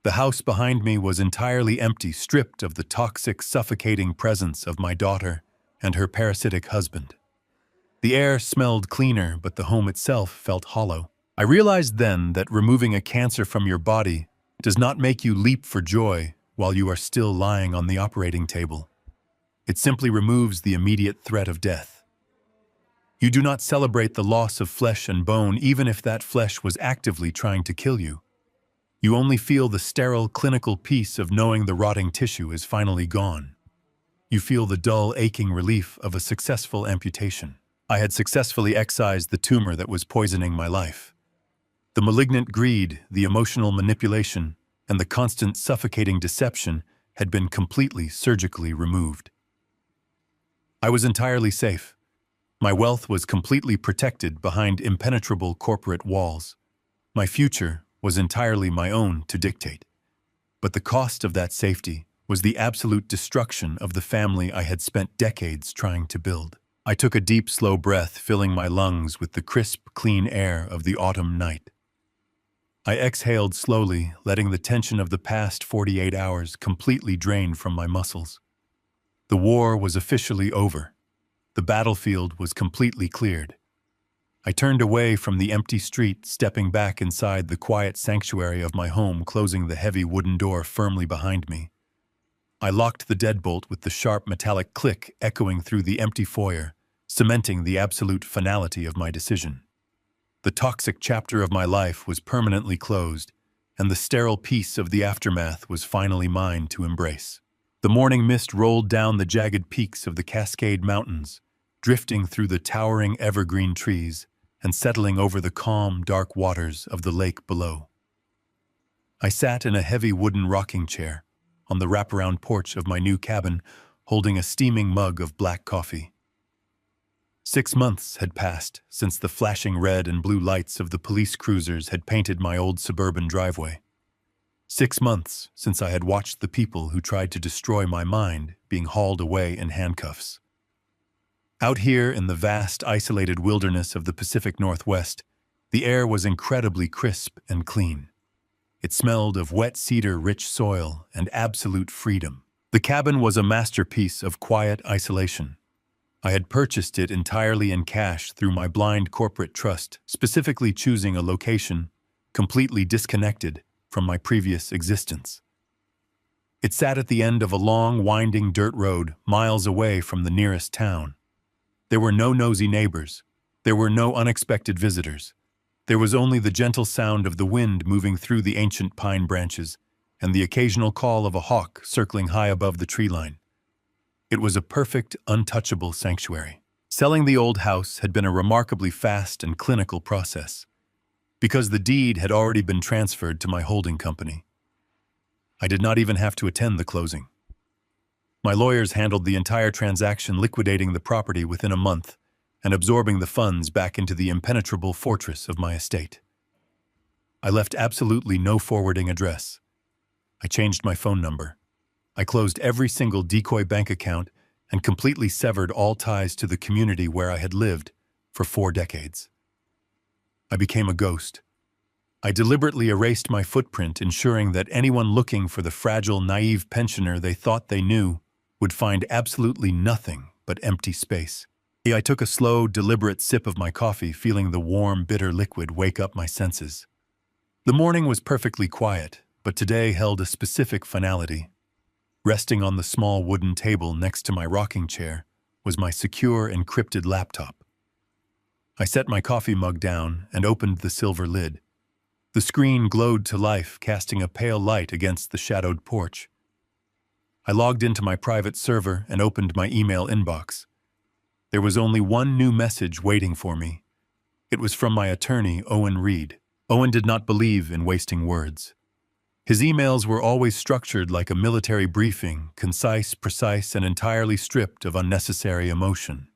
The house behind me was entirely empty, stripped of the toxic, suffocating presence of my daughter and her parasitic husband. The air smelled cleaner, but the home itself felt hollow. I realized then that removing a cancer from your body does not make you leap for joy while you are still lying on the operating table. It simply removes the immediate threat of death. You do not celebrate the loss of flesh and bone, even if that flesh was actively trying to kill you. You only feel the sterile, clinical peace of knowing the rotting tissue is finally gone. You feel the dull, aching relief of a successful amputation. I had successfully excised the tumor that was poisoning my life. The malignant greed, the emotional manipulation, and the constant suffocating deception had been completely surgically removed. I was entirely safe. My wealth was completely protected behind impenetrable corporate walls. My future was entirely my own to dictate. But the cost of that safety was the absolute destruction of the family I had spent decades trying to build. I took a deep, slow breath, filling my lungs with the crisp, clean air of the autumn night. I exhaled slowly, letting the tension of the past 48 hours completely drain from my muscles. The war was officially over. The battlefield was completely cleared. I turned away from the empty street, stepping back inside the quiet sanctuary of my home, closing the heavy wooden door firmly behind me. I locked the deadbolt with the sharp metallic click echoing through the empty foyer, cementing the absolute finality of my decision. The toxic chapter of my life was permanently closed, and the sterile peace of the aftermath was finally mine to embrace. The morning mist rolled down the jagged peaks of the Cascade Mountains, drifting through the towering evergreen trees and settling over the calm, dark waters of the lake below. I sat in a heavy wooden rocking chair on the wraparound porch of my new cabin, holding a steaming mug of black coffee. 6 months had passed since the flashing red and blue lights of the police cruisers had painted my old suburban driveway. 6 months since I had watched the people who tried to destroy my mind being hauled away in handcuffs. Out here in the vast, isolated wilderness of the Pacific Northwest, the air was incredibly crisp and clean. It smelled of wet cedar-rich soil and absolute freedom. The cabin was a masterpiece of quiet isolation. I had purchased it entirely in cash through my blind corporate trust, specifically choosing a location completely disconnected from my previous existence. It sat at the end of a long, winding dirt road miles away from the nearest town. There were no nosy neighbors. There were no unexpected visitors. There was only the gentle sound of the wind moving through the ancient pine branches and the occasional call of a hawk circling high above the tree line. It was a perfect, untouchable sanctuary. Selling the old house had been a remarkably fast and clinical process, because the deed had already been transferred to my holding company. I did not even have to attend the closing. My lawyers handled the entire transaction, liquidating the property within a month and absorbing the funds back into the impenetrable fortress of my estate. I left absolutely no forwarding address. I changed my phone number. I closed every single decoy bank account and completely severed all ties to the community where I had lived for 4 decades. I became a ghost. I deliberately erased my footprint, ensuring that anyone looking for the fragile, naive pensioner they thought they knew would find absolutely nothing but empty space. I took a slow, deliberate sip of my coffee, feeling the warm, bitter liquid wake up my senses. The morning was perfectly quiet, but today held a specific finality. Resting on the small wooden table next to my rocking chair was my secure, encrypted laptop. I set my coffee mug down and opened the silver lid. The screen glowed to life, casting a pale light against the shadowed porch. I logged into my private server and opened my email inbox. There was only one new message waiting for me. It was from my attorney, Owen Reed. Owen did not believe in wasting words. His emails were always structured like a military briefing, concise, precise, and entirely stripped of unnecessary emotion.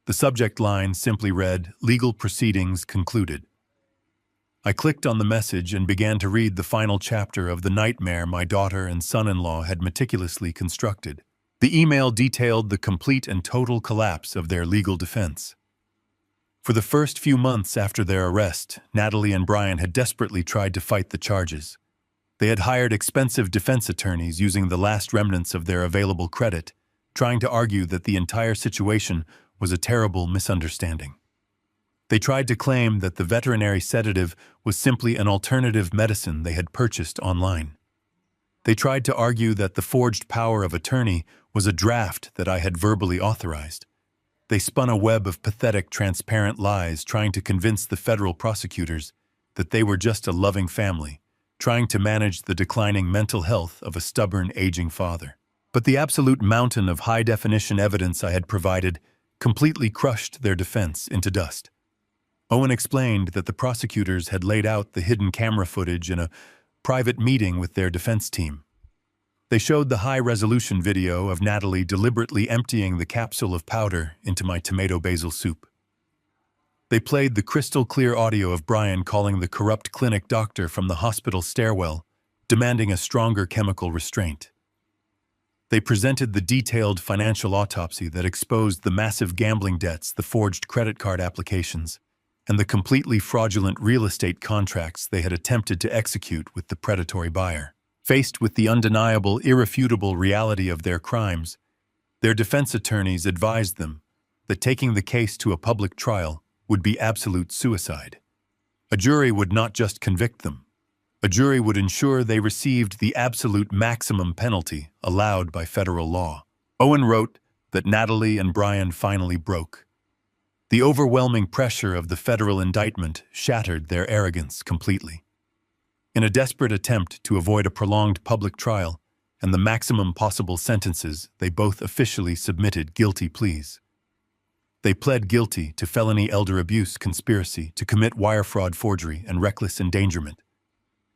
The subject line simply read, "Legal proceedings concluded." I clicked on the message and began to read the final chapter of the nightmare my daughter and son-in-law had meticulously constructed. The email detailed the complete and total collapse of their legal defense. For the first few months after their arrest, Natalie and Brian had desperately tried to fight the charges. They had hired expensive defense attorneys using the last remnants of their available credit, trying to argue that the entire situation was a terrible misunderstanding. They tried to claim that the veterinary sedative was simply an alternative medicine they had purchased online. They tried to argue that the forged power of attorney was a draft that I had verbally authorized. They spun a web of pathetic, transparent lies, trying to convince the federal prosecutors that they were just a loving family, trying to manage the declining mental health of a stubborn, aging father. But the absolute mountain of high-definition evidence I had provided completely crushed their defense into dust. Owen explained that the prosecutors had laid out the hidden camera footage in a private meeting with their defense team. They showed the high-resolution video of Natalie deliberately emptying the capsule of powder into my tomato basil soup. They played the crystal-clear audio of Brian calling the corrupt clinic doctor from the hospital stairwell, demanding a stronger chemical restraint. They presented the detailed financial autopsy that exposed the massive gambling debts, the forged credit card applications, and the completely fraudulent real estate contracts they had attempted to execute with the predatory buyer. Faced with the undeniable, irrefutable reality of their crimes, their defense attorneys advised them that taking the case to a public trial would be absolute suicide. A jury would not just convict them. A jury would ensure they received the absolute maximum penalty allowed by federal law. Owen wrote that Natalie and Brian finally broke. The overwhelming pressure of the federal indictment shattered their arrogance completely. In a desperate attempt to avoid a prolonged public trial and the maximum possible sentences, they both officially submitted guilty pleas. They pled guilty to felony elder abuse conspiracy to commit wire fraud, forgery, and reckless endangerment.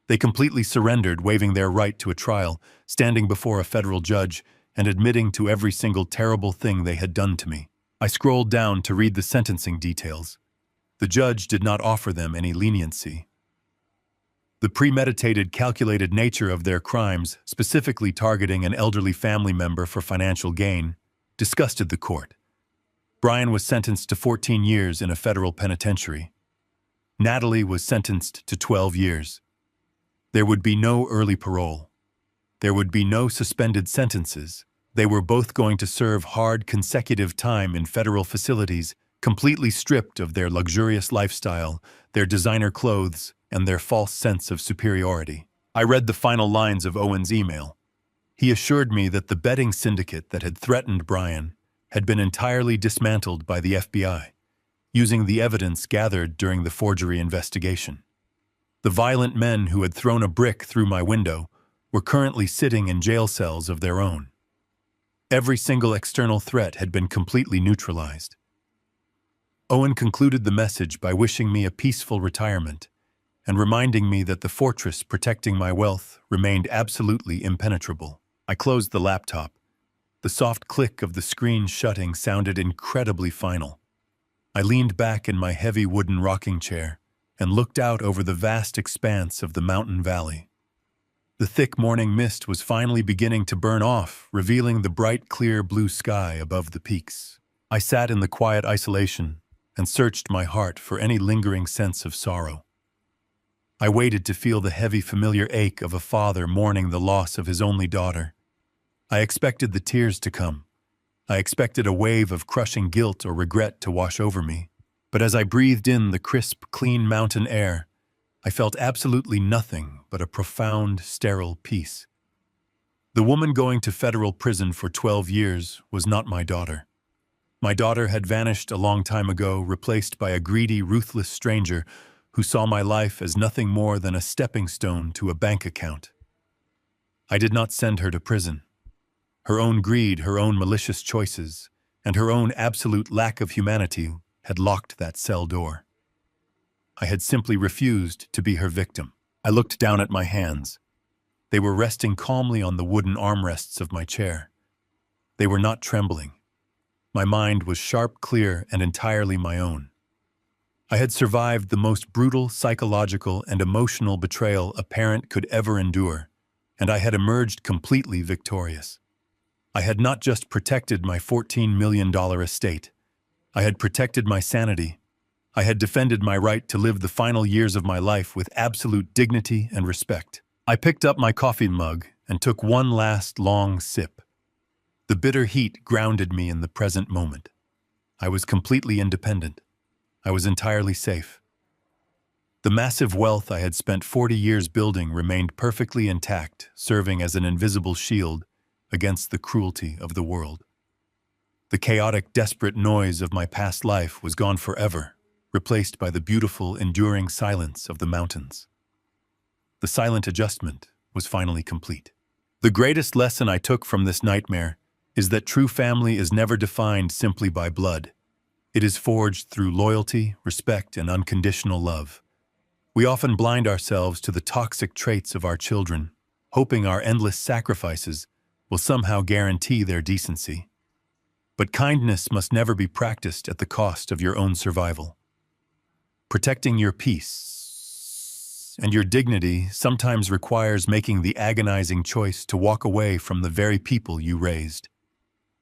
They completely surrendered, waiving their right to a trial, standing before a federal judge, and admitting to every single terrible thing they had done to me. I scrolled down to read the sentencing details. The judge did not offer them any leniency. The premeditated, calculated nature of their crimes, specifically targeting an elderly family member for financial gain, disgusted the court. Brian was sentenced to 14 years in a federal penitentiary. Natalie was sentenced to 12 years. There would be no early parole. There would be no suspended sentences. They were both going to serve hard consecutive time in federal facilities, completely stripped of their luxurious lifestyle, their designer clothes, and their false sense of superiority. I read the final lines of Owen's email. He assured me that the betting syndicate that had threatened Brian had been entirely dismantled by the FBI, using the evidence gathered during the forgery investigation. The violent men who had thrown a brick through my window were currently sitting in jail cells of their own. Every single external threat had been completely neutralized. Owen concluded the message by wishing me a peaceful retirement and reminding me that the fortress protecting my wealth remained absolutely impenetrable. I closed the laptop. The soft click of the screen shutting sounded incredibly final. I leaned back in my heavy wooden rocking chair and looked out over the vast expanse of the mountain valley. The thick morning mist was finally beginning to burn off, revealing the bright, clear blue sky above the peaks. I sat in the quiet isolation and searched my heart for any lingering sense of sorrow. I waited to feel the heavy, familiar ache of a father mourning the loss of his only daughter. I expected the tears to come. I expected a wave of crushing guilt or regret to wash over me. But as I breathed in the crisp, clean mountain air, I felt absolutely nothing but a profound, sterile peace. The woman going to federal prison for 12 years was not my daughter. My daughter had vanished a long time ago, replaced by a greedy, ruthless stranger who saw my life as nothing more than a stepping stone to a bank account. I did not send her to prison. Her own greed, her own malicious choices, and her own absolute lack of humanity had locked that cell door. I had simply refused to be her victim. I looked down at my hands. They were resting calmly on the wooden armrests of my chair. They were not trembling. My mind was sharp, clear, and entirely my own. I had survived the most brutal psychological and emotional betrayal a parent could ever endure, and I had emerged completely victorious. I had not just protected my $14 million estate. I had protected my sanity. I had defended my right to live the final years of my life with absolute dignity and respect. I picked up my coffee mug and took one last long sip. The bitter heat grounded me in the present moment. I was completely independent. I was entirely safe. The massive wealth I had spent 40 years building remained perfectly intact, serving as an invisible shield against the cruelty of the world. The chaotic, desperate noise of my past life was gone forever, replaced by the beautiful, enduring silence of the mountains. The silent adjustment was finally complete. The greatest lesson I took from this nightmare is that true family is never defined simply by blood. It is forged through loyalty, respect, and unconditional love. We often blind ourselves to the toxic traits of our children, hoping our endless sacrifices will somehow guarantee their decency. But kindness must never be practiced at the cost of your own survival. Protecting your peace and your dignity sometimes requires making the agonizing choice to walk away from the very people you raised.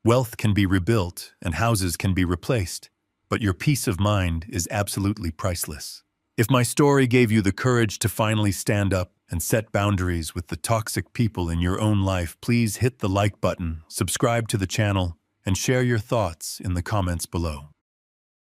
Wealth can be rebuilt and houses can be replaced, but your peace of mind is absolutely priceless. If my story gave you the courage to finally stand up and set boundaries with the toxic people in your own life, please hit the like button, subscribe to the channel, and share your thoughts in the comments below.